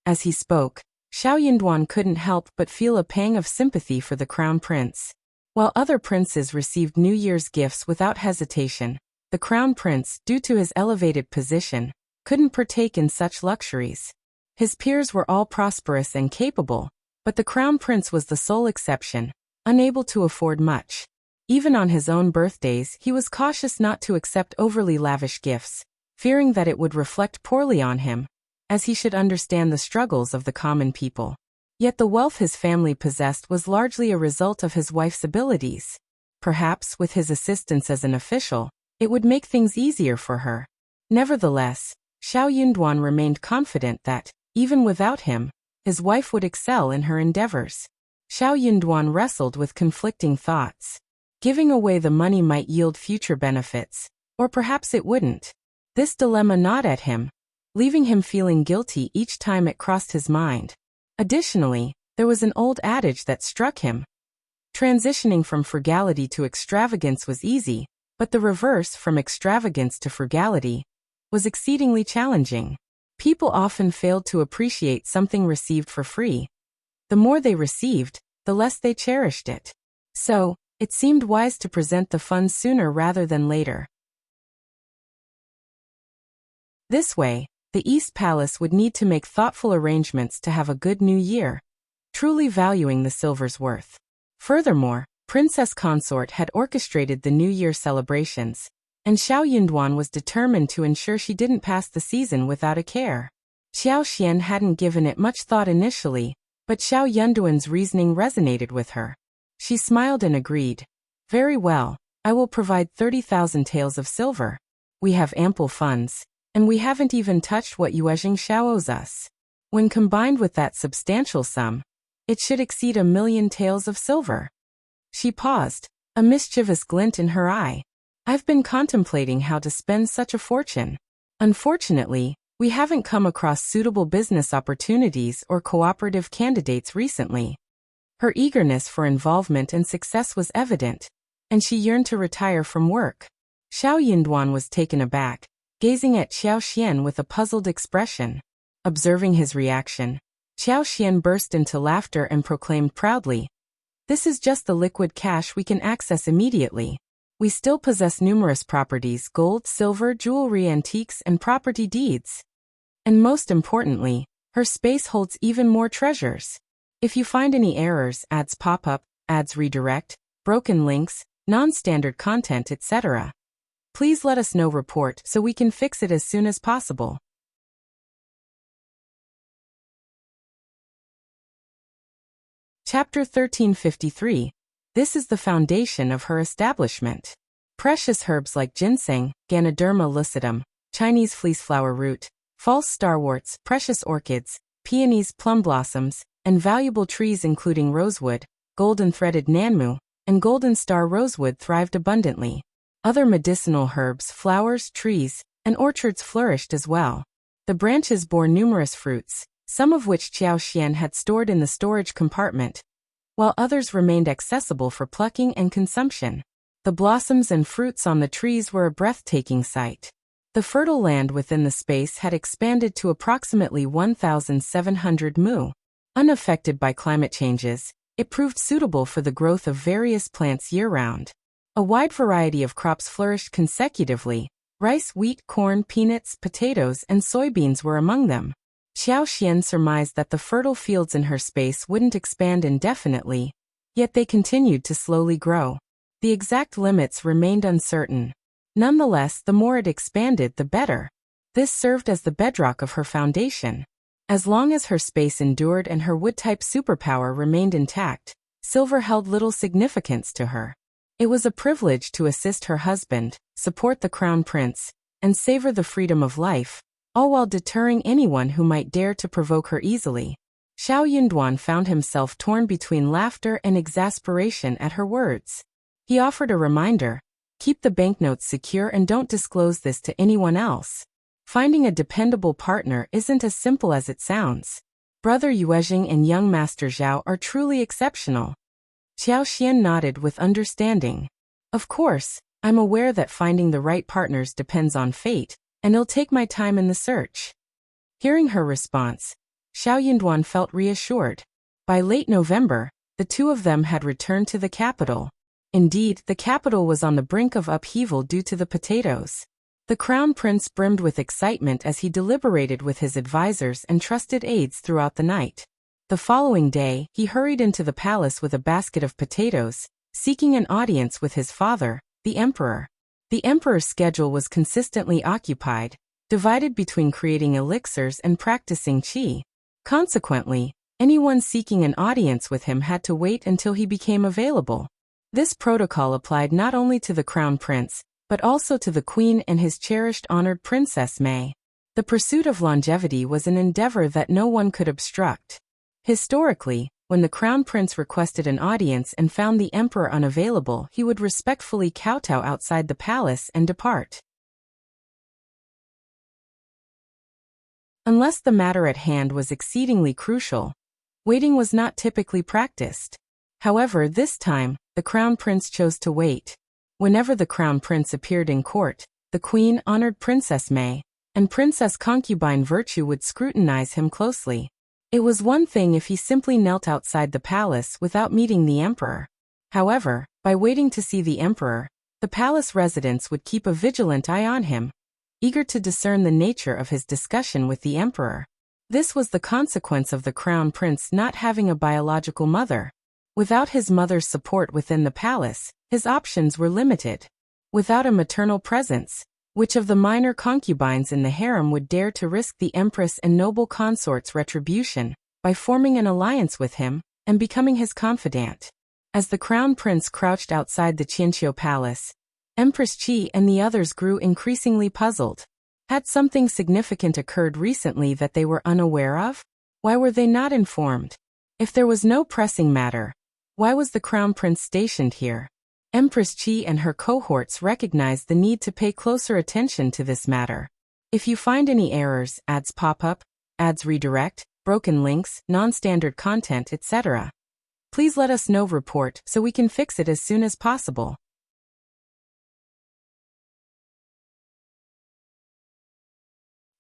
As he spoke, Xiao Yunduan couldn't help but feel a pang of sympathy for the Crown Prince. While other princes received New Year's gifts without hesitation, the Crown Prince, due to his elevated position, couldn't partake in such luxuries. His peers were all prosperous and capable, but the Crown Prince was the sole exception, unable to afford much. Even on his own birthdays, he was cautious not to accept overly lavish gifts, fearing that it would reflect poorly on him, as he should understand the struggles of the common people. Yet the wealth his family possessed was largely a result of his wife's abilities. Perhaps, with his assistance as an official, it would make things easier for her. Nevertheless, Xiao Yunduan remained confident that, even without him, his wife would excel in her endeavors. Xiao Yunduan wrestled with conflicting thoughts. Giving away the money might yield future benefits, or perhaps it wouldn't. This dilemma gnawed at him, leaving him feeling guilty each time it crossed his mind. Additionally, there was an old adage that struck him. Transitioning from frugality to extravagance was easy, but the reverse, from extravagance to frugality, was exceedingly challenging. People often failed to appreciate something received for free. The more they received, the less they cherished it. So, it seemed wise to present the funds sooner rather than later. This way, the East Palace would need to make thoughtful arrangements to have a good new year, truly valuing the silver's worth. Furthermore, Princess Consort had orchestrated the New Year celebrations, and Xiao Yunduan was determined to ensure she didn't pass the season without a care. Qiao hadn't given it much thought initially, but Xiao Yunduan's reasoning resonated with her. She smiled and agreed. "Very well, I will provide 30,000 taels of silver. We have ample funds, and we haven't even touched what Yuezhing Xiao owes us. When combined with that substantial sum, it should exceed 1,000,000 taels of silver." She paused, a mischievous glint in her eye. "I've been contemplating how to spend such a fortune. Unfortunately, we haven't come across suitable business opportunities or cooperative candidates recently." Her eagerness for involvement and success was evident, and she yearned to retire from work. Xiao Yunduan was taken aback, gazing at Qiao with a puzzled expression. Observing his reaction, Qiao burst into laughter and proclaimed proudly, "This is just the liquid cash we can access immediately. We still possess numerous properties: gold, silver, jewelry, antiques, and property deeds. And most importantly, her space holds even more treasures. If you find any errors, ads pop up, ads redirect, broken links, non-standard content, etc., please let us know. Report so we can fix it as soon as possible." Chapter 1353. This is the foundation of her establishment. Precious herbs like ginseng, Ganoderma lucidum, Chinese fleeceflower root, false starworts, precious orchids, peonies, plum blossoms, and valuable trees including rosewood, golden-threaded nanmu, and golden star rosewood thrived abundantly. Other medicinal herbs, flowers, trees, and orchards flourished as well. The branches bore numerous fruits, some of which Qiao had stored in the storage compartment, while others remained accessible for plucking and consumption. The blossoms and fruits on the trees were a breathtaking sight. The fertile land within the space had expanded to approximately 1,700 mu. Unaffected by climate changes, it proved suitable for the growth of various plants year-round. A wide variety of crops flourished consecutively. Rice, wheat, corn, peanuts, potatoes, and soybeans were among them. Qiao surmised that the fertile fields in her space wouldn't expand indefinitely, yet they continued to slowly grow. The exact limits remained uncertain. Nonetheless, the more it expanded, the better. This served as the bedrock of her foundation. As long as her space endured and her wood-type superpower remained intact, silver held little significance to her. It was a privilege to assist her husband, support the crown prince, and savor the freedom of life, all while deterring anyone who might dare to provoke her easily. Xiao Yunduan found himself torn between laughter and exasperation at her words. He offered a reminder: keep the banknotes secure and don't disclose this to anyone else. Finding a dependable partner isn't as simple as it sounds. Brother Yuezhing and young Master Zhao are truly exceptional. Qiao nodded with understanding. Of course, I'm aware that finding the right partners depends on fate, and it'll take my time in the search. Hearing her response, Xiao Yunduan felt reassured. By late November, the two of them had returned to the capital. Indeed, the capital was on the brink of upheaval due to the potatoes. The crown prince brimmed with excitement as he deliberated with his advisors and trusted aides throughout the night. The following day, he hurried into the palace with a basket of potatoes, seeking an audience with his father, the emperor. The emperor's schedule was consistently occupied, divided between creating elixirs and practicing qi. Consequently, anyone seeking an audience with him had to wait until he became available. This protocol applied not only to the crown prince, but also to the queen and his cherished honored Princess May. The pursuit of longevity was an endeavor that no one could obstruct. Historically, when the crown prince requested an audience and found the emperor unavailable, he would respectfully kowtow outside the palace and depart. Unless the matter at hand was exceedingly crucial, waiting was not typically practiced. However, this time, the crown prince chose to wait. Whenever the crown prince appeared in court, the queen honored Princess May, and Princess Concubine Virtue would scrutinize him closely. It was one thing if he simply knelt outside the palace without meeting the emperor. However, by waiting to see the emperor, the palace residents would keep a vigilant eye on him, eager to discern the nature of his discussion with the emperor. This was the consequence of the crown prince not having a biological mother. Without his mother's support within the palace, his options were limited. Without a maternal presence, which of the minor concubines in the harem would dare to risk the empress and noble consort's retribution by forming an alliance with him and becoming his confidant? As the crown prince crouched outside the Qiao palace, Empress Qi and the others grew increasingly puzzled. Had something significant occurred recently that they were unaware of? Why were they not informed? If there was no pressing matter, why was the crown prince stationed here? Empress Qi and her cohorts recognized the need to pay closer attention to this matter. If you find any errors, ads pop up, ads redirect, broken links, non-standard content, etc., please let us know. Report so we can fix it as soon as possible.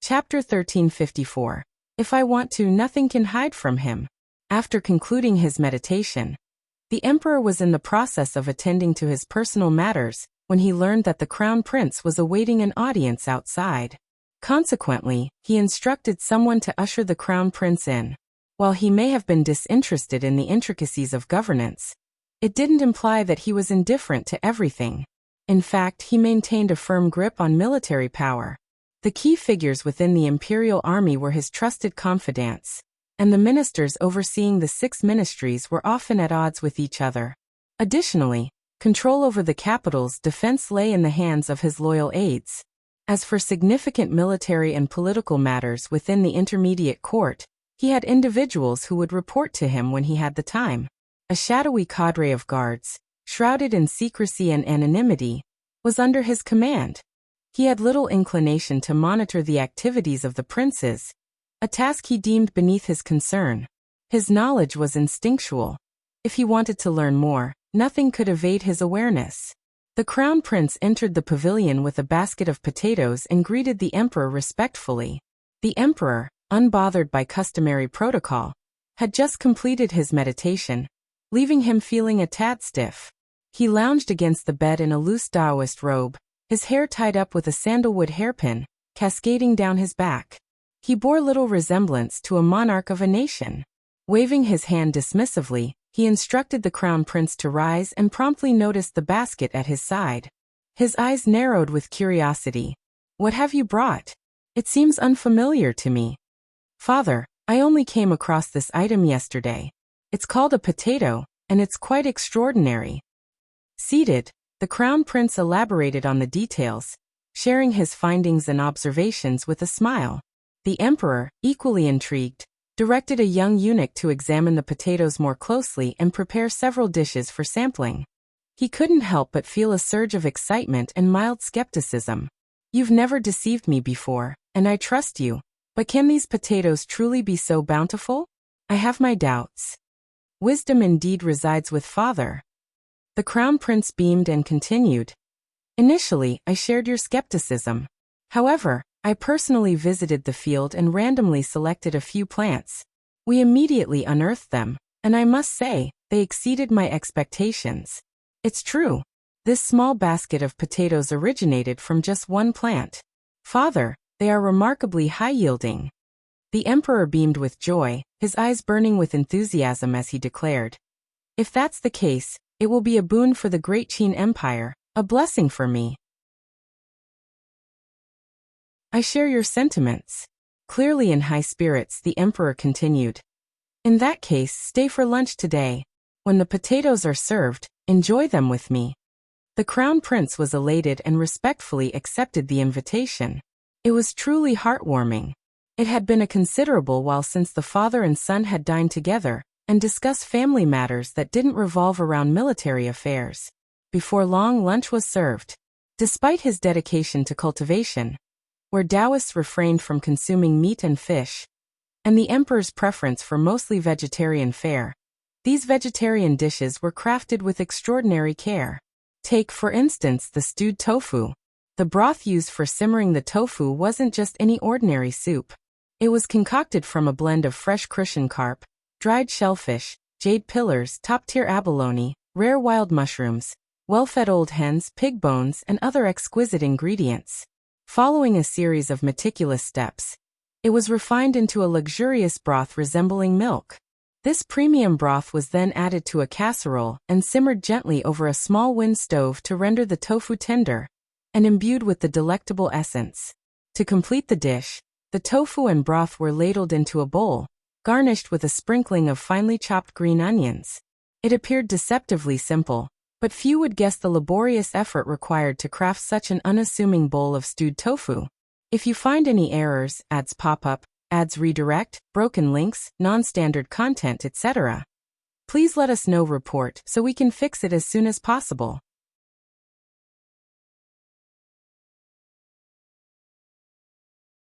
Chapter 1354. If I want to, nothing can hide from him. After concluding his meditation, the emperor was in the process of attending to his personal matters when he learned that the crown prince was awaiting an audience outside. Consequently, he instructed someone to usher the crown prince in. While he may have been disinterested in the intricacies of governance, it didn't imply that he was indifferent to everything. In fact, he maintained a firm grip on military power. The key figures within the imperial army were his trusted confidants, and the ministers overseeing the 6 ministries were often at odds with each other. Additionally, control over the capital's defense lay in the hands of his loyal aides. As for significant military and political matters within the intermediate court, he had individuals who would report to him when he had the time. A shadowy cadre of guards, shrouded in secrecy and anonymity, was under his command. He had little inclination to monitor the activities of the princes, a task he deemed beneath his concern. His knowledge was instinctual. If he wanted to learn more, nothing could evade his awareness. The Crown Prince entered the pavilion with a basket of potatoes and greeted the Emperor respectfully. The Emperor, unbothered by customary protocol, had just completed his meditation, leaving him feeling a tad stiff. He lounged against the bed in a loose Taoist robe, his hair tied up with a sandalwood hairpin, cascading down his back. He bore little resemblance to a monarch of a nation. Waving his hand dismissively, he instructed the Crown Prince to rise and promptly noticed the basket at his side. His eyes narrowed with curiosity. "What have you brought? It seems unfamiliar to me." "Father, I only came across this item yesterday. It's called a potato, and it's quite extraordinary." Seated, the Crown Prince elaborated on the details, sharing his findings and observations with a smile. The Emperor, equally intrigued, directed a young eunuch to examine the potatoes more closely and prepare several dishes for sampling. He couldn't help but feel a surge of excitement and mild skepticism. "You've never deceived me before, and I trust you. But can these potatoes truly be so bountiful? I have my doubts." "Wisdom indeed resides with Father." The Crown Prince beamed and continued. "Initially, I shared your skepticism. However, I personally visited the field and randomly selected a few plants. We immediately unearthed them, and I must say, they exceeded my expectations. It's true. This small basket of potatoes originated from just one plant. Father, they are remarkably high-yielding." The Emperor beamed with joy, his eyes burning with enthusiasm as he declared, "If that's the case, it will be a boon for the great Qin Empire, a blessing for me." "I share your sentiments." Clearly in high spirits, the Emperor continued. "In that case, stay for lunch today. When the potatoes are served, enjoy them with me." The Crown Prince was elated and respectfully accepted the invitation. It was truly heartwarming. It had been a considerable while since the father and son had dined together and discussed family matters that didn't revolve around military affairs. Before long, lunch was served. Despite his dedication to cultivation, where Taoists refrained from consuming meat and fish, and the Emperor's preference for mostly vegetarian fare, these vegetarian dishes were crafted with extraordinary care. Take, for instance, the stewed tofu. The broth used for simmering the tofu wasn't just any ordinary soup. It was concocted from a blend of fresh crucian carp, dried shellfish, jade pillars, top-tier abalone, rare wild mushrooms, well-fed old hens, pig bones, and other exquisite ingredients. Following a series of meticulous steps, it was refined into a luxurious broth resembling milk. This premium broth was then added to a casserole and simmered gently over a small wind stove to render the tofu tender and imbued with the delectable essence. To complete the dish, the tofu and broth were ladled into a bowl, garnished with a sprinkling of finely chopped green onions. It appeared deceptively simple, but few would guess the laborious effort required to craft such an unassuming bowl of stewed tofu. If you find any errors, ads pop up, ads redirect, broken links, non-standard content, etc., please let us know. Report so we can fix it as soon as possible.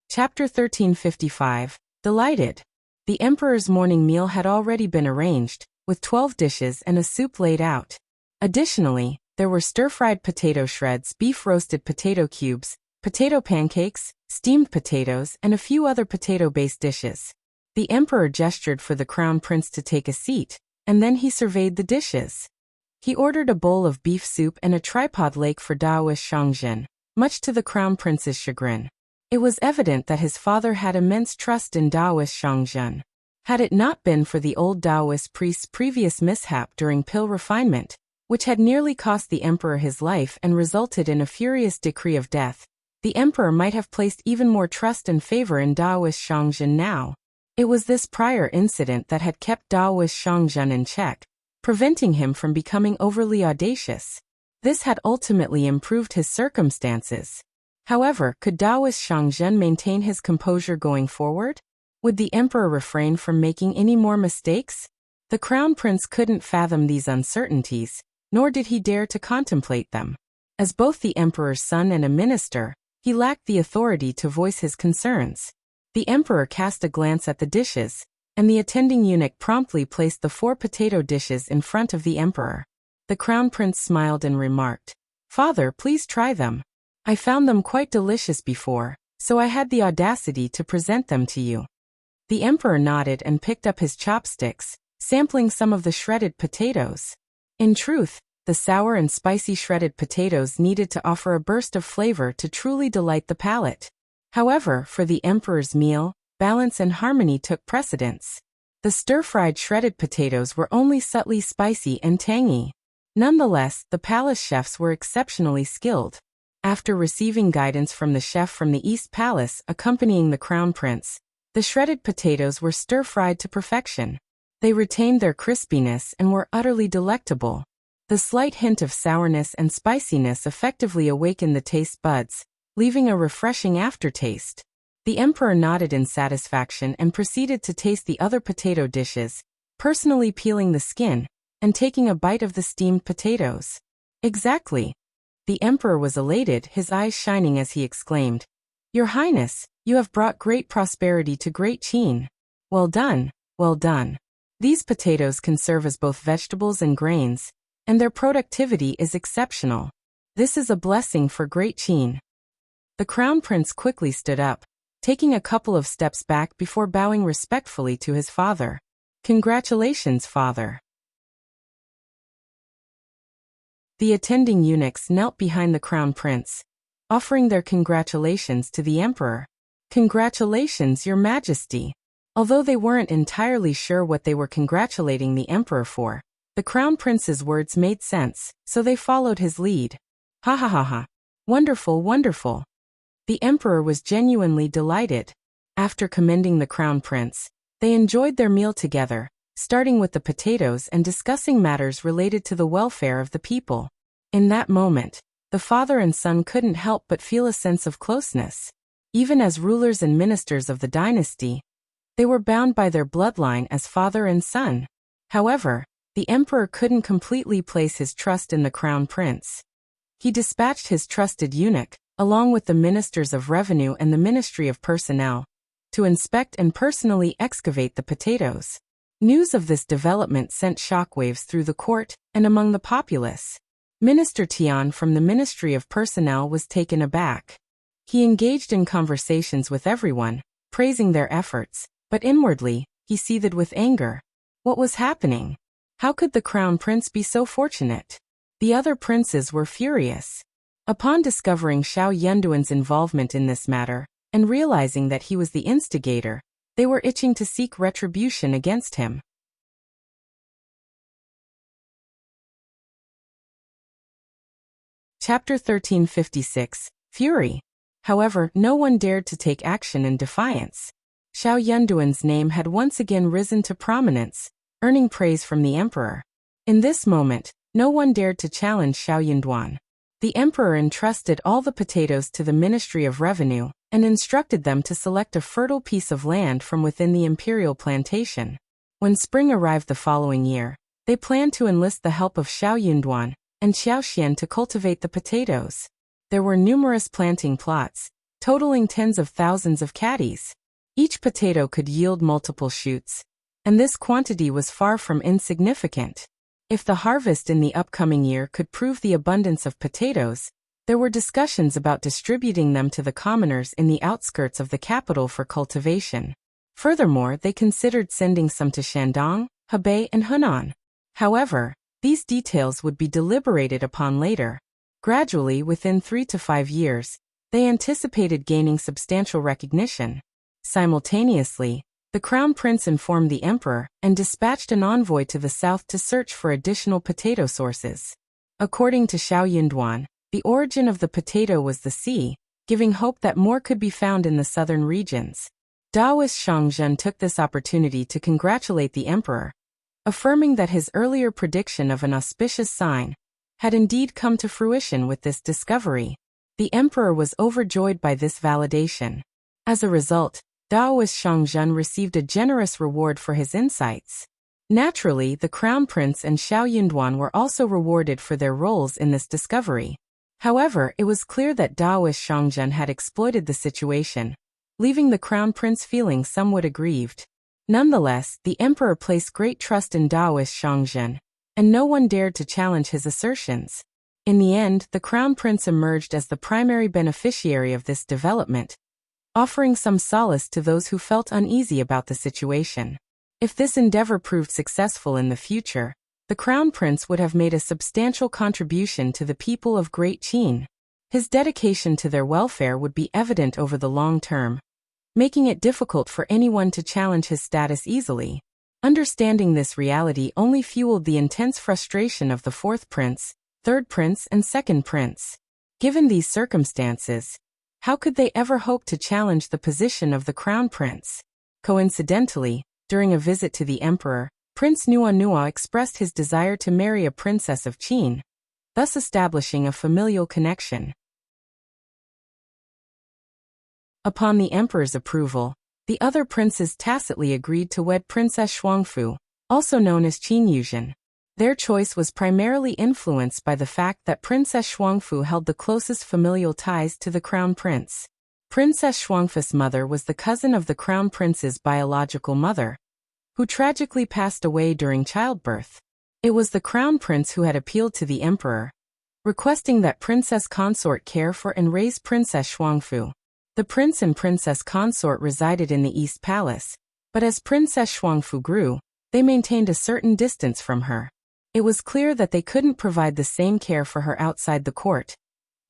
Chapter 1355. Delighted. The Emperor's morning meal had already been arranged, with 12 dishes and a soup laid out. Additionally, there were stir-fried potato shreds, beef-roasted potato cubes, potato pancakes, steamed potatoes, and a few other potato-based dishes. The Emperor gestured for the Crown Prince to take a seat, and then he surveyed the dishes. He ordered a bowl of beef soup and a tripod lake for Taoist Shangzhen, much to the Crown Prince's chagrin. It was evident that his father had immense trust in Taoist Shangzhen. Had it not been for the old Taoist priest's previous mishap during pill refinement, which had nearly cost the Emperor his life and resulted in a furious decree of death, the Emperor might have placed even more trust and favor in Taoist Shangzhen now. It was this prior incident that had kept Taoist Shangzhen in check, preventing him from becoming overly audacious. This had ultimately improved his circumstances. However, could Taoist Shangzhen maintain his composure going forward? Would the Emperor refrain from making any more mistakes? The Crown Prince couldn't fathom these uncertainties, nor did he dare to contemplate them. As both the Emperor's son and a minister, he lacked the authority to voice his concerns. The emperor cast a glance at the dishes, and the attending eunuch promptly placed the 4 potato dishes in front of the emperor. The crown prince smiled and remarked, "Father, please try them. I found them quite delicious before, so I had the audacity to present them to you." The emperor nodded and picked up his chopsticks, sampling some of the shredded potatoes. In truth, the sour and spicy shredded potatoes needed to offer a burst of flavor to truly delight the palate. However, for the emperor's meal, balance and harmony took precedence. The stir-fried shredded potatoes were only subtly spicy and tangy. Nonetheless, the palace chefs were exceptionally skilled. After receiving guidance from the chef from the East Palace accompanying the crown prince, the shredded potatoes were stir-fried to perfection. They retained their crispiness and were utterly delectable. The slight hint of sourness and spiciness effectively awakened the taste buds, leaving a refreshing aftertaste. The emperor nodded in satisfaction and proceeded to taste the other potato dishes, personally peeling the skin and taking a bite of the steamed potatoes. "Exactly." The emperor was elated, his eyes shining as he exclaimed, "Your Highness, you have brought great prosperity to Great Qin. Well done, well done. These potatoes can serve as both vegetables and grains, and their productivity is exceptional. This is a blessing for Great Qin." The crown prince quickly stood up, taking a couple of steps back before bowing respectfully to his father. "Congratulations, father." The attending eunuchs knelt behind the crown prince, offering their congratulations to the emperor. "Congratulations, your majesty." Although they weren't entirely sure what they were congratulating the emperor for, the crown prince's words made sense, so they followed his lead. "Ha ha ha ha. Wonderful, wonderful." The emperor was genuinely delighted. After commending the crown prince, they enjoyed their meal together, starting with the potatoes and discussing matters related to the welfare of the people. In that moment, the father and son couldn't help but feel a sense of closeness. Even as rulers and ministers of the dynasty, they were bound by their bloodline as father and son. However, the emperor couldn't completely place his trust in the crown prince. He dispatched his trusted eunuch, along with the ministers of revenue and the ministry of personnel, to inspect and personally excavate the potatoes. News of this development sent shockwaves through the court and among the populace. Minister Tian from the Ministry of Personnel was taken aback. He engaged in conversations with everyone, praising their efforts, but inwardly, he seethed with anger. What was happening? How could the crown prince be so fortunate? The other princes were furious. Upon discovering Xiao Yunduan's involvement in this matter, and realizing that he was the instigator, they were itching to seek retribution against him. Chapter 1356, Fury. However, no one dared to take action in defiance. Xiao Yunduan's name had once again risen to prominence, earning praise from the emperor. In this moment, no one dared to challenge Xiao Yunduan. The emperor entrusted all the potatoes to the Ministry of Revenue and instructed them to select a fertile piece of land from within the imperial plantation. When spring arrived the following year, they planned to enlist the help of Xiao Yunduan and Xiao Xian to cultivate the potatoes. There were numerous planting plots, totaling tens of thousands of caddies. Each potato could yield multiple shoots, and this quantity was far from insignificant. If the harvest in the upcoming year could prove the abundance of potatoes, there were discussions about distributing them to the commoners in the outskirts of the capital for cultivation. Furthermore, they considered sending some to Shandong, Hebei, and Hunan. However, these details would be deliberated upon later. Gradually, within 3 to 5 years, they anticipated gaining substantial recognition. Simultaneously, the crown prince informed the emperor and dispatched an envoy to the south to search for additional potato sources. According to Xiao Yunduan, the origin of the potato was the sea, giving hope that more could be found in the southern regions. Daoist Shangzhen took this opportunity to congratulate the emperor, affirming that his earlier prediction of an auspicious sign had indeed come to fruition with this discovery. The emperor was overjoyed by this validation. As a result, Daoist Shangzhen received a generous reward for his insights. Naturally, the crown prince and Xiao Yunduan were also rewarded for their roles in this discovery. However, it was clear that Daoist Shangzhen had exploited the situation, leaving the crown prince feeling somewhat aggrieved. Nonetheless, the emperor placed great trust in Daoist Shangzhen, and no one dared to challenge his assertions. In the end, the crown prince emerged as the primary beneficiary of this development, offering some solace to those who felt uneasy about the situation. If this endeavor proved successful in the future, the crown prince would have made a substantial contribution to the people of Great Qin. His dedication to their welfare would be evident over the long term, making it difficult for anyone to challenge his status easily. Understanding this reality only fueled the intense frustration of the fourth prince, third prince, and second prince. Given these circumstances, how could they ever hope to challenge the position of the crown prince? Coincidentally, during a visit to the emperor, Prince Nua expressed his desire to marry a princess of Qin, thus establishing a familial connection. Upon the emperor's approval, the other princes tacitly agreed to wed Princess Shuangfu, also known as Qin Yuzhen. Their choice was primarily influenced by the fact that Princess Shuangfu held the closest familial ties to the crown prince. Princess Shuangfu's mother was the cousin of the crown prince's biological mother, who tragically passed away during childbirth. It was the crown prince who had appealed to the emperor, requesting that Princess Consort care for and raise Princess Shuangfu. The prince and princess consort resided in the East Palace, but as Princess Shuangfu grew, they maintained a certain distance from her. It was clear that they couldn't provide the same care for her outside the court,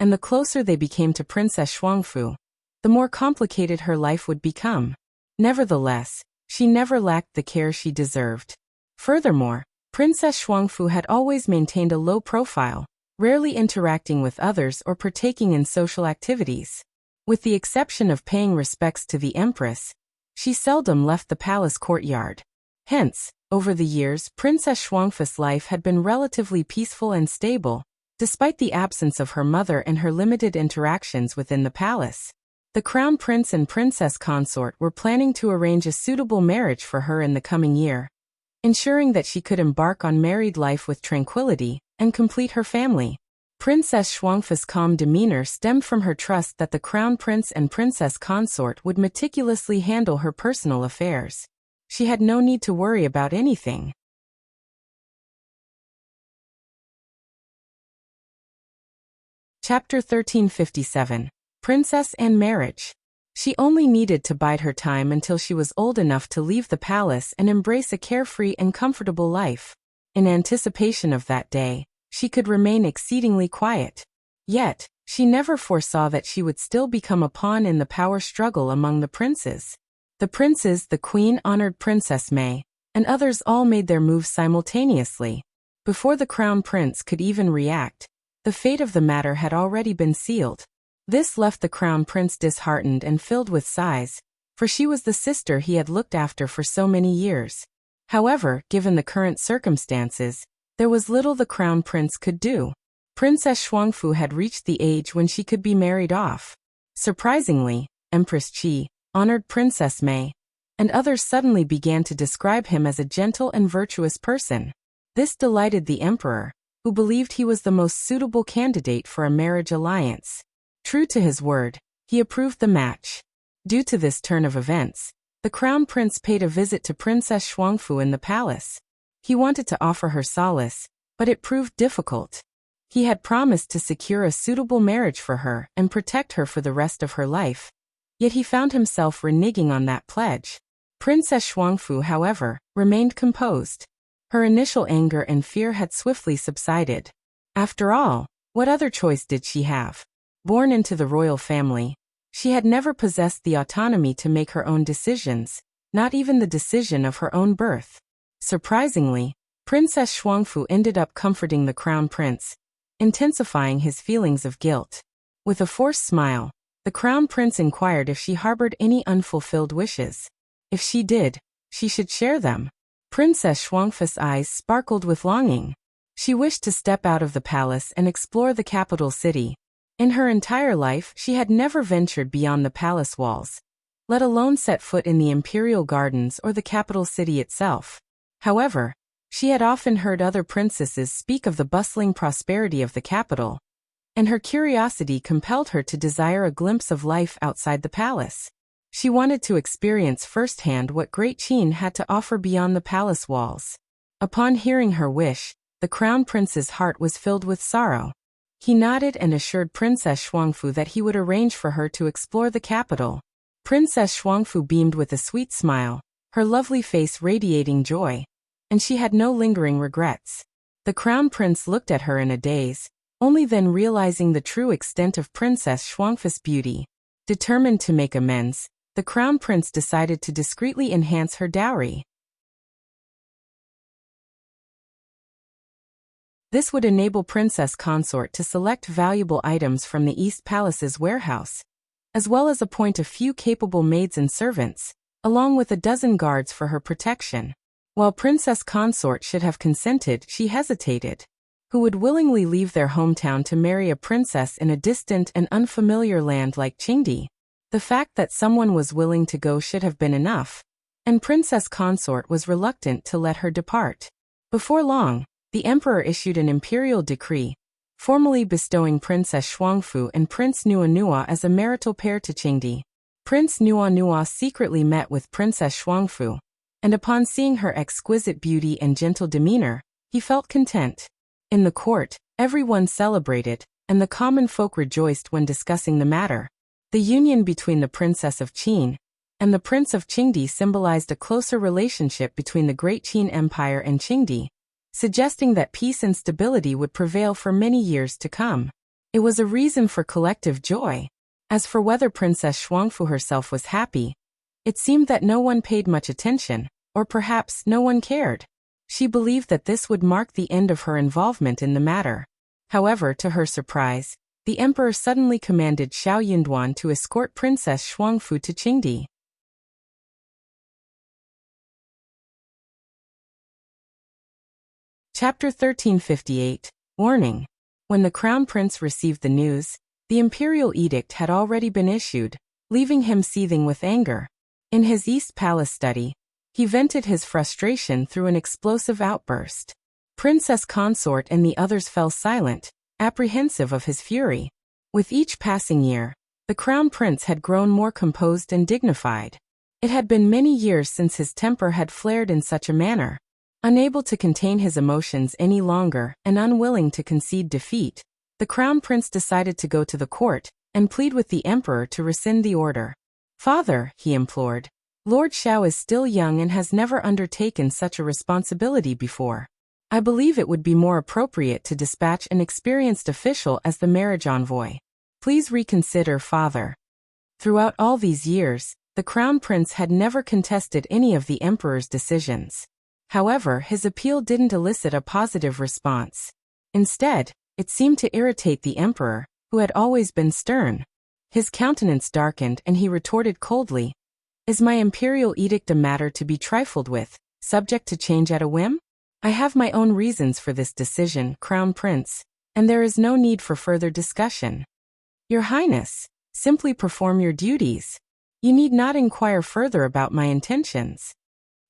and the closer they became to Princess Shuangfu, the more complicated her life would become. Nevertheless, she never lacked the care she deserved. Furthermore, Princess Shuangfu had always maintained a low profile, rarely interacting with others or partaking in social activities. With the exception of paying respects to the empress, she seldom left the palace courtyard. Hence, over the years, Princess Shuangfu's life had been relatively peaceful and stable, despite the absence of her mother and her limited interactions within the palace. The crown prince and princess consort were planning to arrange a suitable marriage for her in the coming year, ensuring that she could embark on married life with tranquility and complete her family. Princess Shuangfu's calm demeanor stemmed from her trust that the crown prince and princess consort would meticulously handle her personal affairs. She had no need to worry about anything. Chapter 1357. Princess and Marriage. She only needed to bide her time until she was old enough to leave the palace and embrace a carefree and comfortable life. In anticipation of that day, she could remain exceedingly quiet. Yet, she never foresaw that she would still become a pawn in the power struggle among the princes. The princes, the queen-honored Princess Mei, and others all made their moves simultaneously. Before the crown prince could even react, the fate of the matter had already been sealed. This left the crown prince disheartened and filled with sighs, for she was the sister he had looked after for so many years. However, given the current circumstances, there was little the crown prince could do. Princess Shuangfu had reached the age when she could be married off. Surprisingly, Empress Qi, honored Princess Mei, and others suddenly began to describe him as a gentle and virtuous person. This delighted the emperor, who believed he was the most suitable candidate for a marriage alliance. True to his word, he approved the match. Due to this turn of events, the crown prince paid a visit to Princess Shuangfu in the palace. He wanted to offer her solace, but it proved difficult. He had promised to secure a suitable marriage for her and protect her for the rest of her life, yet he found himself reneging on that pledge. Princess Shuangfu, however, remained composed. Her initial anger and fear had swiftly subsided. After all, what other choice did she have? Born into the royal family, she had never possessed the autonomy to make her own decisions, not even the decision of her own birth. Surprisingly, Princess Shuangfu ended up comforting the crown prince, intensifying his feelings of guilt. With a forced smile, the crown prince inquired if she harbored any unfulfilled wishes. If she did, she should share them. Princess Shuangfu's eyes sparkled with longing. She wished to step out of the palace and explore the capital city. In her entire life, she had never ventured beyond the palace walls, let alone set foot in the imperial gardens or the capital city itself. However, she had often heard other princesses speak of the bustling prosperity of the capital, and her curiosity compelled her to desire a glimpse of life outside the palace. She wanted to experience firsthand what Great Qin had to offer beyond the palace walls. Upon hearing her wish, the crown prince's heart was filled with sorrow. He nodded and assured Princess Shuangfu that he would arrange for her to explore the capital. Princess Shuangfu beamed with a sweet smile, her lovely face radiating joy, and she had no lingering regrets. The crown prince looked at her in a daze, only then realizing the true extent of Princess Shuangfu's beauty. Determined to make amends, the crown prince decided to discreetly enhance her dowry. This would enable Princess Consort to select valuable items from the East Palace's warehouse, as well as appoint a few capable maids and servants, along with a dozen guards for her protection. While Princess Consort should have consented, she hesitated. Who would willingly leave their hometown to marry a princess in a distant and unfamiliar land like Qingdi? The fact that someone was willing to go should have been enough, and Princess Consort was reluctant to let her depart. Before long, the emperor issued an imperial decree, formally bestowing Princess Shuangfu and Prince Nuanua as a marital pair to Qingdi. Prince Nuanua secretly met with Princess Shuangfu, and upon seeing her exquisite beauty and gentle demeanor, he felt content. In the court, everyone celebrated, and the common folk rejoiced when discussing the matter. The union between the Princess of Qin and the Prince of Qingdi symbolized a closer relationship between the Great Qin Empire and Qingdi, suggesting that peace and stability would prevail for many years to come. It was a reason for collective joy. As for whether Princess Shuangfu herself was happy, it seemed that no one paid much attention, or perhaps no one cared. She believed that this would mark the end of her involvement in the matter. However, to her surprise, the emperor suddenly commanded Xiao Yunduan to escort Princess Shuangfu to Qingdi. Chapter 1358. Warning. When the crown prince received the news, the imperial edict had already been issued, leaving him seething with anger. In his East Palace study, he vented his frustration through an explosive outburst. Princess Consort and the others fell silent, apprehensive of his fury. With each passing year, the crown prince had grown more composed and dignified. It had been many years since his temper had flared in such a manner. Unable to contain his emotions any longer and unwilling to concede defeat, the crown prince decided to go to the court and plead with the emperor to rescind the order. "Father," he implored, "Lord Qiao is still young and has never undertaken such a responsibility before. I believe it would be more appropriate to dispatch an experienced official as the marriage envoy. Please reconsider, father." Throughout all these years, the crown prince had never contested any of the emperor's decisions. However, his appeal didn't elicit a positive response. Instead, it seemed to irritate the emperor, who had always been stern. His countenance darkened and he retorted coldly, "Is my imperial edict a matter to be trifled with, subject to change at a whim? I have my own reasons for this decision, Crown Prince, and there is no need for further discussion. Your Highness, simply perform your duties. You need not inquire further about my intentions."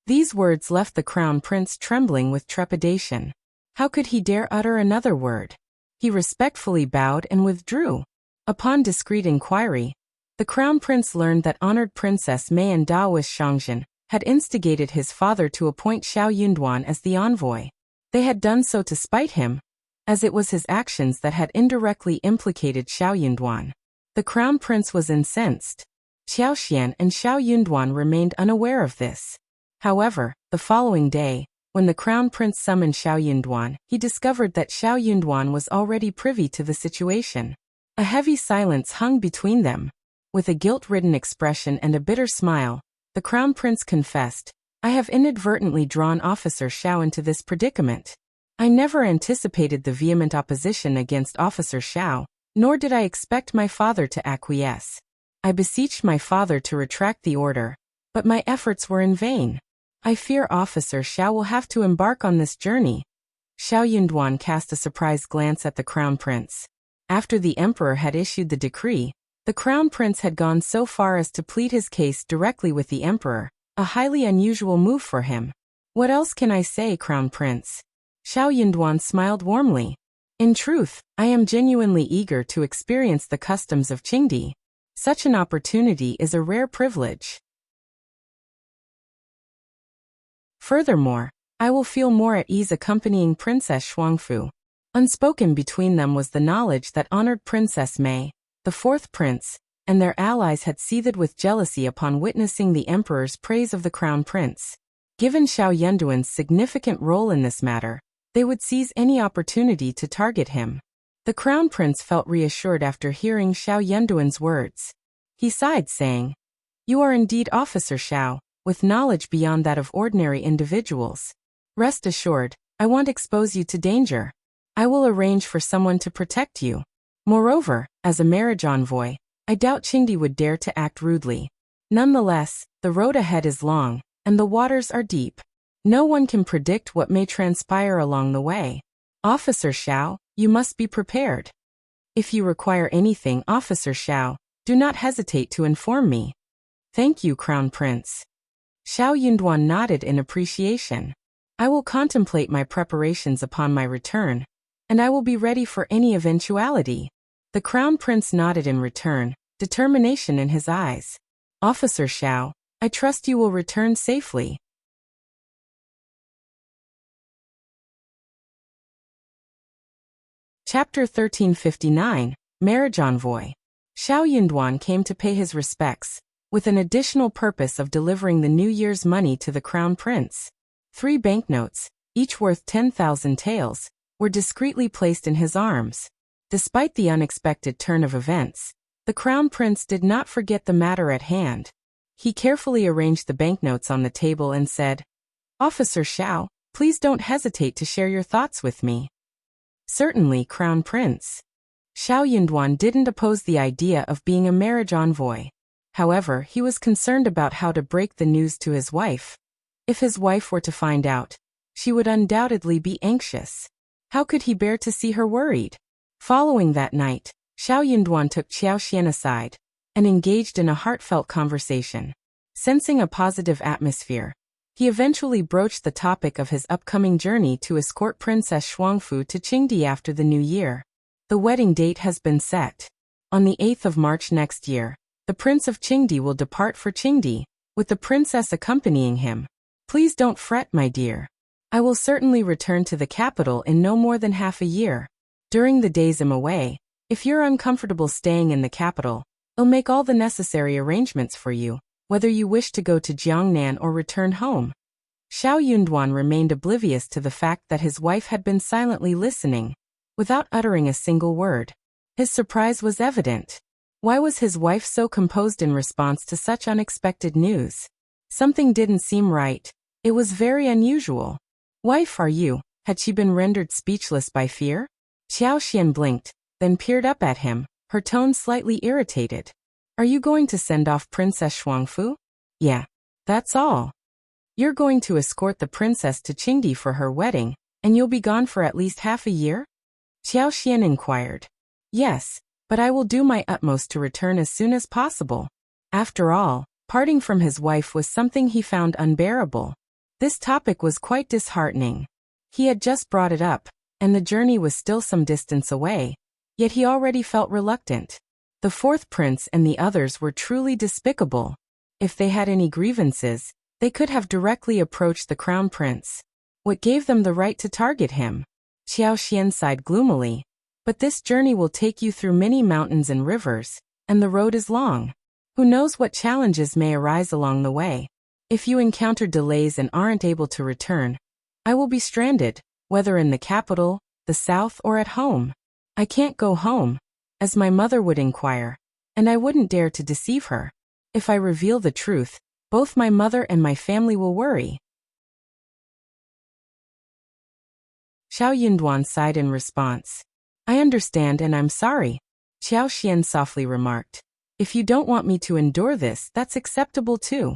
These words left the Crown Prince trembling with trepidation. How could he dare utter another word? He respectfully bowed and withdrew. Upon discreet inquiry, the Crown Prince learned that honored Princess Mei and Daoist Shangzhen had instigated his father to appoint Xiao Yunduan as the envoy. They had done so to spite him, as it was his actions that had indirectly implicated Xiao Yunduan. The Crown Prince was incensed. Xiao Xian and Xiao Yunduan remained unaware of this. However, the following day, when the Crown Prince summoned Xiao Yunduan, he discovered that Xiao Yunduan was already privy to the situation. A heavy silence hung between them. With a guilt-ridden expression and a bitter smile, the Crown Prince confessed, "I have inadvertently drawn Officer Xiao into this predicament. I never anticipated the vehement opposition against Officer Xiao, nor did I expect my father to acquiesce. I beseeched my father to retract the order, but my efforts were in vain. I fear Officer Xiao will have to embark on this journey." Xiao Yunduan cast a surprised glance at the Crown Prince. After the Emperor had issued the decree, the Crown Prince had gone so far as to plead his case directly with the Emperor, a highly unusual move for him. "What else can I say, Crown Prince?" Xiao Yunduan smiled warmly. "In truth, I am genuinely eager to experience the customs of Qingdi. Such an opportunity is a rare privilege. Furthermore, I will feel more at ease accompanying Princess Shuangfu. Unspoken between them was the knowledge that honored Princess Mei, the fourth prince, and their allies had seethed with jealousy upon witnessing the emperor's praise of the crown prince. Given Xiao Yenduan's significant role in this matter, they would seize any opportunity to target him. The crown prince felt reassured after hearing Xiao Yenduan's words. He sighed, saying, "You are indeed Officer Xiao, with knowledge beyond that of ordinary individuals. Rest assured, I won't expose you to danger. I will arrange for someone to protect you. Moreover, as a marriage envoy, I doubt Qingdi would dare to act rudely. Nonetheless, the road ahead is long, and the waters are deep. No one can predict what may transpire along the way. Officer Xiao, you must be prepared. If you require anything, Officer Xiao, do not hesitate to inform me." "Thank you, Crown Prince." Xiao Yunduan nodded in appreciation. "I will contemplate my preparations upon my return, and I will be ready for any eventuality." The Crown Prince nodded in return, determination in his eyes. "Officer Xiao, I trust you will return safely." Chapter 1359, Marriage Envoy. Xiao Yunduan came to pay his respects, with an additional purpose of delivering the New Year's money to the Crown Prince. 3 banknotes, each worth 10,000 taels, were discreetly placed in his arms. Despite the unexpected turn of events, the Crown Prince did not forget the matter at hand. He carefully arranged the banknotes on the table and said, "Officer Xiao, please don't hesitate to share your thoughts with me." "Certainly, Crown Prince." Xiao Yunduan didn't oppose the idea of being a marriage envoy. However, he was concerned about how to break the news to his wife. If his wife were to find out, she would undoubtedly be anxious. How could he bear to see her worried? Following that night, Xiao Yunduan took Qiao aside and engaged in a heartfelt conversation. Sensing a positive atmosphere, he eventually broached the topic of his upcoming journey to escort Princess Shuangfu to Qingdi after the new year. The wedding date has been set. On the 8th of March next year, the Prince of Qingdi will depart for Qingdi, with the princess accompanying him. "Please don't fret, my dear. I will certainly return to the capital in no more than half a year. During the days I'm away, if you're uncomfortable staying in the capital, I'll make all the necessary arrangements for you, whether you wish to go to Jiangnan or return home." Xiao Yunduan remained oblivious to the fact that his wife had been silently listening, without uttering a single word. His surprise was evident. Why was his wife so composed in response to such unexpected news? Something didn't seem right. It was very unusual. "Wife, are you?" Had she been rendered speechless by fear? Qiao Xian blinked, then peered up at him, her tone slightly irritated. "Are you going to send off Princess Shuangfu?" "Yeah. That's all. You're going to escort the princess to Qingdi for her wedding, and you'll be gone for at least half a year?" Qiao Xian inquired. "Yes, but I will do my utmost to return as soon as possible." After all, parting from his wife was something he found unbearable. This topic was quite disheartening. He had just brought it up, and the journey was still some distance away, yet he already felt reluctant. The fourth prince and the others were truly despicable. If they had any grievances, they could have directly approached the crown prince. What gave them the right to target him? Qiao Xian sighed gloomily. "But this journey will take you through many mountains and rivers, and the road is long. Who knows what challenges may arise along the way? If you encounter delays and aren't able to return, I will be stranded, whether in the capital, the south, or at home. I can't go home, as my mother would inquire, and I wouldn't dare to deceive her. If I reveal the truth, both my mother and my family will worry." Xiao Yunduan sighed in response. "I understand and I'm sorry," Qiao Xian softly remarked. "If you don't want me to endure this, that's acceptable too."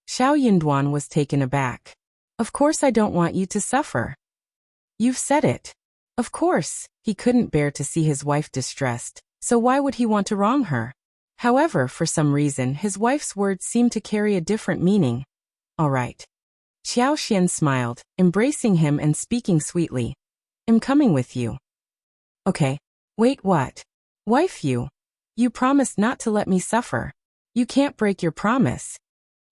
Xiao Yunduan was taken aback. "Of course I don't want you to suffer." "You've said it." Of course, he couldn't bear to see his wife distressed, so why would he want to wrong her? However, for some reason, his wife's words seemed to carry a different meaning. "All right." Qiao Xian smiled, embracing him and speaking sweetly. "I'm coming with you." "Okay. Wait, what? Wife, you You promised not to let me suffer. You can't break your promise.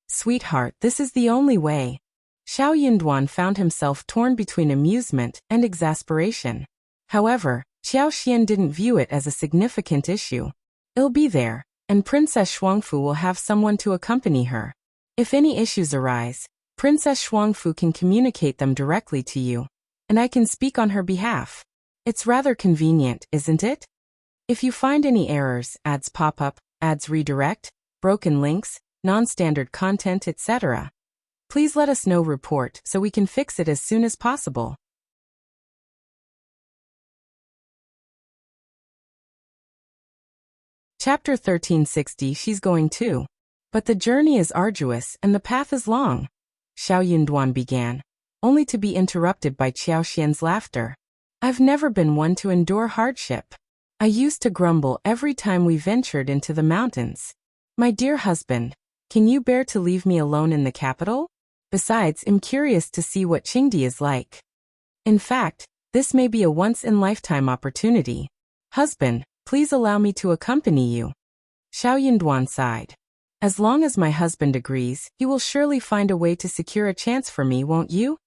Sweetheart, this is the only way. Xiao Yunduan found himself torn between amusement and exasperation. However, Qiao Xian didn't view it as a significant issue. I'll be there, and Princess Shuangfu will have someone to accompany her. If any issues arise, Princess Shuangfu can communicate them directly to you, and I can speak on her behalf. It's rather convenient, isn't it? If you find any errors, ads pop up, ads redirect, broken links, non-standard content, etc., please let us know report so we can fix it as soon as possible. Chapter 1360. She's going too. But the journey is arduous and the path is long. Xiao Yunduan began, only to be interrupted by Qiao Xian's laughter. I've never been one to endure hardship. I used to grumble every time we ventured into the mountains. My dear husband, can you bear to leave me alone in the capital? Besides, I'm curious to see what Qingdi is like. In fact, this may be a once-in-lifetime opportunity. Husband, please allow me to accompany you. Xiao Yunduan sighed. As long as my husband agrees, you will surely find a way to secure a chance for me, won't you?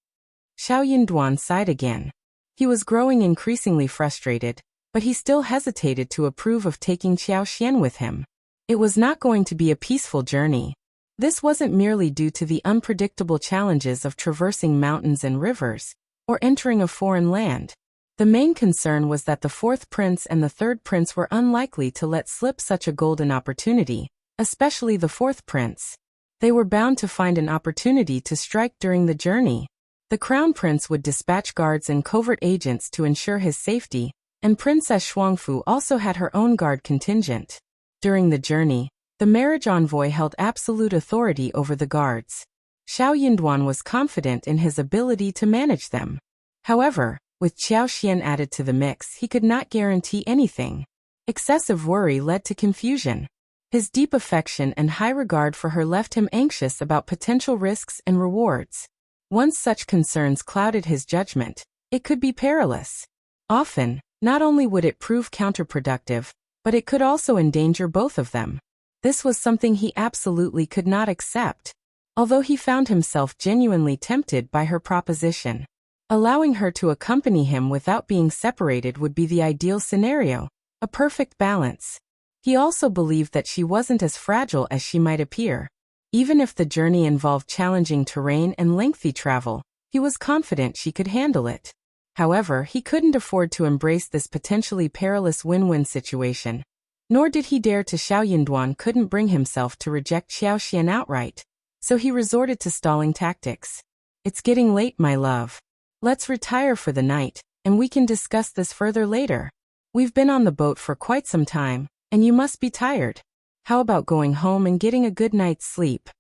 Xiao Yunduan sighed again. He was growing increasingly frustrated, but he still hesitated to approve of taking Qiao Xian with him. It was not going to be a peaceful journey. This wasn't merely due to the unpredictable challenges of traversing mountains and rivers, or entering a foreign land. The main concern was that the fourth prince and the third prince were unlikely to let slip such a golden opportunity, especially the fourth prince. They were bound to find an opportunity to strike during the journey. The crown prince would dispatch guards and covert agents to ensure his safety, and Princess Shuangfu also had her own guard contingent. During the journey, the marriage envoy held absolute authority over the guards. Xiao Yunduan was confident in his ability to manage them. However, with Qiao Xian added to the mix, he could not guarantee anything. Excessive worry led to confusion. His deep affection and high regard for her left him anxious about potential risks and rewards. Once such concerns clouded his judgment, it could be perilous. Often, not only would it prove counterproductive, but it could also endanger both of them. This was something he absolutely could not accept. Although he found himself genuinely tempted by her proposition. Allowing her to accompany him without being separated would be the ideal scenario, a perfect balance. He also believed that she wasn't as fragile as she might appear. Even if the journey involved challenging terrain and lengthy travel, he was confident she could handle it. However, he couldn't afford to embrace this potentially perilous win-win situation. Nor did he dare to. Xiao Yunduan couldn't bring himself to reject Qiao Xian outright, so he resorted to stalling tactics. It's getting late, my love. Let's retire for the night, and we can discuss this further later. We've been on the boat for quite some time, and you must be tired. How about going home and getting a good night's sleep?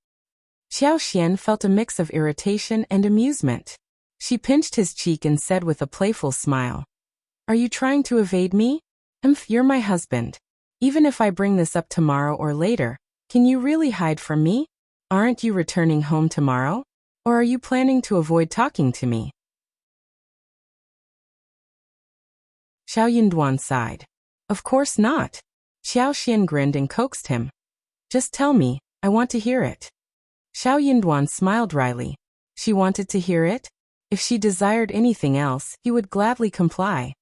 Qiao Xian felt a mix of irritation and amusement. She pinched his cheek and said with a playful smile, "Are you trying to evade me? You're my husband. Even if I bring this up tomorrow or later, can you really hide from me? Aren't you returning home tomorrow? Or are you planning to avoid talking to me?" Xiao Yunduan sighed. Of course not. Qiao Xian grinned and coaxed him. Just tell me, I want to hear it. Xiao Yunduan smiled wryly. She wanted to hear it? If she desired anything else, he would gladly comply.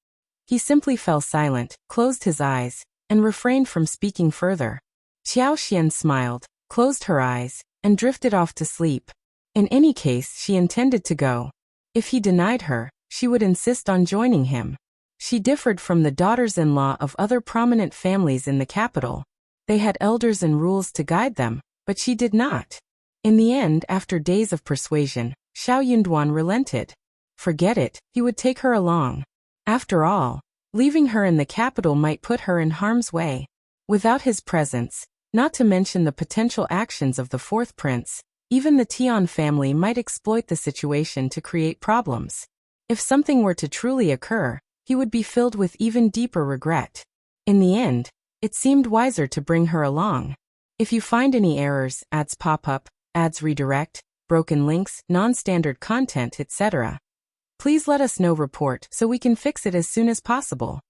He simply fell silent, closed his eyes, and refrained from speaking further. Qiao Xian smiled, closed her eyes, and drifted off to sleep. In any case, she intended to go. If he denied her, she would insist on joining him. She differed from the daughters-in-law of other prominent families in the capital. They had elders and rules to guide them, but she did not. In the end, after days of persuasion, Xiao Yunduan relented. Forget it, he would take her along. After all, leaving her in the capital might put her in harm's way. Without his presence, not to mention the potential actions of the fourth prince, even the Tian family might exploit the situation to create problems. If something were to truly occur, he would be filled with even deeper regret. In the end, it seemed wiser to bring her along. If you find any errors, ads pop up, ads redirect, broken links, non-standard content, etc., please let us know report so we can fix it as soon as possible.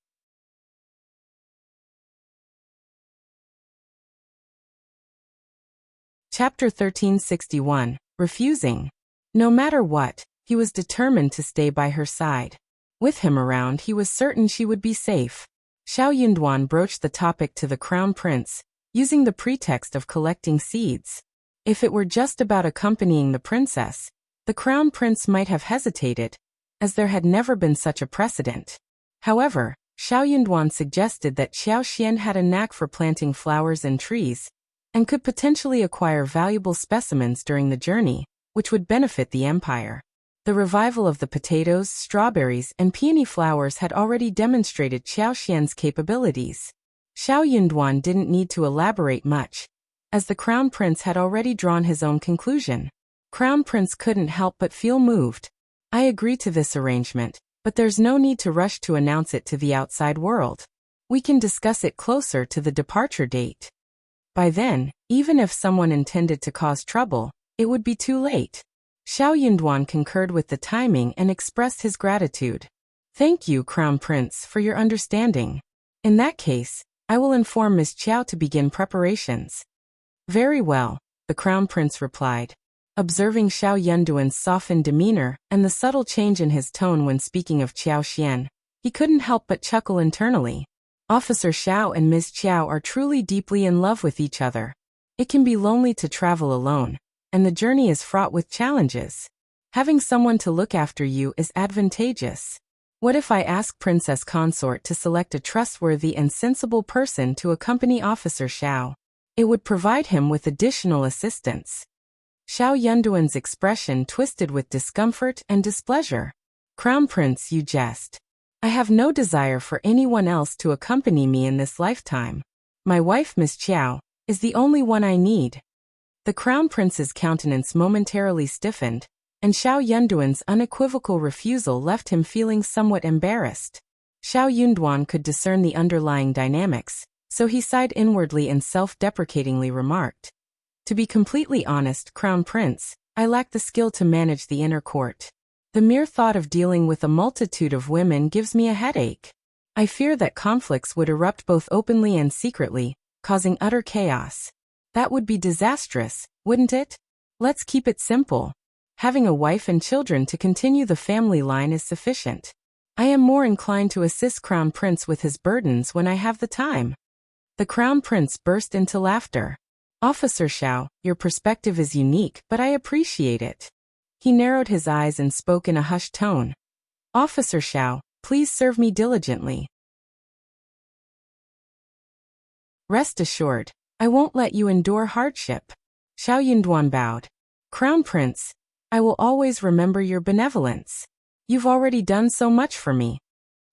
Chapter 1361, Refusing. No matter what, he was determined to stay by her side. With him around, he was certain she would be safe. Xiao Yunduan broached the topic to the crown prince, using the pretext of collecting seeds. If it were just about accompanying the princess, the crown prince might have hesitated, as there had never been such a precedent. However, Xiao Yunduan suggested that Qiao Xian had a knack for planting flowers and trees, and could potentially acquire valuable specimens during the journey, which would benefit the empire. The revival of the potatoes, strawberries, and peony flowers had already demonstrated Qiao Xian's capabilities. Xiao Yunduan didn't need to elaborate much, as the crown prince had already drawn his own conclusion. Crown prince couldn't help but feel moved. I agree to this arrangement, but there's no need to rush to announce it to the outside world. We can discuss it closer to the departure date. By then, even if someone intended to cause trouble, it would be too late. Xiao Yunduan concurred with the timing and expressed his gratitude. Thank you, Crown Prince, for your understanding. In that case, I will inform Ms. Qiao to begin preparations. Very well, the Crown Prince replied. Observing Xiao Yunduan's softened demeanor and the subtle change in his tone when speaking of Qiao Xian, he couldn't help but chuckle internally. Officer Xiao and Ms. Qiao are truly deeply in love with each other. It can be lonely to travel alone, and the journey is fraught with challenges. Having someone to look after you is advantageous. What if I ask Princess Consort to select a trustworthy and sensible person to accompany Officer Xiao? It would provide him with additional assistance. Xiao Yunduan's expression twisted with discomfort and displeasure. Crown Prince, you jest. I have no desire for anyone else to accompany me in this lifetime. My wife, Miss Qiao, is the only one I need. The Crown Prince's countenance momentarily stiffened, and Xiao Yunduan's unequivocal refusal left him feeling somewhat embarrassed. Xiao Yunduan could discern the underlying dynamics, so he sighed inwardly and self-deprecatingly remarked, "To be completely honest, Crown Prince, I lack the skill to manage the inner court. The mere thought of dealing with a multitude of women gives me a headache. I fear that conflicts would erupt both openly and secretly, causing utter chaos. That would be disastrous, wouldn't it? Let's keep it simple. Having a wife and children to continue the family line is sufficient. I am more inclined to assist Crown Prince with his burdens when I have the time." The Crown Prince burst into laughter. "Officer Xiao, your perspective is unique, but I appreciate it." He narrowed his eyes and spoke in a hushed tone. "Officer Xiao, please serve me diligently. Rest assured, I won't let you endure hardship." Xiao Yunduan bowed. "Crown Prince, I will always remember your benevolence. You've already done so much for me."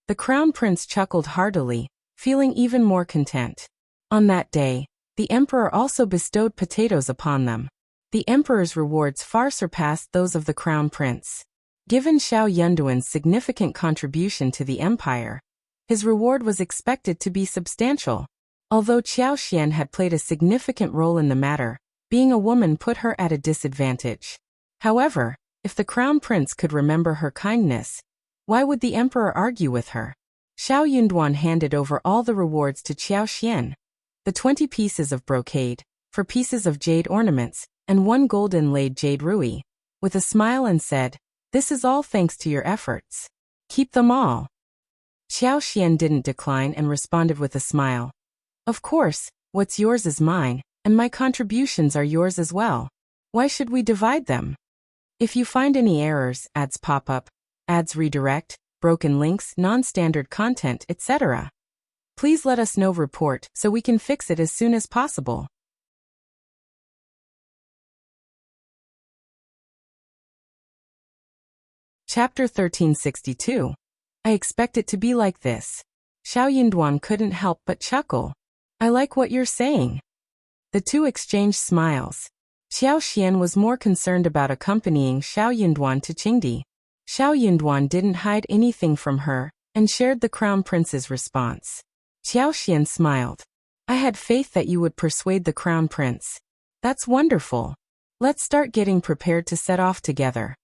The Crown Prince chuckled heartily, feeling even more content. On that day, the Emperor also bestowed potatoes upon them. The Emperor's rewards far surpassed those of the Crown Prince. Given Xiao Yunduan's significant contribution to the empire, his reward was expected to be substantial. Although Qiao Xian had played a significant role in the matter, being a woman put her at a disadvantage. However, if the Crown Prince could remember her kindness, why would the Emperor argue with her? Xiao Yunduan handed over all the rewards to Qiao Xian. The 20 pieces of brocade, 4 pieces of jade ornaments, and 1 gold inlaid jade rui, with a smile and said, "This is all thanks to your efforts. Keep them all." Qiao Xian didn't decline and responded with a smile. "Of course, what's yours is mine, and my contributions are yours as well. Why should we divide them? If you find any errors, ads pop up, ads redirect, broken links, non-standard content, etc., please let us know report so we can fix it as soon as possible." Chapter 1362. I expect it to be like this. Xiao Yunduan couldn't help but chuckle. "I like what you're saying." The two exchanged smiles. Qiao Xian was more concerned about accompanying Xiao Yunduan to Qingdi. Xiao Yunduan didn't hide anything from her, and shared the Crown Prince's response. Qiao Xian smiled. "I had faith that you would persuade the Crown Prince. That's wonderful. Let's start getting prepared to set off together."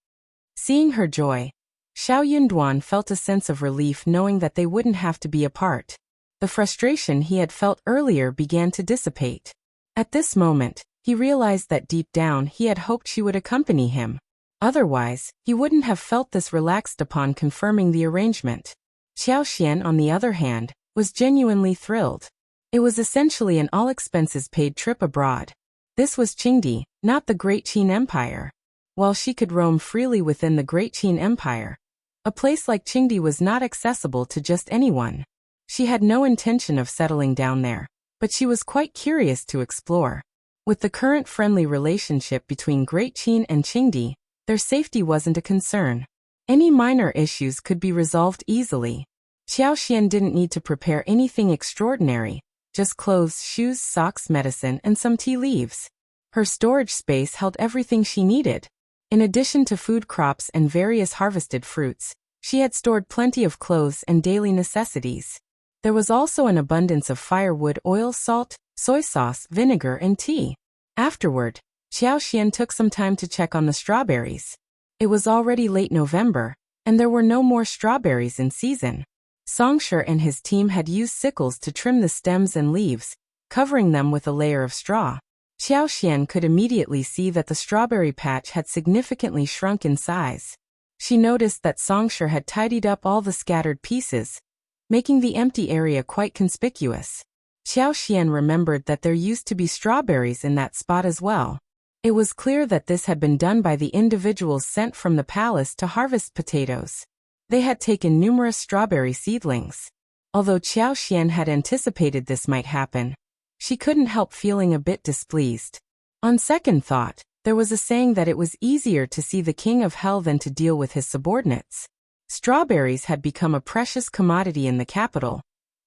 Seeing her joy, Xiao Yunduan felt a sense of relief knowing that they wouldn't have to be apart. The frustration he had felt earlier began to dissipate. At this moment, He realized that deep down he had hoped she would accompany him. Otherwise, he wouldn't have felt this relaxed upon confirming the arrangement. Qiao Xian, on the other hand, was genuinely thrilled. It was essentially an all-expenses-paid trip abroad. This was Qingdi, not the Great Qin Empire. While she could roam freely within the Great Qin Empire, a place like Qingdi was not accessible to just anyone. She had no intention of settling down there, but she was quite curious to explore. With the current friendly relationship between Great Qin and Qingdi, their safety wasn't a concern. Any minor issues could be resolved easily. Qiao Xian didn't need to prepare anything extraordinary, just clothes, shoes, socks, medicine, and some tea leaves. Her storage space held everything she needed. In addition to food crops and various harvested fruits, she had stored plenty of clothes and daily necessities. There was also an abundance of firewood, oil, salt, soy sauce, vinegar, and tea. Afterward, Qiao Xian took some time to check on the strawberries. It was already late November, and there were no more strawberries in season. Songsher and his team had used sickles to trim the stems and leaves, covering them with a layer of straw. Qiao Xian could immediately see that the strawberry patch had significantly shrunk in size. She noticed that Songsher had tidied up all the scattered pieces, making the empty area quite conspicuous. Qiao Xian remembered that there used to be strawberries in that spot as well. It was clear that this had been done by the individuals sent from the palace to harvest potatoes. They had taken numerous strawberry seedlings. Although Qiao Xian had anticipated this might happen, she couldn't help feeling a bit displeased. On second thought, there was a saying that it was easier to see the king of hell than to deal with his subordinates. Strawberries had become a precious commodity in the capital,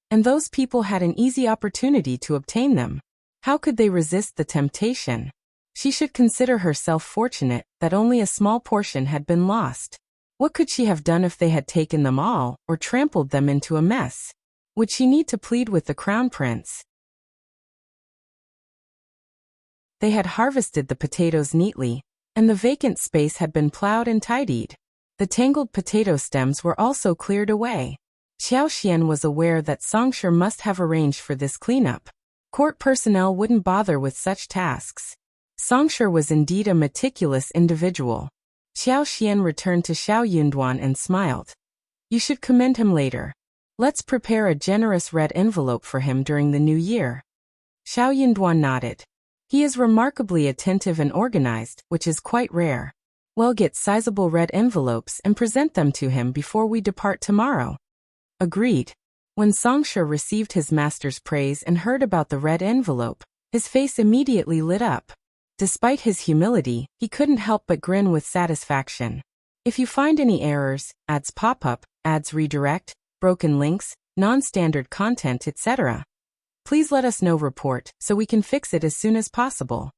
and those people had an easy opportunity to obtain them. How could they resist the temptation? She should consider herself fortunate that only a small portion had been lost. What could she have done if they had taken them all, or trampled them into a mess? Would she need to plead with the crown prince? They had harvested the potatoes neatly, and the vacant space had been plowed and tidied. The tangled potato stems were also cleared away. Qiao Xian was aware that Songsher must have arranged for this cleanup. Court personnel wouldn't bother with such tasks. Songsher was indeed a meticulous individual. Qiao Xian returned to Xiao Yunduan and smiled. You should commend him later. Let's prepare a generous red envelope for him during the new year. Xiao Yunduan nodded. He is remarkably attentive and organized, which is quite rare. We'll get sizable red envelopes and present them to him before we depart tomorrow. Agreed. When Songsher received his master's praise and heard about the red envelope, his face immediately lit up. Despite his humility, he couldn't help but grin with satisfaction. If you find any errors, ads pop up, ads redirect, broken links, non-standard content, etc., please let us know. Report so we can fix it as soon as possible.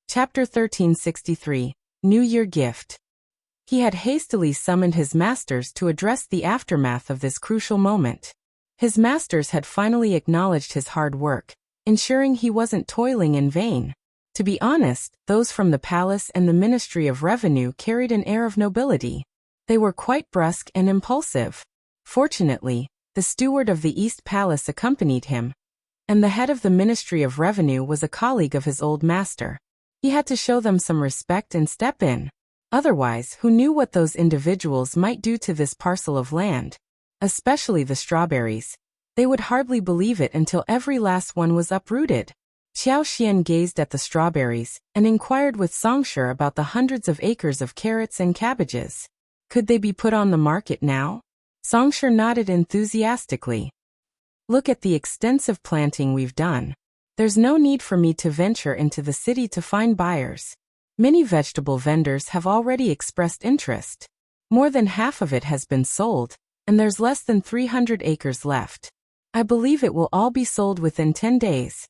Chapter 1363, New Year Gift. He had hastily summoned his masters to address the aftermath of this crucial moment. His masters had finally acknowledged his hard work, ensuring he wasn't toiling in vain. To be honest, those from the palace and the Ministry of Revenue carried an air of nobility. They were quite brusque and impulsive. Fortunately, the steward of the East Palace accompanied him, and the head of the Ministry of Revenue was a colleague of his old master. He had to show them some respect and step in. Otherwise, who knew what those individuals might do to this parcel of land? Especially the strawberries. They would hardly believe it until every last one was uprooted. Qiao Xian gazed at the strawberries and inquired with Songsher about the hundreds of acres of carrots and cabbages. Could they be put on the market now? Songsher nodded enthusiastically. Look at the extensive planting we've done. There's no need for me to venture into the city to find buyers. Many vegetable vendors have already expressed interest. More than half of it has been sold, and there's less than 300 acres left. I believe it will all be sold within 10 days.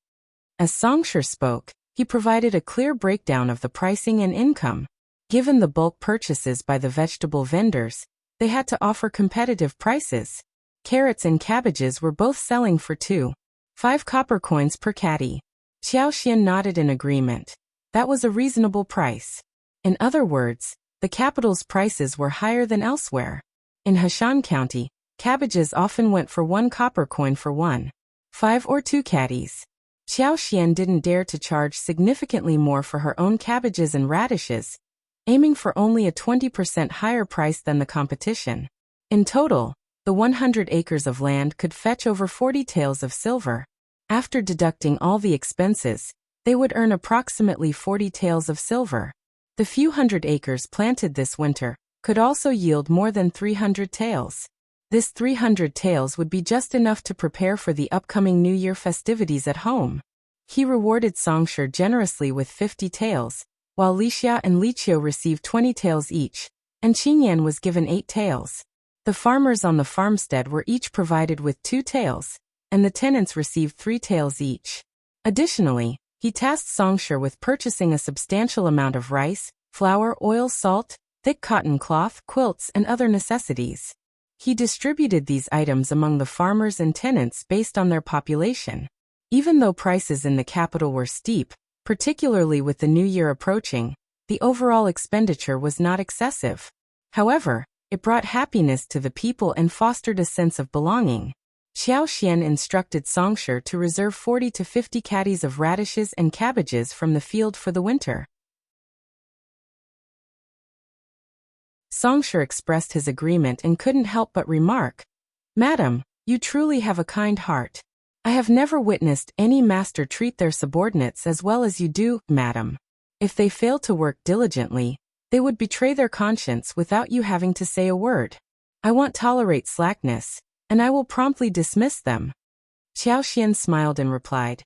As Songsher spoke, he provided a clear breakdown of the pricing and income. Given the bulk purchases by the vegetable vendors, they had to offer competitive prices. Carrots and cabbages were both selling for 2.5 copper coins per caddy. Qiao Xian nodded in agreement. That was a reasonable price. In other words, the capital's prices were higher than elsewhere. In Heshan County, cabbages often went for 1 copper coin for 1, 5 or 2 caddies. Qiao Xian didn't dare to charge significantly more for her own cabbages and radishes, aiming for only a 20% higher price than the competition. In total, the 100 acres of land could fetch over 40 taels of silver. After deducting all the expenses, they would earn approximately 40 taels of silver. The few hundred acres planted this winter could also yield more than 300 taels. This 300 taels would be just enough to prepare for the upcoming New Year festivities at home. He rewarded Songsher generously with 50 taels, while Li Xia and Li Qiao received 20 taels each, and Qingyan was given 8 taels. The farmers on the farmstead were each provided with 2 taels, and the tenants received 3 taels each. Additionally, he tasked Songsher with purchasing a substantial amount of rice, flour, oil, salt, thick cotton cloth, quilts, and other necessities. He distributed these items among the farmers and tenants based on their population. Even though prices in the capital were steep, particularly with the new year approaching, the overall expenditure was not excessive. However, it brought happiness to the people and fostered a sense of belonging. Qiao Xian instructed Songsher to reserve 40 to 50 caddies of radishes and cabbages from the field for the winter. Songsher expressed his agreement and couldn't help but remark, "Madam, you truly have a kind heart. I have never witnessed any master treat their subordinates as well as you do, madam. If they fail to work diligently, they would betray their conscience without you having to say a word. I won't tolerate slackness, and I will promptly dismiss them." Qiao Xian smiled and replied,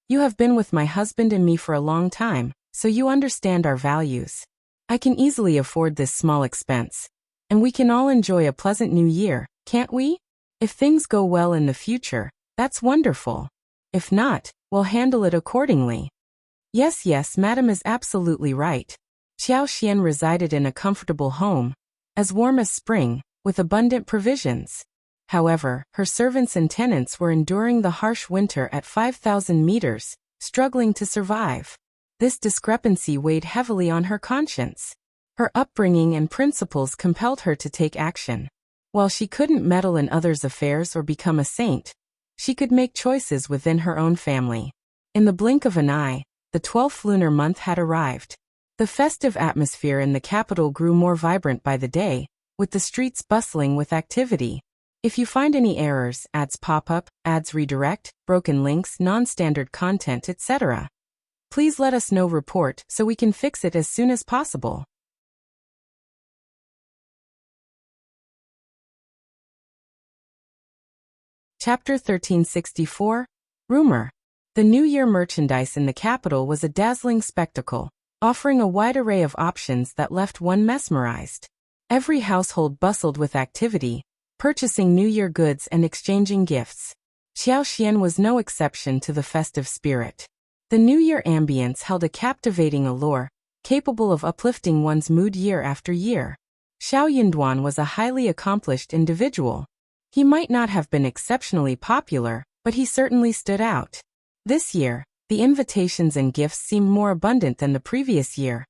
"You have been with my husband and me for a long time, so you understand our values. I can easily afford this small expense, and we can all enjoy a pleasant new year, can't we? If things go well in the future, that's wonderful. If not, we'll handle it accordingly." Yes, madam is absolutely right. Qiao Xian resided in a comfortable home, as warm as spring, with abundant provisions. However, her servants and tenants were enduring the harsh winter at 5,000 meters, struggling to survive. This discrepancy weighed heavily on her conscience. Her upbringing and principles compelled her to take action. While she couldn't meddle in others' affairs or become a saint, she could make choices within her own family. In the blink of an eye, the 12th lunar month had arrived. The festive atmosphere in the capital grew more vibrant by the day, with the streets bustling with activity. If you find any errors, ads pop up, ads redirect, broken links, non-standard content, etc., please let us know. Report so we can fix it as soon as possible. Chapter 1364, Rumor. The New Year merchandise in the capital was a dazzling spectacle, offering a wide array of options that left one mesmerized. Every household bustled with activity, purchasing New Year goods and exchanging gifts. Qiao Xian was no exception to the festive spirit. The New Year ambience held a captivating allure, capable of uplifting one's mood year after year. Xiao Yinduan was a highly accomplished individual. He might not have been exceptionally popular, but he certainly stood out. This year, the invitations and gifts seemed more abundant than the previous year,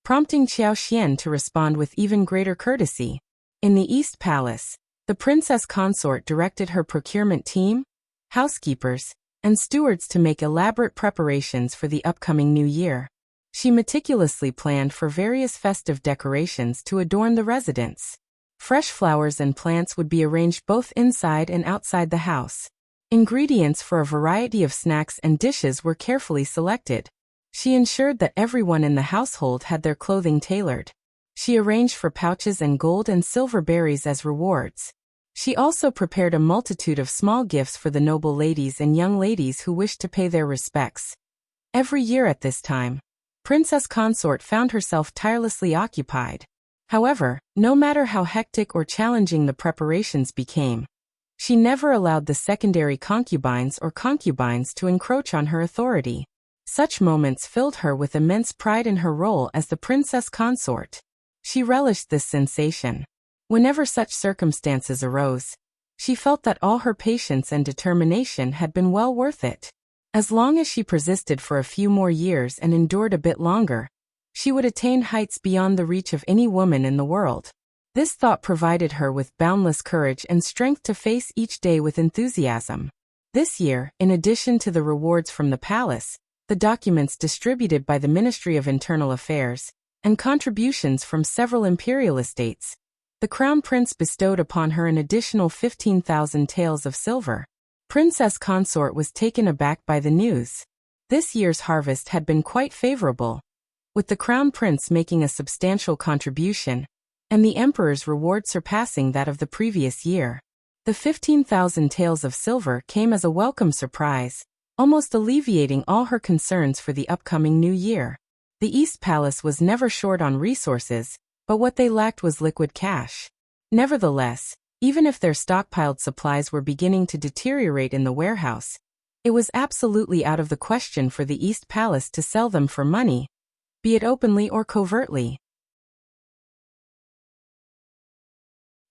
prompting Qiao Xian to respond with even greater courtesy. In the East Palace, the Princess Consort directed her procurement team, housekeepers, and stewards to make elaborate preparations for the upcoming new year. She meticulously planned for various festive decorations to adorn the residence. Fresh flowers and plants would be arranged both inside and outside the house. Ingredients for a variety of snacks and dishes were carefully selected. She ensured that everyone in the household had their clothing tailored. She arranged for pouches and gold and silver berries as rewards. She also prepared a multitude of small gifts for the noble ladies and young ladies who wished to pay their respects. Every year at this time, Princess Consort found herself tirelessly occupied. However, no matter how hectic or challenging the preparations became, she never allowed the secondary concubines or concubines to encroach on her authority. Such moments filled her with immense pride in her role as the Princess Consort. She relished this sensation. Whenever such circumstances arose, she felt that all her patience and determination had been well worth it. As long as she persisted for a few more years and endured a bit longer, she would attain heights beyond the reach of any woman in the world. This thought provided her with boundless courage and strength to face each day with enthusiasm. This year, in addition to the rewards from the palace, the documents distributed by the Ministry of Internal Affairs, and contributions from several imperial estates, the Crown Prince bestowed upon her an additional 15,000 taels of silver. Princess Consort was taken aback by the news. This year's harvest had been quite favorable, with the Crown Prince making a substantial contribution, and the Emperor's reward surpassing that of the previous year. The 15,000 taels of silver came as a welcome surprise, almost alleviating all her concerns for the upcoming new year. The East Palace was never short on resources, but what they lacked was liquid cash. Nevertheless, even if their stockpiled supplies were beginning to deteriorate in the warehouse, it was absolutely out of the question for the East Palace to sell them for money, be it openly or covertly.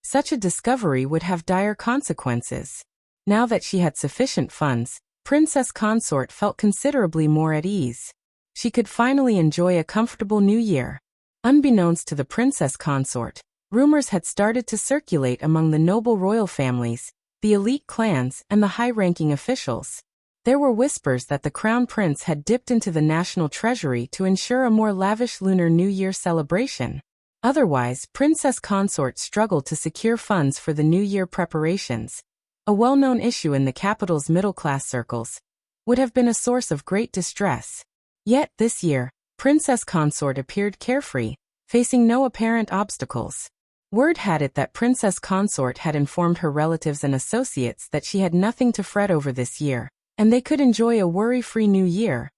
Such a discovery would have dire consequences. Now that she had sufficient funds, Princess Consort felt considerably more at ease. She could finally enjoy a comfortable new year. Unbeknownst to the Princess Consort, rumors had started to circulate among the noble royal families, the elite clans, and the high-ranking officials. There were whispers that the Crown Prince had dipped into the national treasury to ensure a more lavish Lunar New Year celebration. Otherwise, Princess Consort struggled to secure funds for the New Year preparations. A well-known issue in the capital's middle-class circles would have been a source of great distress. Yet, this year, Princess Consort appeared carefree, facing no apparent obstacles. Word had it that Princess Consort had informed her relatives and associates that she had nothing to fret over this year, and they could enjoy a worry-free new year.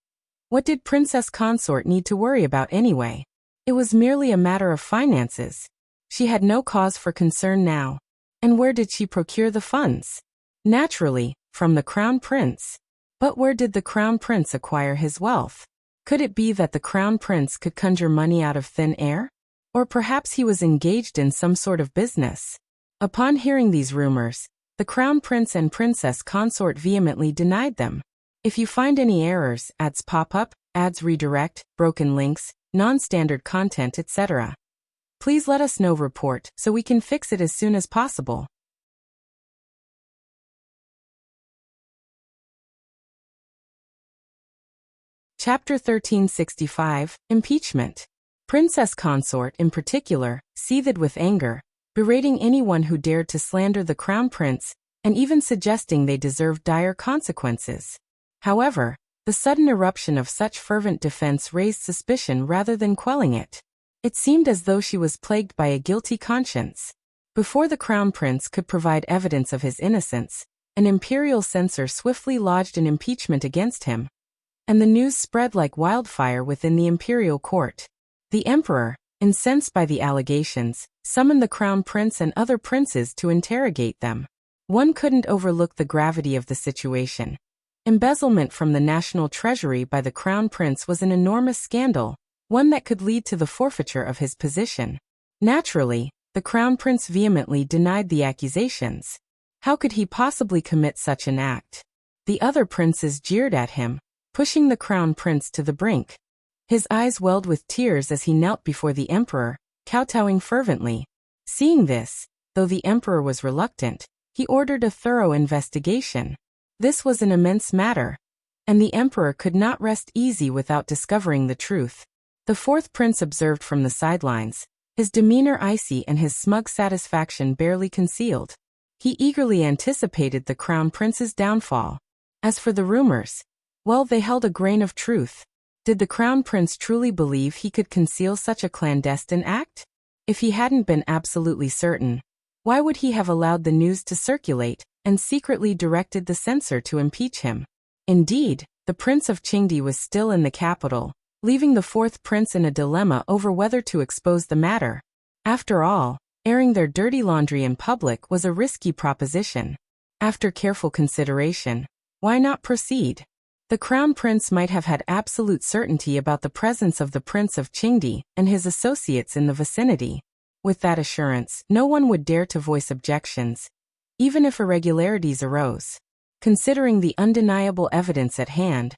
What did Princess Consort need to worry about anyway? It was merely a matter of finances. She had no cause for concern now. And where did she procure the funds? Naturally, from the Crown Prince. But where did the Crown Prince acquire his wealth? Could it be that the Crown Prince could conjure money out of thin air? Or perhaps he was engaged in some sort of business? Upon hearing these rumors, the Crown Prince and Princess Consort vehemently denied them. If you find any errors, ads pop up, ads redirect, broken links, non-standard content, etc., please let us know. Report so we can fix it as soon as possible. Chapter 1365, Impeachment. Princess Consort, in particular, seethed with anger, berating anyone who dared to slander the Crown Prince, and even suggesting they deserved dire consequences. However, the sudden eruption of such fervent defense raised suspicion rather than quelling it. It seemed as though she was plagued by a guilty conscience. Before the Crown Prince could provide evidence of his innocence, an imperial censor swiftly lodged an impeachment against him, and the news spread like wildfire within the imperial court. The emperor, incensed by the allegations, summoned the Crown Prince and other princes to interrogate them. One couldn't overlook the gravity of the situation. Embezzlement from the national treasury by the Crown Prince was an enormous scandal, one that could lead to the forfeiture of his position. Naturally, the Crown Prince vehemently denied the accusations. How could he possibly commit such an act? The other princes jeered at him, pushing the Crown Prince to the brink. His eyes welled with tears as he knelt before the emperor, kowtowing fervently. Seeing this, though the emperor was reluctant, he ordered a thorough investigation. This was an immense matter, and the emperor could not rest easy without discovering the truth. The fourth prince observed from the sidelines, his demeanor icy and his smug satisfaction barely concealed. He eagerly anticipated the Crown Prince's downfall. As for the rumors, well, they held a grain of truth. Did the Crown Prince truly believe he could conceal such a clandestine act? If he hadn't been absolutely certain, why would he have allowed the news to circulate and secretly directed the censor to impeach him? Indeed, the Prince of Qingdi was still in the capital, leaving the fourth prince in a dilemma over whether to expose the matter. After all, airing their dirty laundry in public was a risky proposition. After careful consideration, why not proceed? The Crown Prince might have had absolute certainty about the presence of the Prince of Qingdi and his associates in the vicinity. With that assurance, no one would dare to voice objections, even if irregularities arose. Considering the undeniable evidence at hand,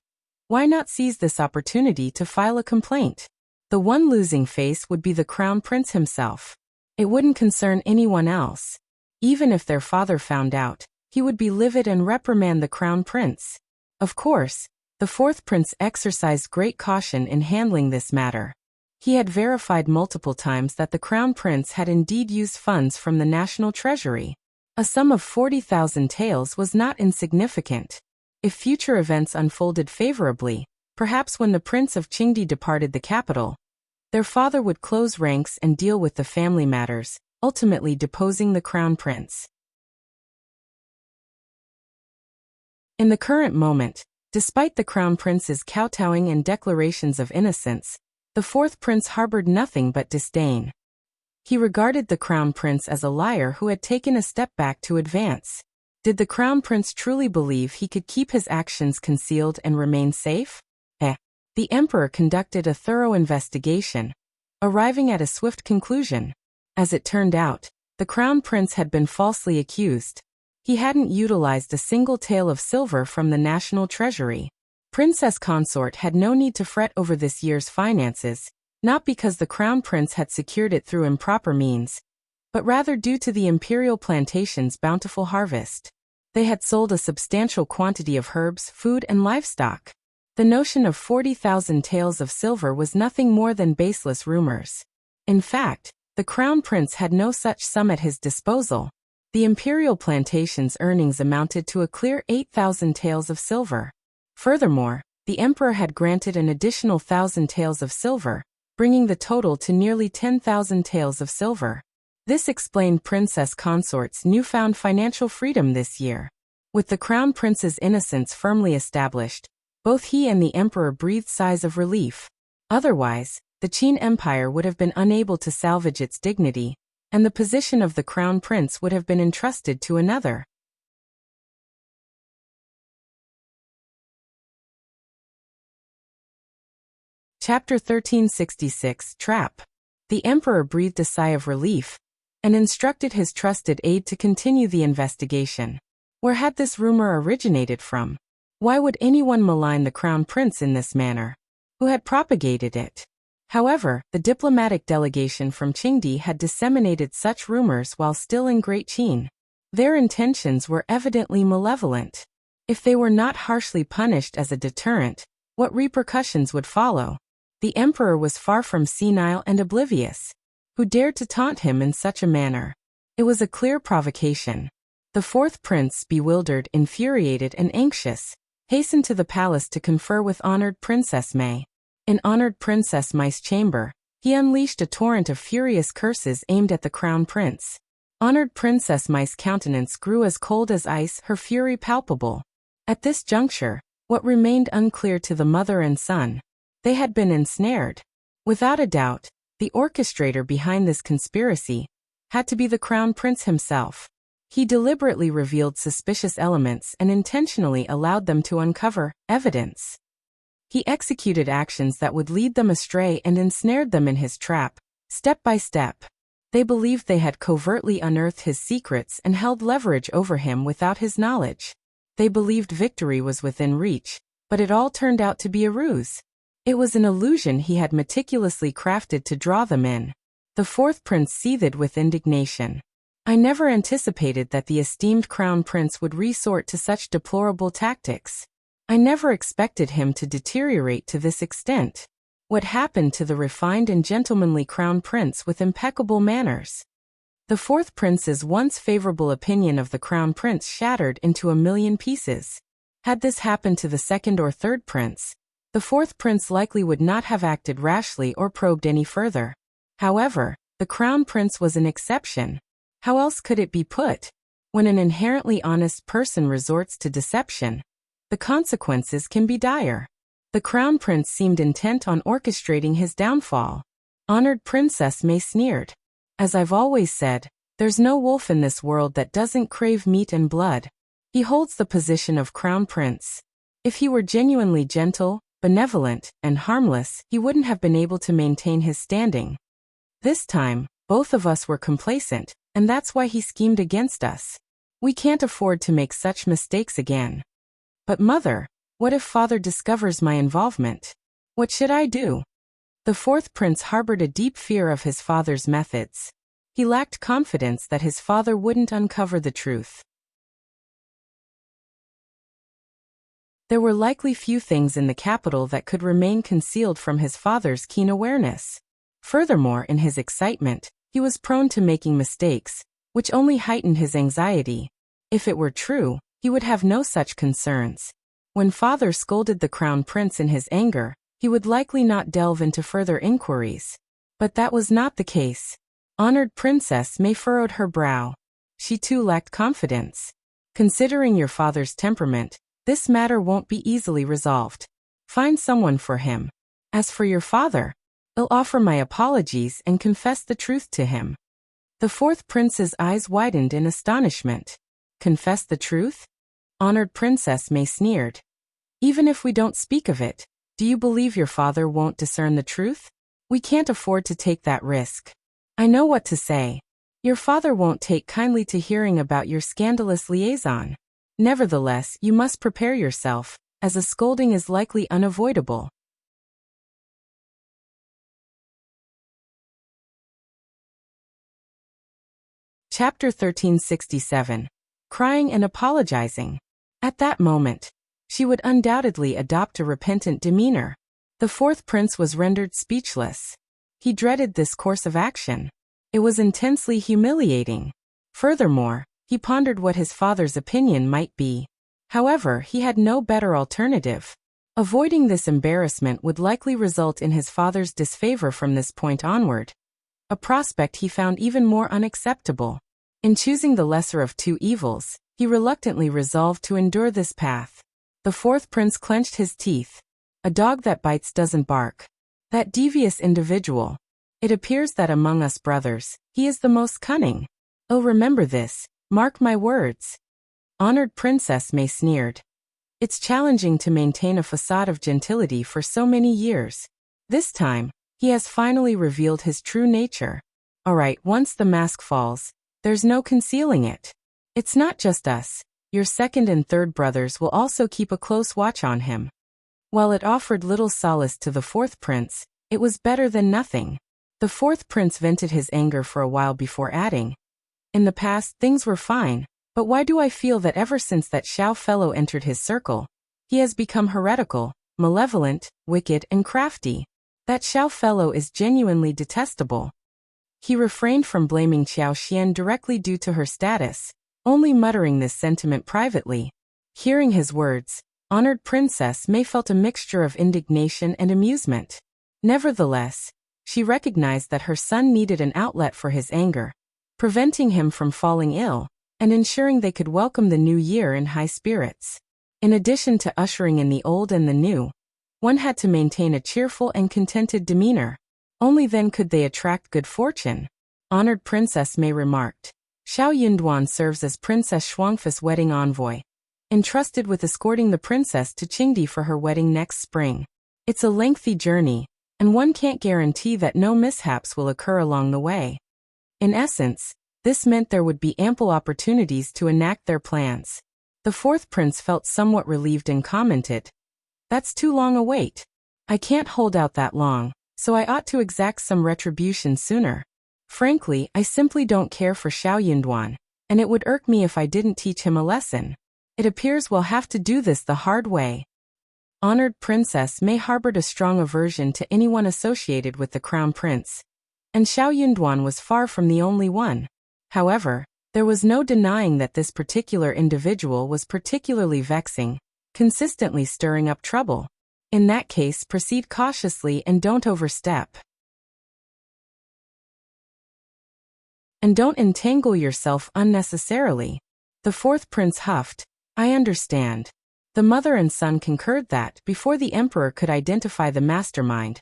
why not seize this opportunity to file a complaint? The one losing face would be the Crown Prince himself. It wouldn't concern anyone else. Even if their father found out, he would be livid and reprimand the crown prince. Of course, the fourth prince exercised great caution in handling this matter. He had verified multiple times that the crown prince had indeed used funds from the national treasury. A sum of 40,000 taels was not insignificant. If future events unfolded favorably, perhaps when the Prince of Qingdi departed the capital, their father would close ranks and deal with the family matters, ultimately deposing the crown prince. In the current moment, despite the crown prince's kowtowing and declarations of innocence, the fourth prince harbored nothing but disdain. He regarded the crown prince as a liar who had taken a step back to advance. Did the crown prince truly believe he could keep his actions concealed and remain safe? The emperor conducted a thorough investigation, arriving at a swift conclusion. As it turned out, the crown prince had been falsely accused. He hadn't utilized a single tael of silver from the national treasury. Princess Consort had no need to fret over this year's finances, not because the crown prince had secured it through improper means, but rather due to the imperial plantation's bountiful harvest. They had sold a substantial quantity of herbs, food, and livestock. The notion of 40,000 taels of silver was nothing more than baseless rumors. In fact, the crown prince had no such sum at his disposal. The imperial plantation's earnings amounted to a clear 8,000 taels of silver. Furthermore, the emperor had granted an additional 1,000 taels of silver, bringing the total to nearly 10,000 taels of silver. This explained Princess Consort's newfound financial freedom this year. With the crown prince's innocence firmly established, both he and the emperor breathed sighs of relief. Otherwise, the Qin Empire would have been unable to salvage its dignity, and the position of the crown prince would have been entrusted to another. Chapter 1366 Trap. The emperor breathed a sigh of relief and instructed his trusted aide to continue the investigation. Where had this rumor originated from? Why would anyone malign the crown prince in this manner? Who had propagated it? However, the diplomatic delegation from Qingdi had disseminated such rumors while still in Great Qin. Their intentions were evidently malevolent. If they were not harshly punished as a deterrent, what repercussions would follow? The emperor was far from senile and oblivious. Who dared to taunt him in such a manner? It was a clear provocation. The fourth prince, bewildered, infuriated, and anxious, hastened to the palace to confer with honored Princess Mei. In honored Princess Mei's chamber, he unleashed a torrent of furious curses aimed at the crown prince. Honored Princess Mei's countenance grew as cold as ice, her fury palpable. At this juncture, what remained unclear to the mother and son? They had been ensnared. Without a doubt, the orchestrator behind this conspiracy had to be the crown prince himself. He deliberately revealed suspicious elements and intentionally allowed them to uncover evidence. He executed actions that would lead them astray and ensnared them in his trap, step by step. They believed they had covertly unearthed his secrets and held leverage over him without his knowledge. They believed victory was within reach, but it all turned out to be a ruse. It was an illusion he had meticulously crafted to draw them in. The fourth prince seethed with indignation. I never anticipated that the esteemed crown prince would resort to such deplorable tactics. I never expected him to deteriorate to this extent. What happened to the refined and gentlemanly crown prince with impeccable manners? The fourth prince's once favorable opinion of the crown prince shattered into a million pieces. Had this happened to the second or third prince, the fourth prince likely would not have acted rashly or probed any further. However, the crown prince was an exception. How else could it be put? When an inherently honest person resorts to deception, the consequences can be dire. The crown prince seemed intent on orchestrating his downfall. Honored Princess Mei sneered. As I've always said, there's no wolf in this world that doesn't crave meat and blood. He holds the position of crown prince. If he were genuinely gentle, benevolent, and harmless, he wouldn't have been able to maintain his standing. This time, both of us were complacent, and that's why he schemed against us. We can't afford to make such mistakes again. But mother, what if father discovers my involvement? What should I do? The fourth prince harbored a deep fear of his father's methods. He lacked confidence that his father wouldn't uncover the truth. There were likely few things in the capital that could remain concealed from his father's keen awareness. Furthermore, in his excitement, he was prone to making mistakes, which only heightened his anxiety. If it were true, he would have no such concerns. When father scolded the crown prince in his anger, he would likely not delve into further inquiries. But that was not the case. Honored Princess May furrowed her brow. She too lacked confidence. Considering your father's temperament, this matter won't be easily resolved. Find someone for him. As for your father, I'll offer my apologies and confess the truth to him. The fourth prince's eyes widened in astonishment. Confess the truth? Honored Princess May sneered. Even if we don't speak of it, do you believe your father won't discern the truth? We can't afford to take that risk. I know what to say. Your father won't take kindly to hearing about your scandalous liaison. Nevertheless, you must prepare yourself, as a scolding is likely unavoidable. Chapter 1367. Crying and Apologizing. At that moment, she would undoubtedly adopt a repentant demeanor. The fourth prince was rendered speechless. He dreaded this course of action. It was intensely humiliating. Furthermore, he pondered what his father's opinion might be. However, he had no better alternative. Avoiding this embarrassment would likely result in his father's disfavor from this point onward, a prospect he found even more unacceptable. In choosing the lesser of two evils, he reluctantly resolved to endure this path. The fourth prince clenched his teeth. A dog that bites doesn't bark. That devious individual. It appears that among us brothers, he is the most cunning. Oh, remember this. Mark my words. Honored Princess May sneered. It's challenging to maintain a facade of gentility for so many years. This time, he has finally revealed his true nature. Alright, once the mask falls, there's no concealing it. It's not just us. Your second and third brothers will also keep a close watch on him. While it offered little solace to the fourth prince, it was better than nothing. The fourth prince vented his anger for a while before adding, in the past, things were fine, but why do I feel that ever since that Qiao fellow entered his circle, he has become heretical, malevolent, wicked, and crafty? That Qiao fellow is genuinely detestable. He refrained from blaming Qiao Xian directly due to her status, only muttering this sentiment privately. Hearing his words, Honored Princess May felt a mixture of indignation and amusement. Nevertheless, she recognized that her son needed an outlet for his anger, preventing him from falling ill, and ensuring they could welcome the new year in high spirits. In addition to ushering in the old and the new, one had to maintain a cheerful and contented demeanor. Only then could they attract good fortune. Honored Princess May remarked. Xiao Yunduan serves as Princess Shuangfa's wedding envoy, entrusted with escorting the princess to Qingdi for her wedding next spring. It's a lengthy journey, and one can't guarantee that no mishaps will occur along the way. In essence, this meant there would be ample opportunities to enact their plans. The fourth prince felt somewhat relieved and commented, That's too long a wait. I can't hold out that long, so I ought to exact some retribution sooner. Frankly, I simply don't care for Xiao Yunduan, and it would irk me if I didn't teach him a lesson. It appears we'll have to do this the hard way. Honored Princess May harbored a strong aversion to anyone associated with the crown prince, and Xiao Yunduan was far from the only one. However, there was no denying that this particular individual was particularly vexing, consistently stirring up trouble. In that case, proceed cautiously and don't overstep. And don't entangle yourself unnecessarily. The fourth prince huffed. I understand. The mother and son concurred that, before the emperor could identify the mastermind,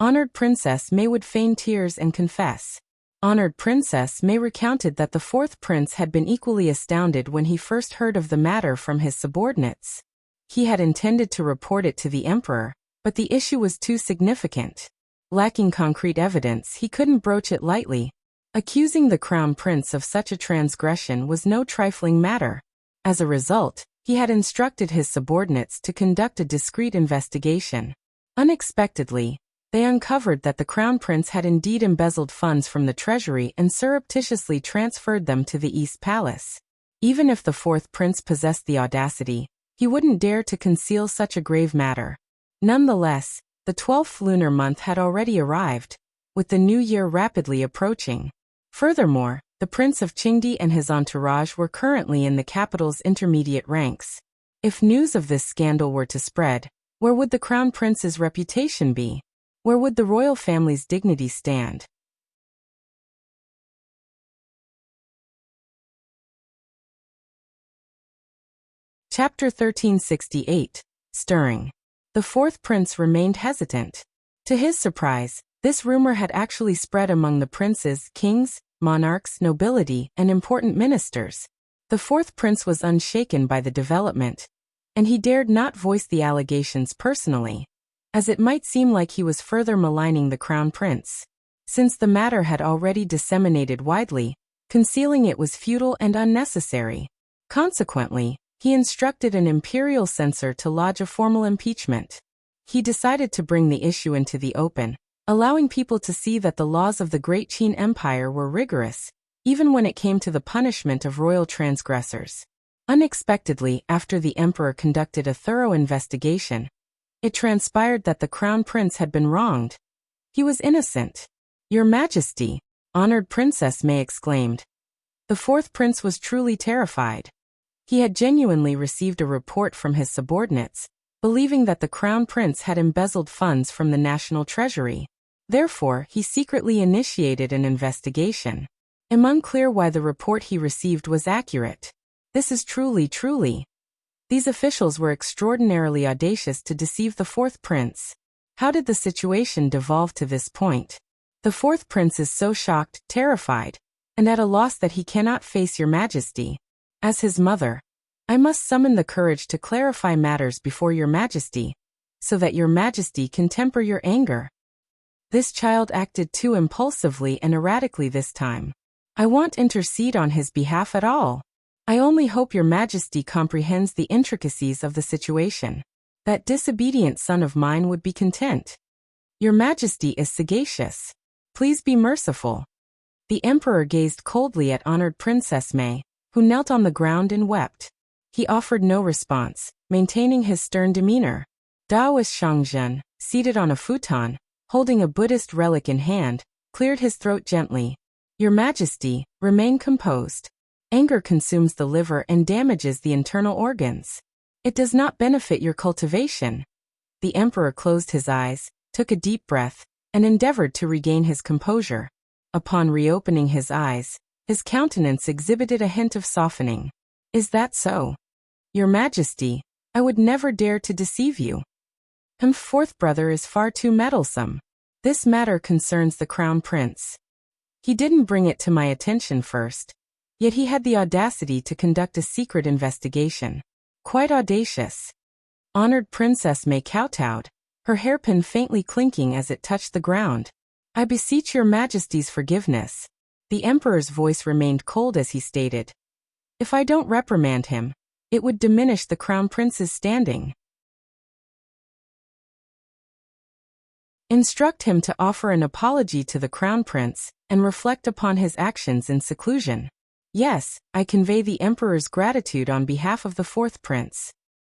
Honored Princess May would feign tears and confess. Honored Princess May recounted that the fourth prince had been equally astounded when he first heard of the matter from his subordinates. He had intended to report it to the emperor, but the issue was too significant. Lacking concrete evidence, he couldn't broach it lightly. Accusing the crown prince of such a transgression was no trifling matter. As a result, he had instructed his subordinates to conduct a discreet investigation. Unexpectedly, They uncovered that the crown prince had indeed embezzled funds from the treasury and surreptitiously transferred them to the East Palace. Even if the fourth prince possessed the audacity, he wouldn't dare to conceal such a grave matter. Nonetheless, the 12th lunar month had already arrived, with the new year rapidly approaching. Furthermore, the Prince of Qingdi and his entourage were currently in the capital's intermediate ranks. If news of this scandal were to spread, where would the crown prince's reputation be? Where would the royal family's dignity stand? Chapter 1368. Stirring. The fourth prince remained hesitant. To his surprise, this rumor had actually spread among the princes, kings, monarchs, nobility, and important ministers. The fourth prince was unshaken by the development, and he dared not voice the allegations personally, as it might seem like he was further maligning the crown prince. Since the matter had already disseminated widely, concealing it was futile and unnecessary. Consequently, he instructed an imperial censor to lodge a formal impeachment. He decided to bring the issue into the open, allowing people to see that the laws of the Great Qin Empire were rigorous, even when it came to the punishment of royal transgressors. Unexpectedly, after the emperor conducted a thorough investigation, it transpired that the crown prince had been wronged. He was innocent. "Your Majesty," honored Princess May exclaimed. The fourth prince was truly terrified. He had genuinely received a report from his subordinates, believing that the crown prince had embezzled funds from the national treasury. Therefore, he secretly initiated an investigation. Unclear why the report he received was accurate. This is truly. These officials were extraordinarily audacious to deceive the fourth prince. How did the situation devolve to this point? The fourth prince is so shocked, terrified, and at a loss that he cannot face your Majesty. As his mother, I must summon the courage to clarify matters before your Majesty, so that your Majesty can temper your anger. This child acted too impulsively and erratically this time. I won't intercede on his behalf at all. I only hope your Majesty comprehends the intricacies of the situation. That disobedient son of mine would be content. Your Majesty is sagacious. Please be merciful. The emperor gazed coldly at honored Princess May, who knelt on the ground and wept. He offered no response, maintaining his stern demeanor. Daoist Shangzhen, seated on a futon, holding a Buddhist relic in hand, cleared his throat gently. Your Majesty, remain composed. Anger consumes the liver and damages the internal organs. It does not benefit your cultivation. The emperor closed his eyes, took a deep breath, and endeavored to regain his composure. Upon reopening his eyes, his countenance exhibited a hint of softening. Is that so? Your Majesty, I would never dare to deceive you. Fourth brother is far too meddlesome. This matter concerns the crown prince. He didn't bring it to my attention first, yet he had the audacity to conduct a secret investigation. Quite audacious. Honored Princess May kowtowed, her hairpin faintly clinking as it touched the ground. I beseech your Majesty's forgiveness. The emperor's voice remained cold as he stated. If I don't reprimand him, it would diminish the crown prince's standing. Instruct him to offer an apology to the crown prince and reflect upon his actions in seclusion. Yes, I convey the emperor's gratitude on behalf of the fourth prince.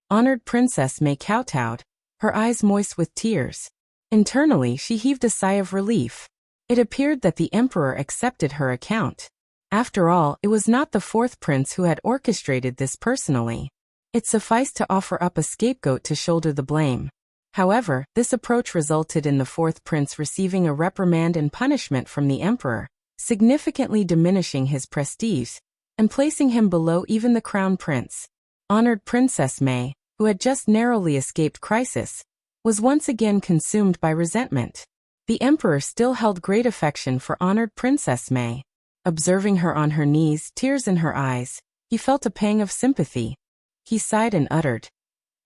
Honored Princess May kowtowed, her eyes moist with tears. Internally, she heaved a sigh of relief. It appeared that the emperor accepted her account. After all, it was not the fourth prince who had orchestrated this personally. It sufficed to offer up a scapegoat to shoulder the blame. However, this approach resulted in the fourth prince receiving a reprimand and punishment from the emperor, significantly diminishing his prestige, and placing him below even the crown prince. Honored Princess May, who had just narrowly escaped crisis, was once again consumed by resentment. The emperor still held great affection for honored Princess May. Observing her on her knees, tears in her eyes, he felt a pang of sympathy. He sighed and uttered,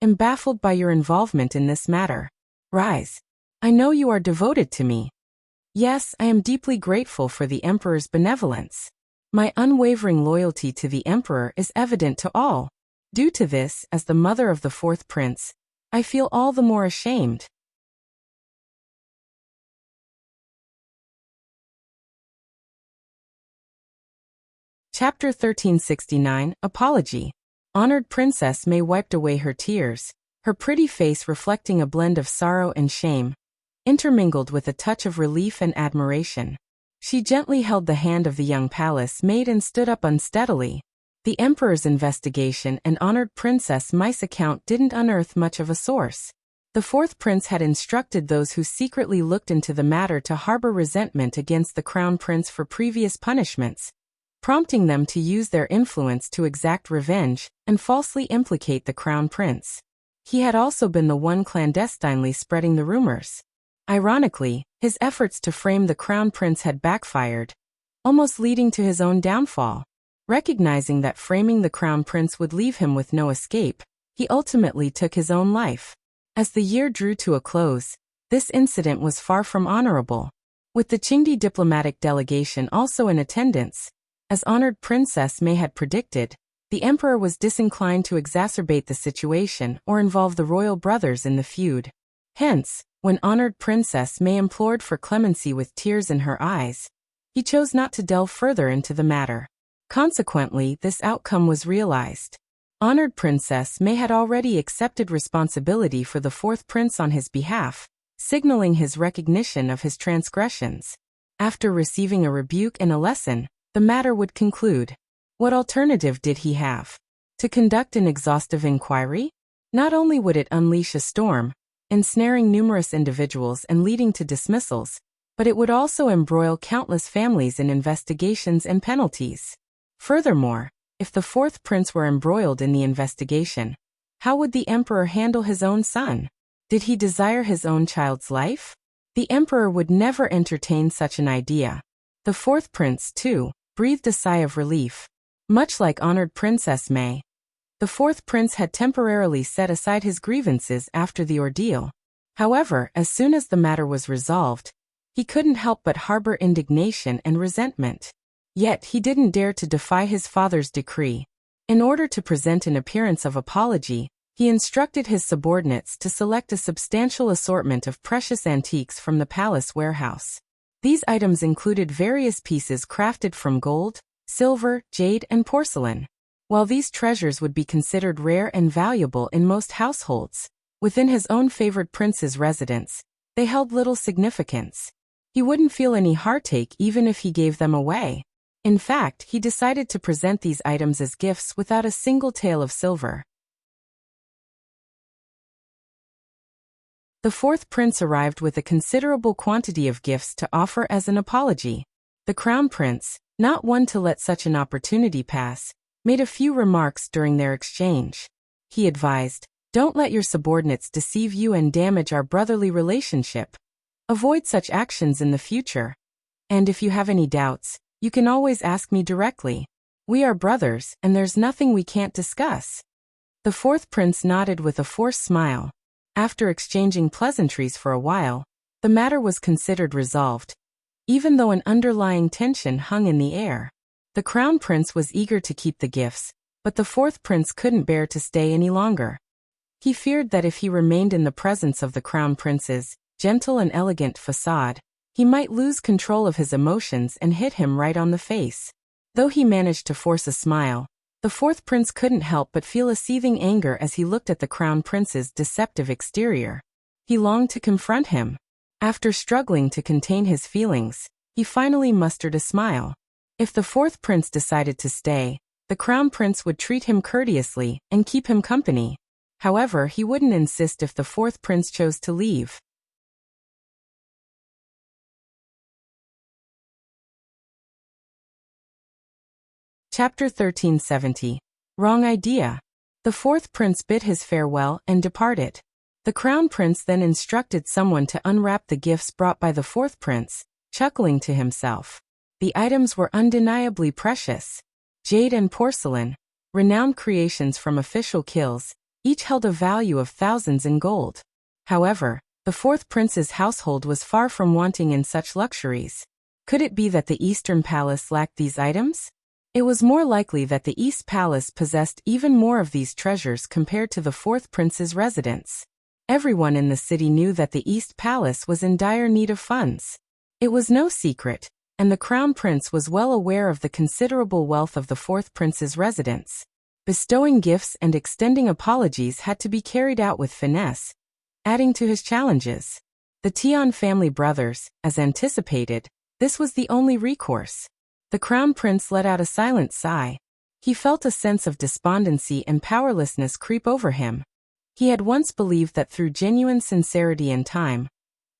"Am baffled by your involvement in this matter. Rise. I know you are devoted to me. Yes, I am deeply grateful for the emperor's benevolence. My unwavering loyalty to the emperor is evident to all. Due to this, as the mother of the fourth prince, I feel all the more ashamed." Chapter 1369, Apology. Honored Princess Mei wiped away her tears, her pretty face reflecting a blend of sorrow and shame, intermingled with a touch of relief and admiration. She gently held the hand of the young palace maid and stood up unsteadily. The Emperor's investigation and Honored Princess Mei's account didn't unearth much of a source. The fourth prince had instructed those who secretly looked into the matter to harbor resentment against the crown prince for previous punishments, prompting them to use their influence to exact revenge and falsely implicate the crown prince. He had also been the one clandestinely spreading the rumors. Ironically, his efforts to frame the crown prince had backfired, almost leading to his own downfall. Recognizing that framing the crown prince would leave him with no escape, he ultimately took his own life. As the year drew to a close, this incident was far from honorable. With the Qingdi diplomatic delegation also in attendance, as Honored Princess Mei had predicted, the emperor was disinclined to exacerbate the situation or involve the royal brothers in the feud. Hence, when Honored Princess Mei implored for clemency with tears in her eyes, he chose not to delve further into the matter. Consequently, this outcome was realized. Honored Princess Mei had already accepted responsibility for the fourth prince on his behalf, signaling his recognition of his transgressions. After receiving a rebuke and a lesson, the matter would conclude. What alternative did he have? To conduct an exhaustive inquiry? Not only would it unleash a storm, ensnaring numerous individuals and leading to dismissals, but it would also embroil countless families in investigations and penalties. Furthermore, if the fourth prince were embroiled in the investigation, how would the emperor handle his own son? Did he desire his own child's life? The emperor would never entertain such an idea. The fourth prince, too, breathed a sigh of relief. Much like Honored Princess Mei, the fourth prince had temporarily set aside his grievances after the ordeal. However, as soon as the matter was resolved, he couldn't help but harbor indignation and resentment. Yet he didn't dare to defy his father's decree. In order to present an appearance of apology, he instructed his subordinates to select a substantial assortment of precious antiques from the palace warehouse. These items included various pieces crafted from gold, silver, jade, and porcelain. While these treasures would be considered rare and valuable in most households, within his own favored prince's residence, they held little significance. He wouldn't feel any heartache even if he gave them away. In fact, he decided to present these items as gifts without a single tael of silver. The fourth prince arrived with a considerable quantity of gifts to offer as an apology. The crown prince, not one to let such an opportunity pass, made a few remarks during their exchange. He advised, "Don't let your subordinates deceive you and damage our brotherly relationship. Avoid such actions in the future. And if you have any doubts, you can always ask me directly. We are brothers, and there's nothing we can't discuss." The fourth prince nodded with a forced smile. After exchanging pleasantries for a while, the matter was considered resolved, even though an underlying tension hung in the air. The crown prince was eager to keep the gifts, but the fourth prince couldn't bear to stay any longer. He feared that if he remained in the presence of the crown prince's gentle and elegant facade, he might lose control of his emotions and hit him right on the face. Though he managed to force a smile, the fourth prince couldn't help but feel a seething anger as he looked at the crown prince's deceptive exterior. He longed to confront him. After struggling to contain his feelings, he finally mustered a smile. If the fourth prince decided to stay, the crown prince would treat him courteously and keep him company. However, he wouldn't insist if the fourth prince chose to leave. Chapter 1370. Wrong Idea. The fourth prince bid his farewell and departed. The crown prince then instructed someone to unwrap the gifts brought by the fourth prince, chuckling to himself. The items were undeniably precious. Jade and porcelain, renowned creations from official kills, each held a value of thousands in gold. However, the fourth prince's household was far from wanting in such luxuries. Could it be that the Eastern Palace lacked these items? It was more likely that the East Palace possessed even more of these treasures compared to the fourth prince's residence. Everyone in the city knew that the East Palace was in dire need of funds. It was no secret. and the Crown Prince was well aware of the considerable wealth of the fourth prince's residence. Bestowing gifts and extending apologies had to be carried out with finesse, adding to his challenges. The Tian family brothers, as anticipated, this was the only recourse. The Crown Prince let out a silent sigh. He felt a sense of despondency and powerlessness creep over him. He had once believed that through genuine sincerity and time,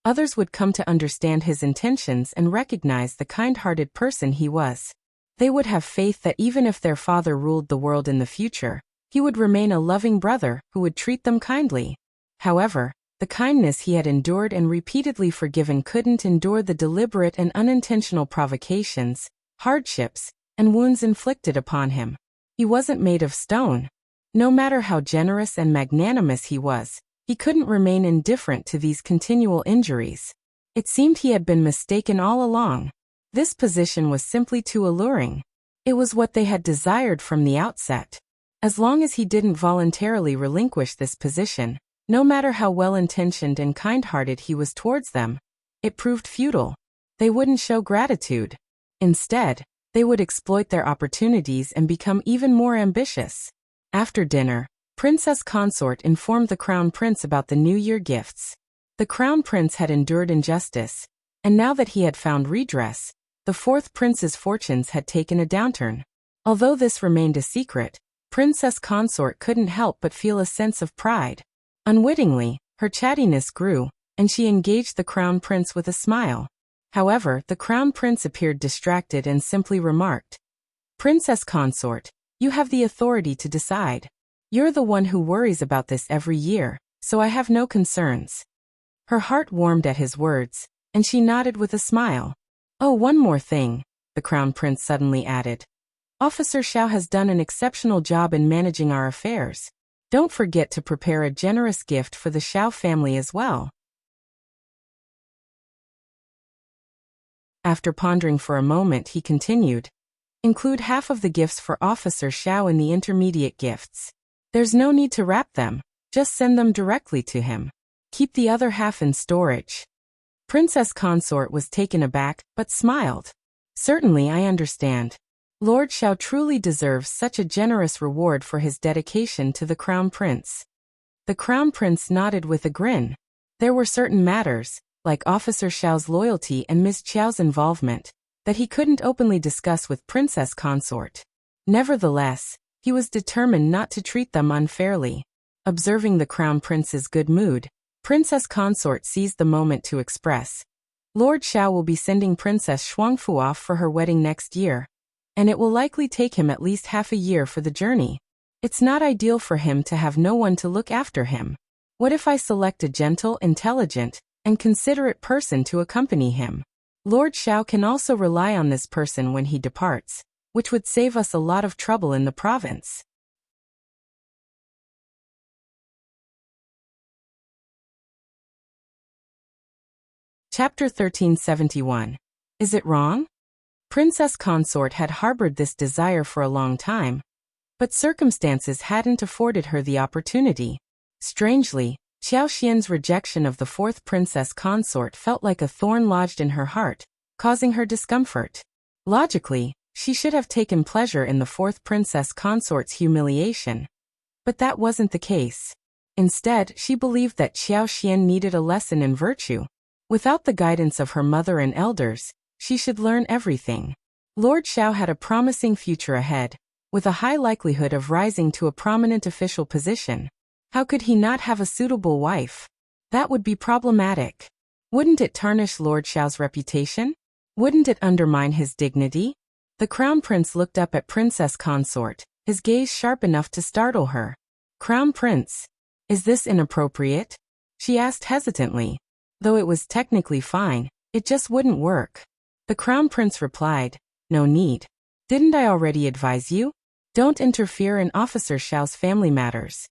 others would come to understand his intentions and recognize the kind-hearted person he was. They would have faith that even if their father ruled the world in the future, he would remain a loving brother who would treat them kindly. However, the kindness he had endured and repeatedly forgiven couldn't endure the deliberate and unintentional provocations, hardships, and wounds inflicted upon him. He wasn't made of stone. No matter how generous and magnanimous he was, he couldn't remain indifferent to these continual injuries. It seemed he had been mistaken all along. This position was simply too alluring. It was what they had desired from the outset. As long as he didn't voluntarily relinquish this position, no matter how well-intentioned and kind-hearted he was towards them, it proved futile. They wouldn't show gratitude. Instead, they would exploit their opportunities and become even more ambitious. After dinner, Princess Consort informed the Crown Prince about the New Year gifts. The Crown Prince had endured injustice, and now that he had found redress, the fourth prince's fortunes had taken a downturn. Although this remained a secret, Princess Consort couldn't help but feel a sense of pride. Unwittingly, her chattiness grew, and she engaged the Crown Prince with a smile. However, the Crown Prince appeared distracted and simply remarked, "Princess Consort, you have the authority to decide. You're the one who worries about this every year, so I have no concerns." Her heart warmed at his words, and she nodded with a smile. "Oh, one more thing," the Crown Prince suddenly added. "Officer Qiao has done an exceptional job in managing our affairs. Don't forget to prepare a generous gift for the Qiao family as well." After pondering for a moment, he continued, "Include half of the gifts for Officer Qiao in the intermediate gifts. There's no need to wrap them, just send them directly to him. Keep the other half in storage." Princess Consort was taken aback, but smiled. "Certainly, I understand. Lord Qiao truly deserves such a generous reward for his dedication to the Crown Prince." The Crown Prince nodded with a grin. There were certain matters, like Officer Qiao's loyalty and Ms. Qiao's involvement, that he couldn't openly discuss with Princess Consort. Nevertheless, he was determined not to treat them unfairly. Observing the Crown Prince's good mood, Princess Consort seized the moment to express, "Lord Qiao will be sending Princess Xuanfu off for her wedding next year, and it will likely take him at least half a year for the journey. It's not ideal for him to have no one to look after him. What if I select a gentle, intelligent, and considerate person to accompany him? Lord Qiao can also rely on this person when he departs, which would save us a lot of trouble in the province." Chapter 1371. Is it wrong? Princess Consort had harbored this desire for a long time, but circumstances hadn't afforded her the opportunity. Strangely, Qiao Xian's rejection of the fourth Princess Consort felt like a thorn lodged in her heart, causing her discomfort. Logically, she should have taken pleasure in the fourth Princess Consort's humiliation. But that wasn't the case. Instead, she believed that Qiao Xian needed a lesson in virtue. Without the guidance of her mother and elders, she should learn everything. Lord Qiao had a promising future ahead, with a high likelihood of rising to a prominent official position. How could he not have a suitable wife? That would be problematic. Wouldn't it tarnish Lord Qiao's reputation? Wouldn't it undermine his dignity? The Crown Prince looked up at Princess Consort, his gaze sharp enough to startle her. "Crown Prince, is this inappropriate?" she asked hesitantly. Though it was technically fine, it just wouldn't work. The Crown Prince replied, "No need. Didn't I already advise you? Don't interfere in Officer Qiao's family matters."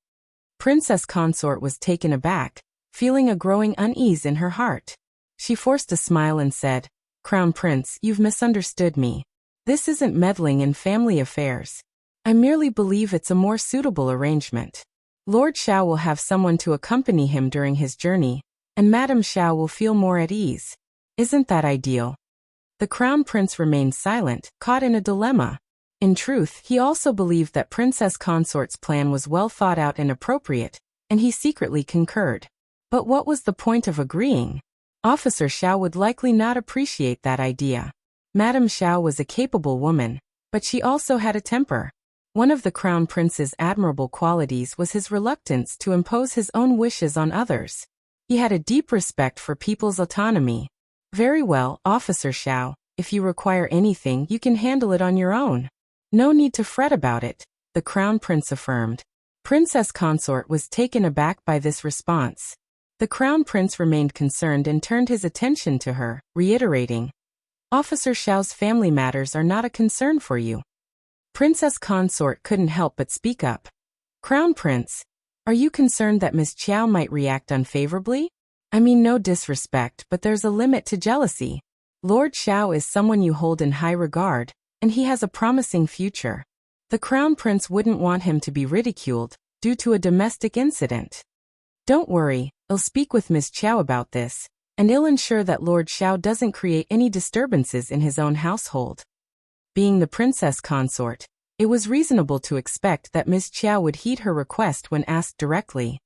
Princess Consort was taken aback, feeling a growing unease in her heart. She forced a smile and said, "Crown Prince, you've misunderstood me. This isn't meddling in family affairs. I merely believe it's a more suitable arrangement. Lord Qiao will have someone to accompany him during his journey, and Madame Qiao will feel more at ease. Isn't that ideal?" The crown prince remained silent, caught in a dilemma. In truth, he also believed that Princess Consort's plan was well thought out and appropriate, and he secretly concurred. But what was the point of agreeing? Officer Qiao would likely not appreciate that idea. Madame Qiao was a capable woman, but she also had a temper. One of the crown prince's admirable qualities was his reluctance to impose his own wishes on others. He had a deep respect for people's autonomy. Very well, Officer Qiao, if you require anything, you can handle it on your own. No need to fret about it, the crown prince affirmed. Princess Consort was taken aback by this response. The crown prince remained concerned and turned his attention to her, reiterating, Officer Qiao's family matters are not a concern for you. Princess Consort couldn't help but speak up. Crown Prince, are you concerned that Miss Qiao might react unfavorably? I mean no disrespect, but there's a limit to jealousy. Lord Qiao is someone you hold in high regard, and he has a promising future. The Crown Prince wouldn't want him to be ridiculed, due to a domestic incident. Don't worry, I'll speak with Miss Qiao about this, and I'll ensure that Lord Qiao doesn't create any disturbances in his own household. Being the princess consort, it was reasonable to expect that Miss Qiao would heed her request when asked directly.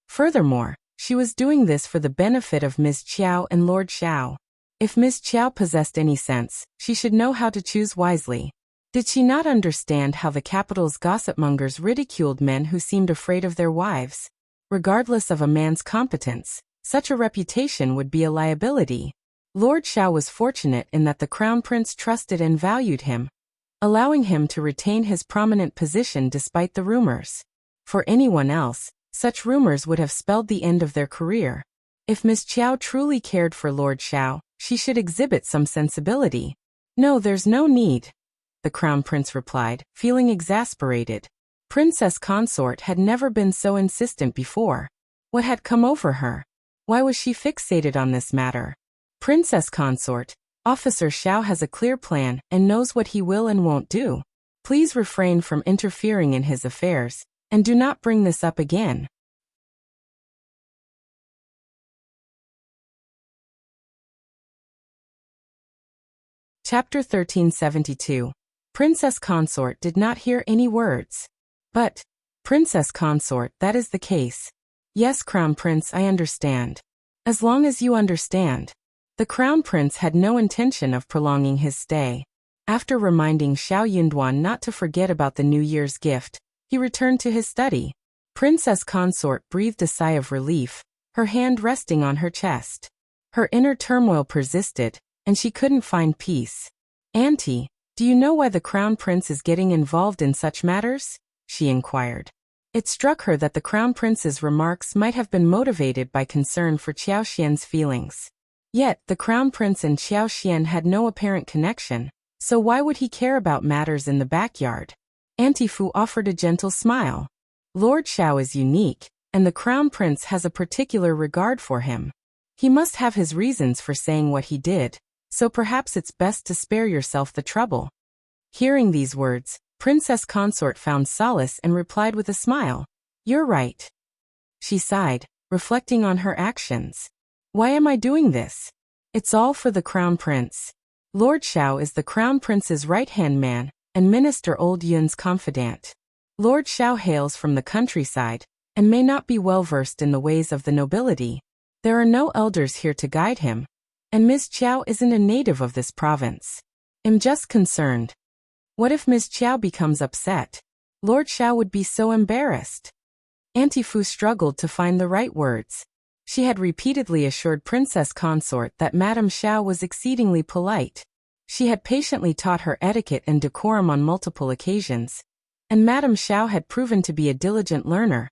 Furthermore, she was doing this for the benefit of Miss Qiao and Lord Qiao. If Miss Qiao possessed any sense, she should know how to choose wisely. Did she not understand how the capital's gossipmongers ridiculed men who seemed afraid of their wives? Regardless of a man's competence, such a reputation would be a liability. Lord Qiao was fortunate in that the Crown Prince trusted and valued him, allowing him to retain his prominent position despite the rumors. For anyone else, such rumors would have spelled the end of their career. If Miss Qiao truly cared for Lord Qiao, she should exhibit some sensibility. No, there's no need, the Crown Prince replied, feeling exasperated. Princess Consort had never been so insistent before. What had come over her? Why was she fixated on this matter? Princess Consort, Officer Qiao has a clear plan and knows what he will and won't do. Please refrain from interfering in his affairs, and do not bring this up again. Chapter 1372. Princess Consort did not hear any words. But, Princess Consort, that is the case. Yes, Crown Prince, I understand. As long as you understand. The Crown Prince had no intention of prolonging his stay. After reminding Xiao Yunduan not to forget about the New Year's gift, he returned to his study. Princess Consort breathed a sigh of relief, her hand resting on her chest. Her inner turmoil persisted, and she couldn't find peace. Auntie, do you know why the Crown Prince is getting involved in such matters? She inquired. It struck her that the Crown Prince's remarks might have been motivated by concern for Qiao Xian's feelings. Yet, the Crown Prince and Qiao Xian had no apparent connection, so why would he care about matters in the backyard? Auntie Fu offered a gentle smile. Lord Qiao is unique, and the Crown Prince has a particular regard for him. He must have his reasons for saying what he did, so perhaps it's best to spare yourself the trouble. Hearing these words, Princess Consort found solace and replied with a smile. You're right. She sighed, reflecting on her actions. Why am I doing this? It's all for the Crown Prince. Lord Qiao is the Crown Prince's right-hand man, and Minister Old Yun's confidant. Lord Qiao hails from the countryside, and may not be well versed in the ways of the nobility. There are no elders here to guide him, and Miss Qiao isn't a native of this province. I'm just concerned. What if Miss Qiao becomes upset? Lord Qiao would be so embarrassed. Auntie Fu struggled to find the right words. She had repeatedly assured Princess Consort that Madame Qiao was exceedingly polite. She had patiently taught her etiquette and decorum on multiple occasions, and Madame Qiao had proven to be a diligent learner,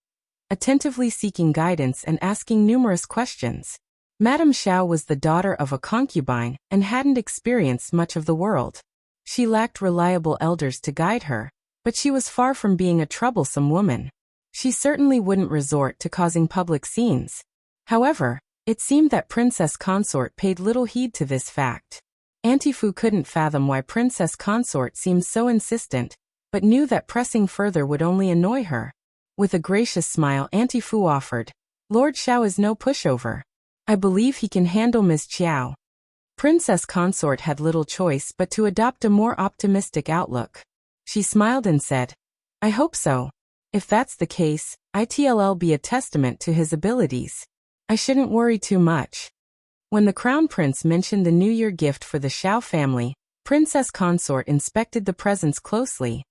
attentively seeking guidance and asking numerous questions. Madame Qiao was the daughter of a concubine and hadn't experienced much of the world. She lacked reliable elders to guide her, but she was far from being a troublesome woman. She certainly wouldn't resort to causing public scenes. However, it seemed that Princess Consort paid little heed to this fact. Auntie Fu couldn't fathom why Princess Consort seemed so insistent, but knew that pressing further would only annoy her. With a gracious smile, Auntie Fu offered, Lord Qiao is no pushover. I believe he can handle Ms. Qiao. Princess Consort had little choice but to adopt a more optimistic outlook. She smiled and said, I hope so. If that's the case, it'll be a testament to his abilities. I shouldn't worry too much. When the Crown Prince mentioned the New Year gift for the Qiao family, Princess Consort inspected the presents closely.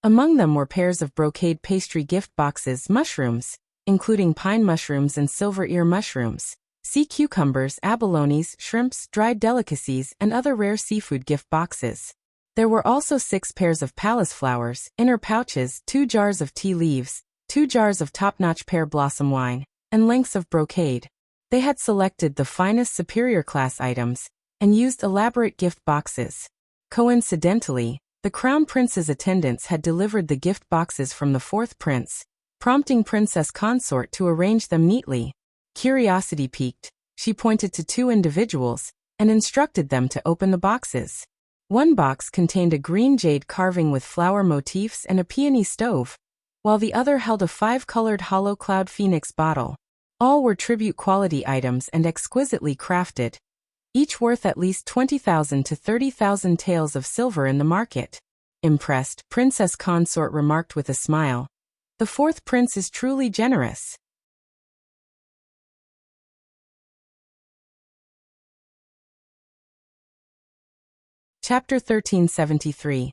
Among them were pairs of brocade pastry gift boxes, mushrooms, including pine mushrooms and silver ear mushrooms, sea cucumbers, abalones, shrimps, dried delicacies, and other rare seafood gift boxes. There were also 6 pairs of palace flowers, inner pouches, 2 jars of tea leaves, 2 jars of top-notch pear blossom wine, and lengths of brocade. They had selected the finest superior class items and used elaborate gift boxes. Coincidentally, the Crown Prince's attendants had delivered the gift boxes from the 4th prince, prompting Princess Consort to arrange them neatly. Curiosity piqued, she pointed to 2 individuals and instructed them to open the boxes. One box contained a green jade carving with flower motifs and a peony stove, while the other held a 5-colored hollow cloud phoenix bottle. All were tribute quality items and exquisitely crafted, each worth at least 20,000 to 30,000 taels of silver in the market. Impressed, Princess Consort remarked with a smile, the 4th prince is truly generous. Chapter 1373.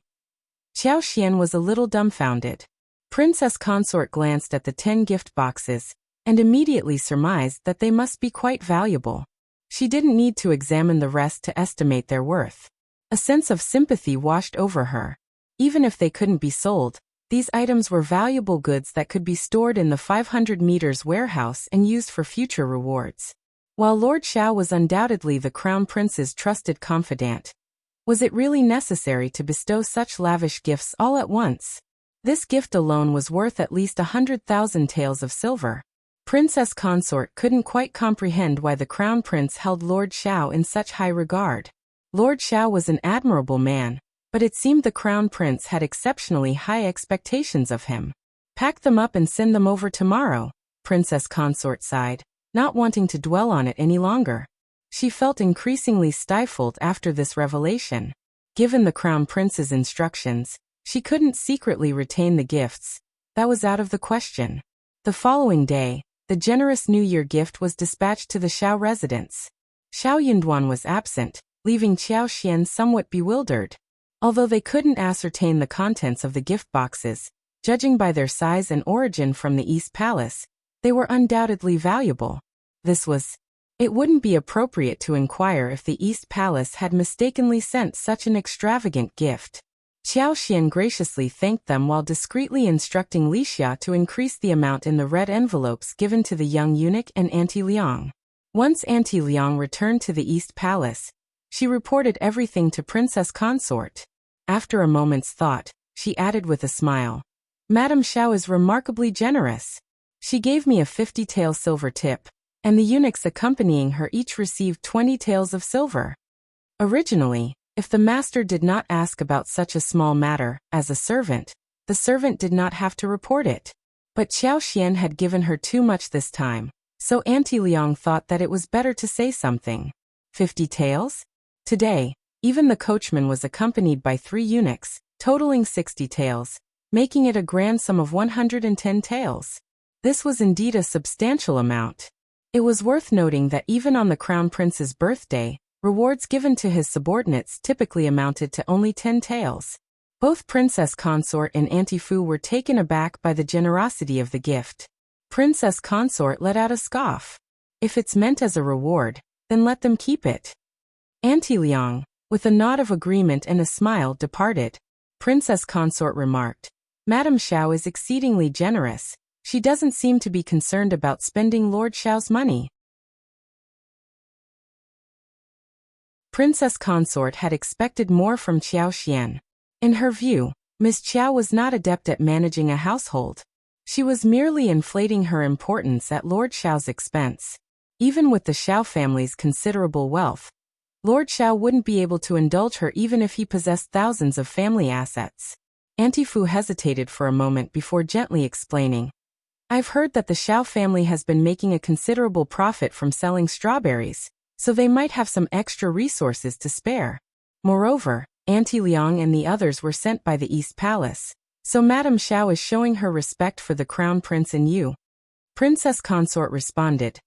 Qiao Xian was a little dumbfounded. Princess Consort glanced at the 10 gift boxes and immediately surmised that they must be quite valuable. She didn't need to examine the rest to estimate their worth. A sense of sympathy washed over her. Even if they couldn't be sold, these items were valuable goods that could be stored in the 500 meters warehouse and used for future rewards. While Lord Qiao was undoubtedly the Crown Prince's trusted confidant, was it really necessary to bestow such lavish gifts all at once? This gift alone was worth at least 100,000 taels of silver. Princess Consort couldn't quite comprehend why the Crown Prince held Lord Qiao in such high regard. Lord Qiao was an admirable man, but it seemed the Crown Prince had exceptionally high expectations of him. Pack them up and send them over tomorrow, Princess Consort sighed, not wanting to dwell on it any longer. She felt increasingly stifled after this revelation. Given the Crown Prince's instructions, she couldn't secretly retain the gifts. That was out of the question. The following day, the generous New Year gift was dispatched to the Qiao residence. Xiao Yunduan was absent, leaving Qiao Xian somewhat bewildered. Although they couldn't ascertain the contents of the gift boxes, judging by their size and origin from the East Palace, they were undoubtedly valuable. It wouldn't be appropriate to inquire if the East Palace had mistakenly sent such an extravagant gift. Qiao Xian graciously thanked them while discreetly instructing Li Xia to increase the amount in the red envelopes given to the young eunuch and Auntie Liang. Once Auntie Liang returned to the East Palace, she reported everything to Princess Consort. After a moment's thought, she added with a smile, Madame Qiao is remarkably generous. She gave me a 50-tael silver tip, and the eunuchs accompanying her each received 20 taels of silver. Originally, if the master did not ask about such a small matter, as a servant, the servant did not have to report it. But Qiao Xian had given her too much this time, so Auntie Liang thought that it was better to say something. 50 taels? Today, even the coachman was accompanied by 3 eunuchs, totaling 60 taels, making it a grand sum of 110 taels. This was indeed a substantial amount. It was worth noting that even on the Crown Prince's birthday, rewards given to his subordinates typically amounted to only 10 taels. Both Princess Consort and Auntie Fu were taken aback by the generosity of the gift. Princess Consort let out a scoff. If it's meant as a reward, then let them keep it. Auntie Liang, with a nod of agreement and a smile, departed. Princess Consort remarked, Madame Qiao is exceedingly generous. She doesn't seem to be concerned about spending Lord Qiao's money. Princess Consort had expected more from Qiao Xian. In her view, Miss Qiao was not adept at managing a household. She was merely inflating her importance at Lord Qiao's expense. Even with the Qiao family's considerable wealth, Lord Qiao wouldn't be able to indulge her even if he possessed thousands of family assets. Auntie Fu hesitated for a moment before gently explaining, I've heard that the Qiao family has been making a considerable profit from selling strawberries, so they might have some extra resources to spare. Moreover, Auntie Liang and the others were sent by the East Palace, so Madame Qiao is showing her respect for the Crown Prince and you. Princess Consort responded.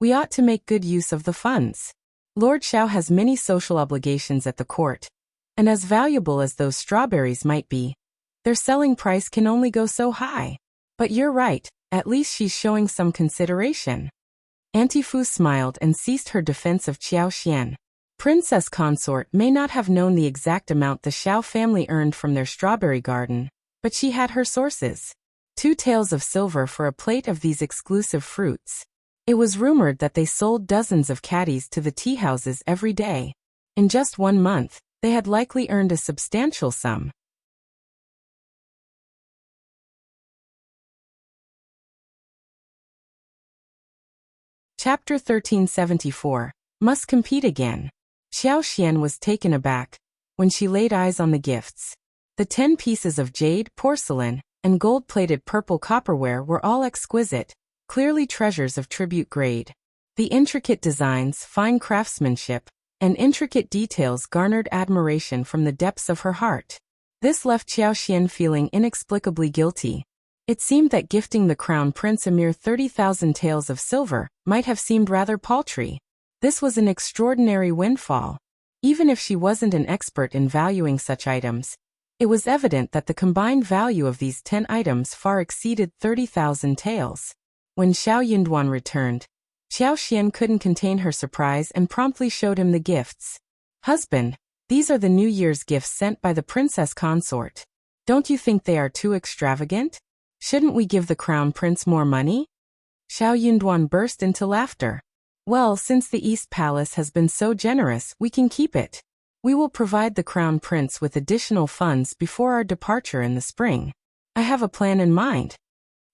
We ought to make good use of the funds. Lord Qiao has many social obligations at the court, and as valuable as those strawberries might be, their selling price can only go so high. But you're right, at least she's showing some consideration. Auntie Fu smiled and ceased her defense of Qiao Xian. Princess Consort may not have known the exact amount the Qiao family earned from their strawberry garden, but she had her sources. 2 taels of silver for a plate of these exclusive fruits. It was rumored that they sold dozens of caddies to the tea houses every day. In just 1 month, they had likely earned a substantial sum. Chapter 1374. Must compete again. Qiao Xian was taken aback when she laid eyes on the gifts. The 10 pieces of jade, porcelain, and gold-plated purple copperware were all exquisite, clearly treasures of tribute grade. The intricate designs, fine craftsmanship, and intricate details garnered admiration from the depths of her heart. This left Qiao Xian feeling inexplicably guilty. It seemed that gifting the crown prince a mere 30,000 taels of silver might have seemed rather paltry. This was an extraordinary windfall. Even if she wasn't an expert in valuing such items, it was evident that the combined value of these 10 items far exceeded 30,000 taels. When Xiao Yunduan returned, Qiao Xian couldn't contain her surprise and promptly showed him the gifts. Husband, these are the New Year's gifts sent by the Princess Consort. Don't you think they are too extravagant? Shouldn't we give the crown prince more money? Xiao Yunduan burst into laughter. Well, since the East Palace has been so generous, we can keep it. We will provide the crown prince with additional funds before our departure in the spring. I have a plan in mind.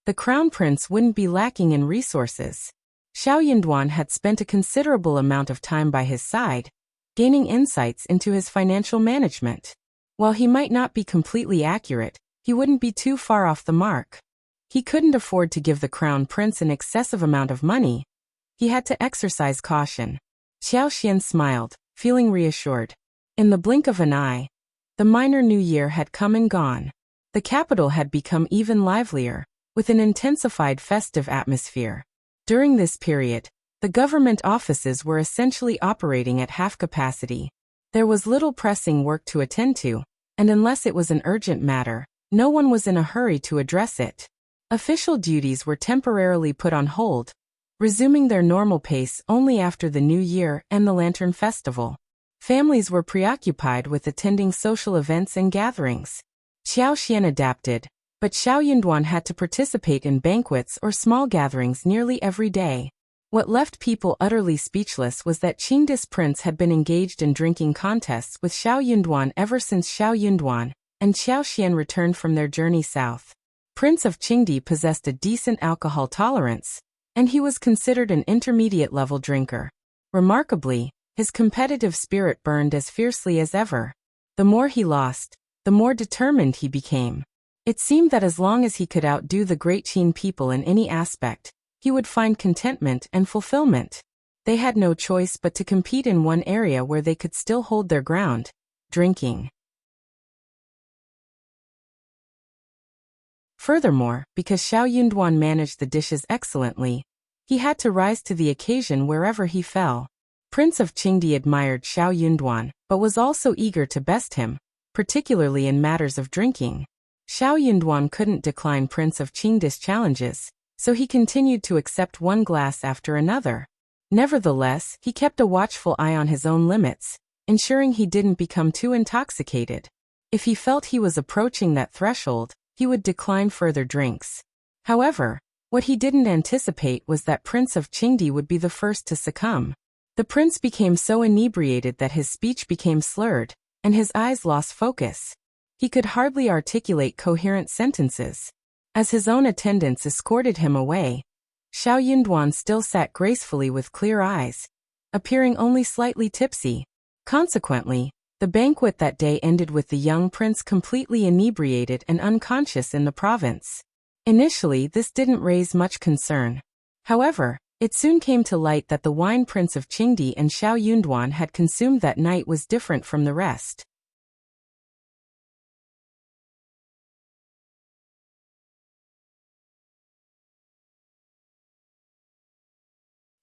The crown prince wouldn't be lacking in resources. Xiao Yunduan had spent a considerable amount of time by his side, gaining insights into his financial management. While he might not be completely accurate, he wouldn't be too far off the mark. He couldn't afford to give the crown prince an excessive amount of money. He had to exercise caution. Qiao Xian smiled, feeling reassured. In the blink of an eye, the minor new year had come and gone. The capital had become even livelier, with an intensified festive atmosphere. During this period, the government offices were essentially operating at half capacity. There was little pressing work to attend to, and unless it was an urgent matter, no one was in a hurry to address it. Official duties were temporarily put on hold, resuming their normal pace only after the New Year and the Lantern Festival. Families were preoccupied with attending social events and gatherings. Qiao Xian adapted, but Xiao Yunduan had to participate in banquets or small gatherings nearly every day. What left people utterly speechless was that Qingdi's prince had been engaged in drinking contests with Xiao Yunduan ever since Xiao Yunduan and Qiao Xian returned from their journey south. Prince of Qingdi possessed a decent alcohol tolerance, and he was considered an intermediate-level drinker. Remarkably, his competitive spirit burned as fiercely as ever. The more he lost, the more determined he became. It seemed that as long as he could outdo the great Qin people in any aspect, he would find contentment and fulfillment. They had no choice but to compete in one area where they could still hold their ground: drinking. Furthermore, because Xiao Yunduan managed the dishes excellently, he had to rise to the occasion wherever he fell. Prince of Qingdi admired Xiao Yunduan, but was also eager to best him, particularly in matters of drinking. Xiao Yunduan couldn't decline Prince of Qingdi's challenges, so he continued to accept one glass after another. Nevertheless, he kept a watchful eye on his own limits, ensuring he didn't become too intoxicated. If he felt he was approaching that threshold, he would decline further drinks. However, what he didn't anticipate was that Prince of Qingdi would be the first to succumb. The prince became so inebriated that his speech became slurred, and his eyes lost focus. He could hardly articulate coherent sentences. As his own attendants escorted him away, Xiao Yunduan still sat gracefully with clear eyes, appearing only slightly tipsy. Consequently, the banquet that day ended with the young prince completely inebriated and unconscious in the province. Initially, this didn't raise much concern. However, it soon came to light that the wine Prince of Qingdi and Xiao Yunduan had consumed that night was different from the rest.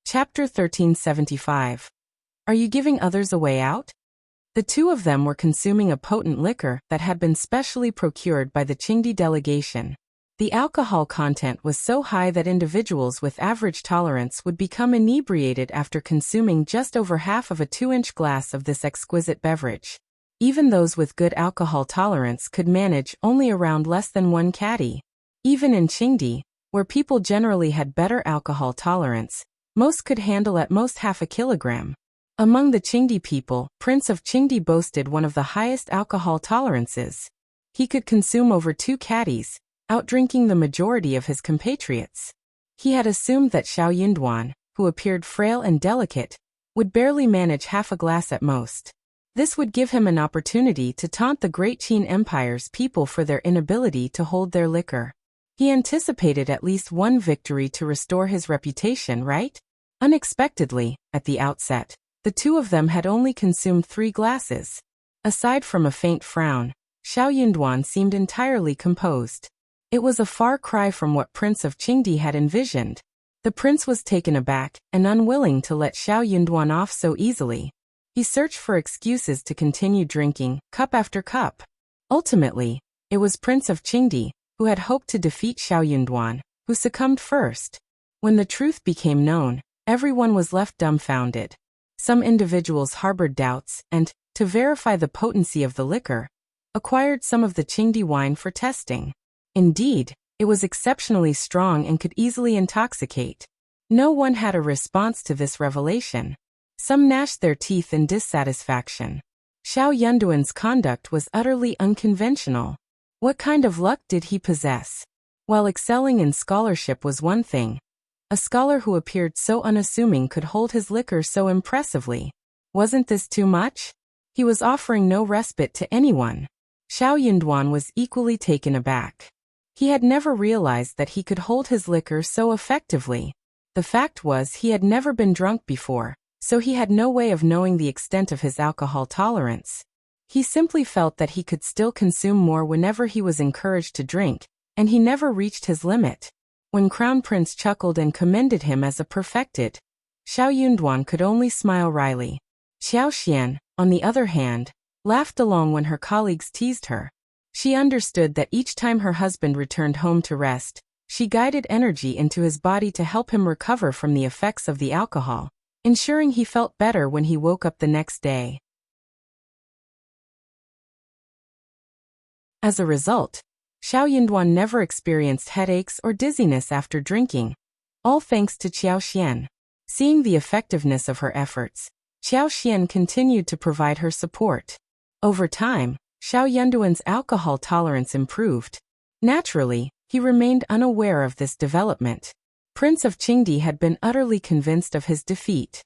Chapter 1375. Are you giving others a way out? The two of them were consuming a potent liquor that had been specially procured by the Qingdi delegation. The alcohol content was so high that individuals with average tolerance would become inebriated after consuming just over half of a 2-inch glass of this exquisite beverage. Even those with good alcohol tolerance could manage only around less than 1 caddy. Even in Qingdi, where people generally had better alcohol tolerance, most could handle at most half a kilogram. Among the Qingdi people, Prince of Qingdi boasted one of the highest alcohol tolerances. He could consume over 2 caddies, outdrinking the majority of his compatriots. He had assumed that Xiao Yunduan, who appeared frail and delicate, would barely manage half a glass at most. This would give him an opportunity to taunt the great Qin Empire's people for their inability to hold their liquor. He anticipated at least one victory to restore his reputation, right? Unexpectedly, at the outset, the two of them had only consumed 3 glasses. Aside from a faint frown, Xiao Yunduan seemed entirely composed. It was a far cry from what Prince of Qingdi had envisioned. The prince was taken aback and unwilling to let Xiao Yunduan off so easily. He searched for excuses to continue drinking, cup after cup. Ultimately, it was Prince of Qingdi, who had hoped to defeat Xiao Yunduan, who succumbed first. When the truth became known, everyone was left dumbfounded. Some individuals harbored doubts and, to verify the potency of the liquor, acquired some of the Qingdi wine for testing. Indeed, it was exceptionally strong and could easily intoxicate. No one had a response to this revelation. Some gnashed their teeth in dissatisfaction. Xiao Yunduan's conduct was utterly unconventional. What kind of luck did he possess? While excelling in scholarship was one thing, a scholar who appeared so unassuming could hold his liquor so impressively. Wasn't this too much? He was offering no respite to anyone. Xiao Yunduan was equally taken aback. He had never realized that he could hold his liquor so effectively. The fact was he had never been drunk before, so he had no way of knowing the extent of his alcohol tolerance. He simply felt that he could still consume more whenever he was encouraged to drink, and he never reached his limit. When Crown Prince chuckled and commended him as a perfected, Xiao Yunduan could only smile wryly. Xiao Xian, on the other hand, laughed along when her colleagues teased her. She understood that each time her husband returned home to rest, she guided energy into his body to help him recover from the effects of the alcohol, ensuring he felt better when he woke up the next day. As a result, Xiao Yunduan never experienced headaches or dizziness after drinking, all thanks to Qiao Xian. Seeing the effectiveness of her efforts, Qiao Xian continued to provide her support. Over time, Xiao Yunduan's alcohol tolerance improved. Naturally, he remained unaware of this development. Prince of Qingdi had been utterly convinced of his defeat.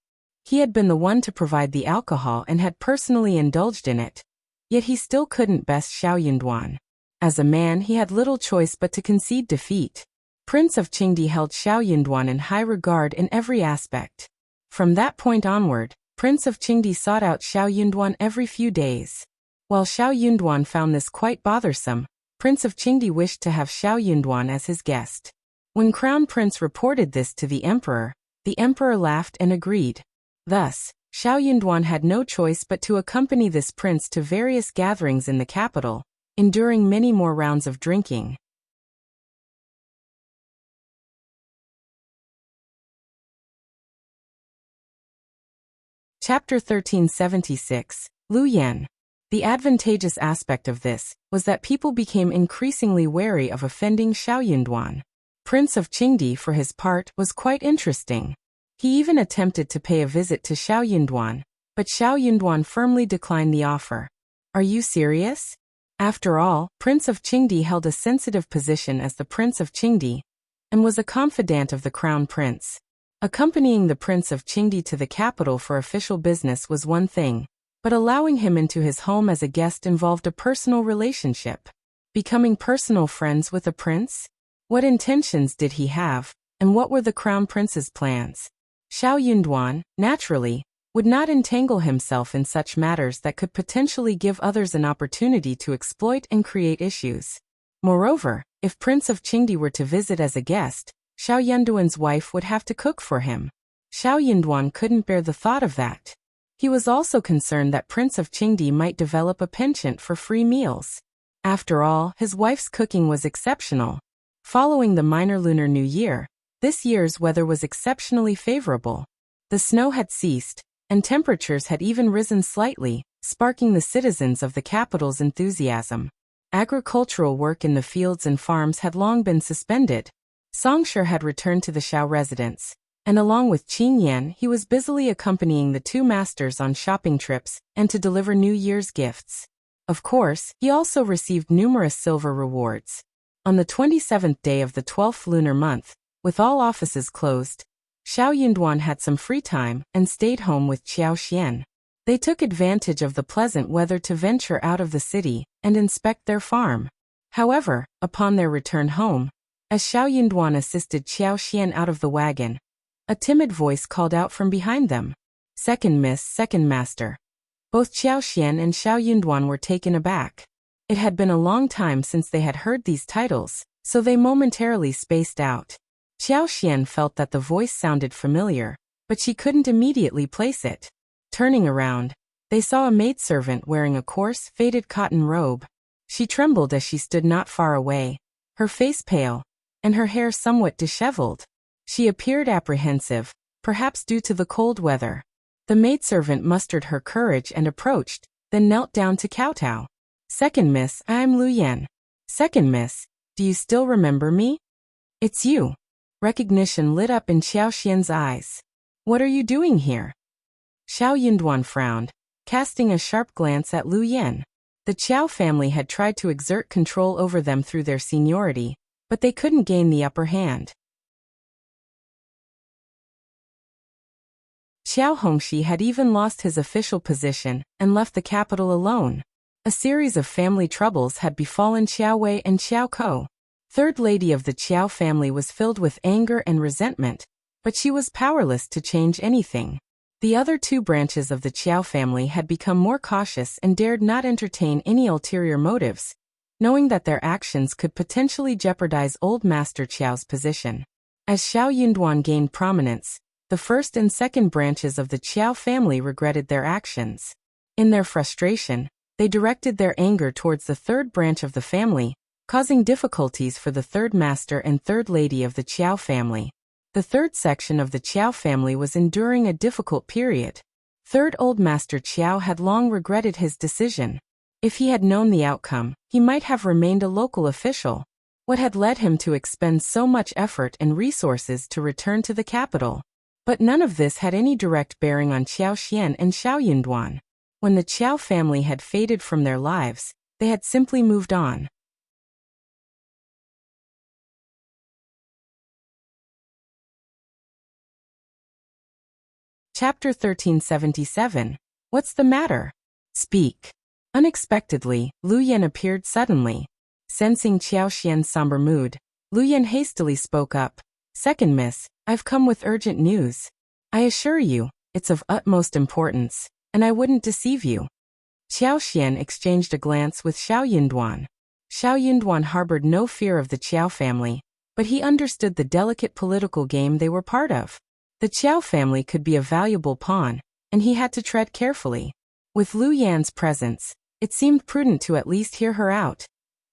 He had been the one to provide the alcohol and had personally indulged in it. Yet he still couldn't best Xiao Yunduan. As a man, he had little choice but to concede defeat. Prince of Qingdi held Xiao Yunduan in high regard in every aspect. From that point onward, Prince of Qingdi sought out Xiao Yunduan every few days. While Xiao Yunduan found this quite bothersome, Prince of Qingdi wished to have Xiao Yunduan as his guest. When Crown Prince reported this to the Emperor laughed and agreed. Thus, Xiao Yunduan had no choice but to accompany this prince to various gatherings in the capital, enduring many more rounds of drinking. Chapter 1376, Liu Yan. The advantageous aspect of this was that people became increasingly wary of offending Xiao Yunduan. Prince of Qingdi, for his part, was quite interesting. He even attempted to pay a visit to Xiao Yunduan, but Xiao Yunduan firmly declined the offer. Are you serious? After all, Prince of Qingdi held a sensitive position as the Prince of Qingdi, and was a confidant of the Crown Prince. Accompanying the Prince of Qingdi to the capital for official business was one thing, but allowing him into his home as a guest involved a personal relationship. Becoming personal friends with a prince? What intentions did he have, and what were the crown prince's plans? Xiao Yunduan, naturally, would not entangle himself in such matters that could potentially give others an opportunity to exploit and create issues. Moreover, if Prince of Qingdi were to visit as a guest, Xiao Yunduan's wife would have to cook for him. Xiao Yunduan couldn't bear the thought of that. He was also concerned that Prince of Qingdi might develop a penchant for free meals. After all, his wife's cooking was exceptional. Following the minor Lunar New Year, this year's weather was exceptionally favorable. The snow had ceased, and temperatures had even risen slightly, sparking the citizens of the capital's enthusiasm. Agricultural work in the fields and farms had long been suspended. Songshi had returned to the Qiao residence, and along with Qing Yan, he was busily accompanying the two masters on shopping trips and to deliver New Year's gifts. Of course, he also received numerous silver rewards. On the 27th day of the 12th lunar month, with all offices closed, Xiao Yunduan had some free time and stayed home with Qiao Xian. They took advantage of the pleasant weather to venture out of the city and inspect their farm. However, upon their return home, as Xiao Yunduan assisted Qiao Xian out of the wagon, a timid voice called out from behind them. "Second miss, second master." Both Qiao Xian and Xiao Yunduan were taken aback. It had been a long time since they had heard these titles, so they momentarily spaced out. Qiao Xian felt that the voice sounded familiar, but she couldn't immediately place it. Turning around, they saw a maidservant wearing a coarse, faded cotton robe. She trembled as she stood not far away, her face pale, and her hair somewhat disheveled. She appeared apprehensive, perhaps due to the cold weather. The maidservant mustered her courage and approached, then knelt down to kowtow. "Second miss, I'm Liu Yan." "Second miss, do you still remember me?" "It's you." Recognition lit up in Qiao Xian's eyes. "What are you doing here?" Xiao Yunduan frowned, casting a sharp glance at Liu Yan. The Qiao family had tried to exert control over them through their seniority, but they couldn't gain the upper hand. Qiao Hongxi had even lost his official position and left the capital alone. A series of family troubles had befallen Qiao Wei and Qiao Ko. Third lady of the Qiao family was filled with anger and resentment, but she was powerless to change anything. The other two branches of the Qiao family had become more cautious and dared not entertain any ulterior motives, knowing that their actions could potentially jeopardize old Master Qiao's position. As Xiao Yunduan gained prominence, the first and second branches of the Qiao family regretted their actions. In their frustration, they directed their anger towards the third branch of the family, causing difficulties for the third master and third lady of the Qiao family. The third section of the Qiao family was enduring a difficult period. Third Old Master Qiao had long regretted his decision. If he had known the outcome, he might have remained a local official. What had led him to expend so much effort and resources to return to the capital? But none of this had any direct bearing on Qiao Xian and Xiao Yunduan. When the Qiao family had faded from their lives, they had simply moved on. Chapter 1377. What's the matter? Speak. Unexpectedly, Liu Yan appeared suddenly. Sensing Qiao Xian's somber mood, Liu Yan hastily spoke up. "Second miss, I've come with urgent news. I assure you, it's of utmost importance, and I wouldn't deceive you." Qiao Xian exchanged a glance with Xiao Yunduan. Xiao Yunduan harbored no fear of the Qiao family, but he understood the delicate political game they were part of. The Qiao family could be a valuable pawn, and he had to tread carefully. With Liu Yan's presence, it seemed prudent to at least hear her out,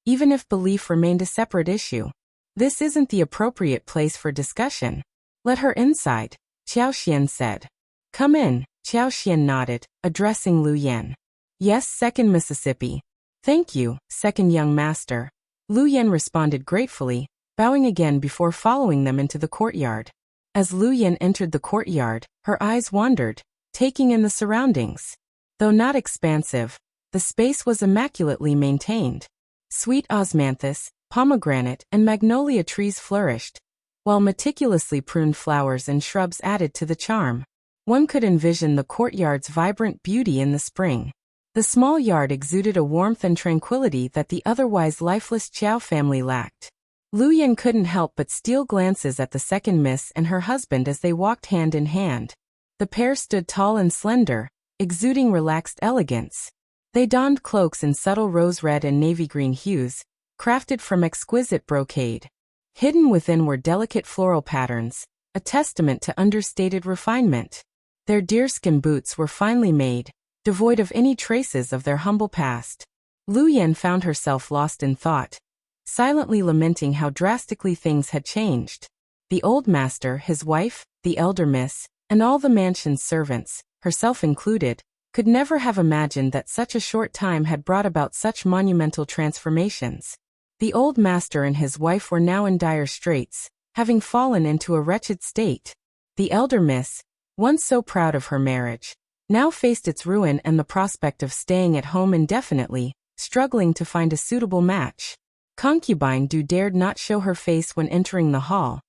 even if belief remained a separate issue. "This isn't the appropriate place for discussion. Let her inside," Qiao Xian said. "Come in," Qiao Xian nodded, addressing Liu Yan. "Yes, second Mississippi." "Thank you, second young master." Liu Yan responded gratefully, bowing again before following them into the courtyard. As Liu Yan entered the courtyard, her eyes wandered, taking in the surroundings. Though not expansive, the space was immaculately maintained. Sweet osmanthus, pomegranate, and magnolia trees flourished, while meticulously pruned flowers and shrubs added to the charm. One could envision the courtyard's vibrant beauty in the spring. The small yard exuded a warmth and tranquility that the otherwise lifeless Qiao family lacked. Liu Yan couldn't help but steal glances at the second miss and her husband as they walked hand in hand. The pair stood tall and slender, exuding relaxed elegance. They donned cloaks in subtle rose-red and navy-green hues, crafted from exquisite brocade. Hidden within were delicate floral patterns, a testament to understated refinement. Their deerskin boots were finely made, devoid of any traces of their humble past. Liu Yan found herself lost in thought, silently lamenting how drastically things had changed. The old master, his wife, the elder miss, and all the mansion's servants, herself included, could never have imagined that such a short time had brought about such monumental transformations. The old master and his wife were now in dire straits, having fallen into a wretched state. The elder miss, once so proud of her marriage, now faced its ruin and the prospect of staying at home indefinitely, struggling to find a suitable match. Concubine Du dared not show her face when entering the hall,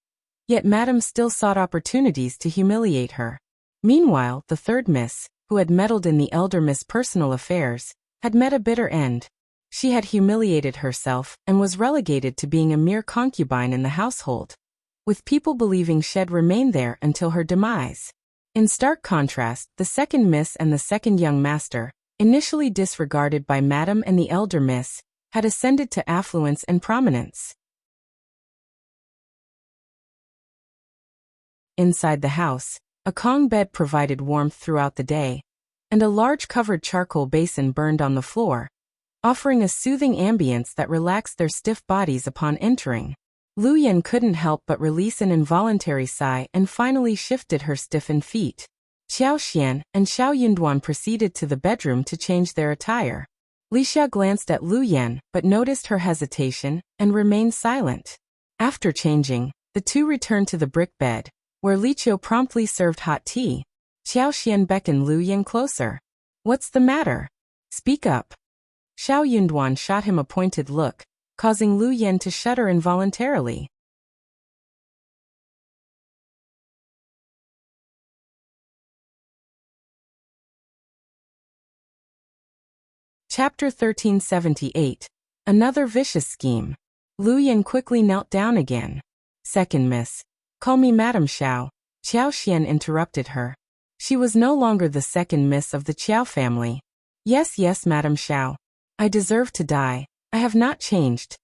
yet Madame still sought opportunities to humiliate her. Meanwhile, the third miss, who had meddled in the elder miss' personal affairs, had met a bitter end. She had humiliated herself and was relegated to being a mere concubine in the household, with people believing she'd remain there until her demise. In stark contrast, the second miss and the second young master, initially disregarded by Madame and the elder miss, had ascended to affluence and prominence. Inside the house, a Kong bed provided warmth throughout the day, and a large covered charcoal basin burned on the floor, offering a soothing ambience that relaxed their stiff bodies upon entering. Liu Yan couldn't help but release an involuntary sigh and finally shifted her stiffened feet. Qiao Xian and Xiao Yunduan proceeded to the bedroom to change their attire. Li Xia glanced at Liu Yan but noticed her hesitation and remained silent. After changing, the two returned to the brick bed, where Li Qiao promptly served hot tea. Qiao Xian beckoned Liu Yan closer. "What's the matter? Speak up." Xiao Yunduan shot him a pointed look, causing Liu Yan to shudder involuntarily. Chapter 1378. Another vicious scheme. Liu Yan quickly knelt down again. "Second miss. Call me Madame Qiao." Qiao Xian interrupted her. She was no longer the second miss of the Qiao family. Yes, Madame Qiao. I deserve to die. I have not changed."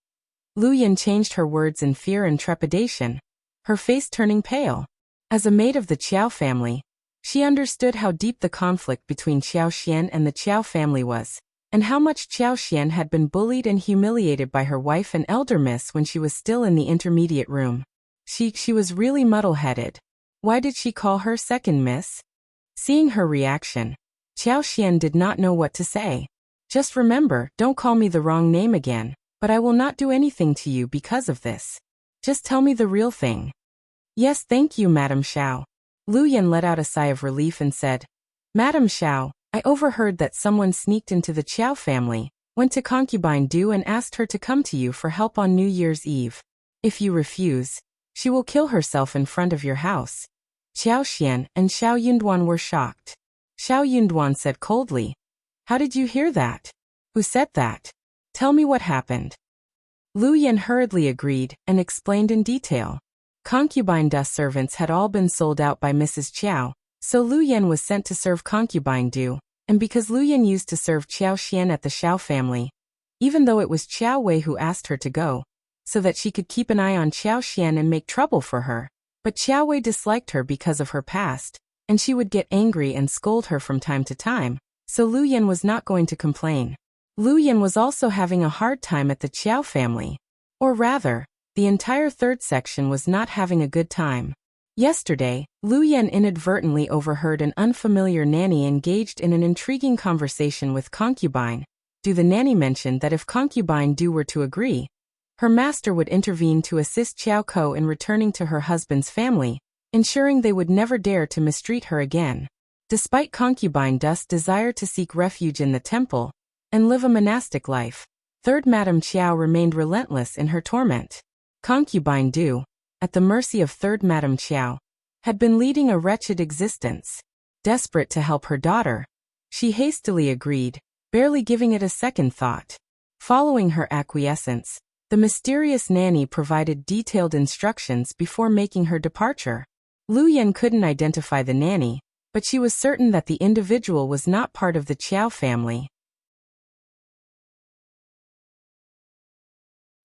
Liu Yan changed her words in fear and trepidation, her face turning pale. As a maid of the Qiao family, she understood how deep the conflict between Qiao Xian and the Qiao family was, and how much Qiao Xian had been bullied and humiliated by her wife and elder miss when she was still in the intermediate room. She was really muddle-headed. Why did she call her second miss? Seeing her reaction, Qiao Xian did not know what to say. "Just remember, don't call me the wrong name again, but I will not do anything to you because of this. Just tell me the real thing." "Yes, thank you, Madame Qiao." Liu Yan let out a sigh of relief and said, "Madame Qiao, I overheard that someone sneaked into the Qiao family, went to concubine Du and asked her to come to you for help on New Year's Eve. If you refuse, she will kill herself in front of your house." Qiao Xian and Xiao Yunduan were shocked. Xiao Yunduan said coldly, "How did you hear that? Who said that? Tell me what happened." Liu Yan hurriedly agreed and explained in detail. Concubine Du's servants had all been sold out by Mrs. Qiao, so Liu Yan was sent to serve concubine Du, and because Liu Yan used to serve Qiao Xian at the Xiao family, even though it was Qiao Wei who asked her to go, so that she could keep an eye on Qiao Xian and make trouble for her, but Qiao Wei disliked her because of her past, and she would get angry and scold her from time to time, so Liu Yan was not going to complain. Liu Yan was also having a hard time at the Qiao family. Or rather, the entire third section was not having a good time. Yesterday, Liu Yan inadvertently overheard an unfamiliar nanny engaged in an intriguing conversation with concubine Du. The nanny mentioned that if concubine Du were to agree, her master would intervene to assist Qiao Ko in returning to her husband's family, ensuring they would never dare to mistreat her again. Despite concubine Du's desire to seek refuge in the temple and live a monastic life, third Madame Qiao remained relentless in her torment. Concubine Du, at the mercy of third Madame Qiao, had been leading a wretched existence. Desperate to help her daughter, she hastily agreed, barely giving it a second thought. Following her acquiescence, The mysterious nanny provided detailed instructions before making her departure. Liu Yan couldn't identify the nanny, but she was certain that the individual was not part of the Qiao family.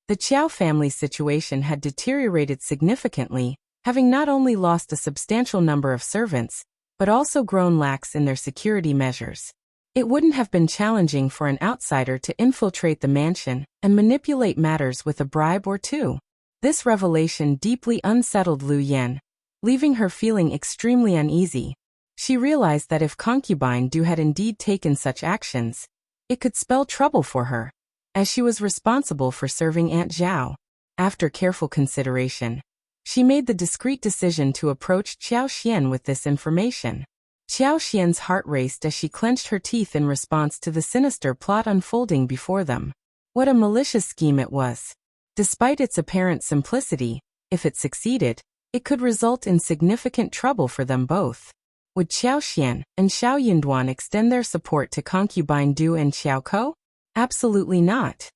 The Qiao family's situation had deteriorated significantly, having not only lost a substantial number of servants, but also grown lax in their security measures. It wouldn't have been challenging for an outsider to infiltrate the mansion and manipulate matters with a bribe or two. This revelation deeply unsettled Liu Yan, leaving her feeling extremely uneasy. She realized that if concubine Du had indeed taken such actions, it could spell trouble for her, as she was responsible for serving Aunt Zhao. After careful consideration, she made the discreet decision to approach Qiao Xian with this information. Qiao Xian's heart raced as she clenched her teeth in response to the sinister plot unfolding before them. What a malicious scheme it was. Despite its apparent simplicity, if it succeeded, it could result in significant trouble for them both. Would Qiao Xian and Xiao Yinduan extend their support to concubine Du and Qiao Ko? Absolutely not.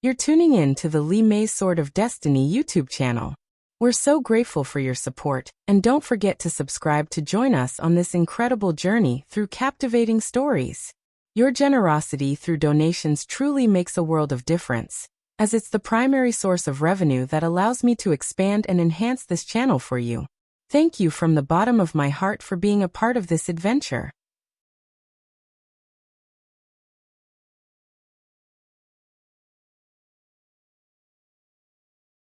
You're tuning in to the Li Mei Sword of Destiny YouTube channel. We're so grateful for your support, and don't forget to subscribe to join us on this incredible journey through captivating stories. Your generosity through donations truly makes a world of difference, as it's the primary source of revenue that allows me to expand and enhance this channel for you. Thank you from the bottom of my heart for being a part of this adventure.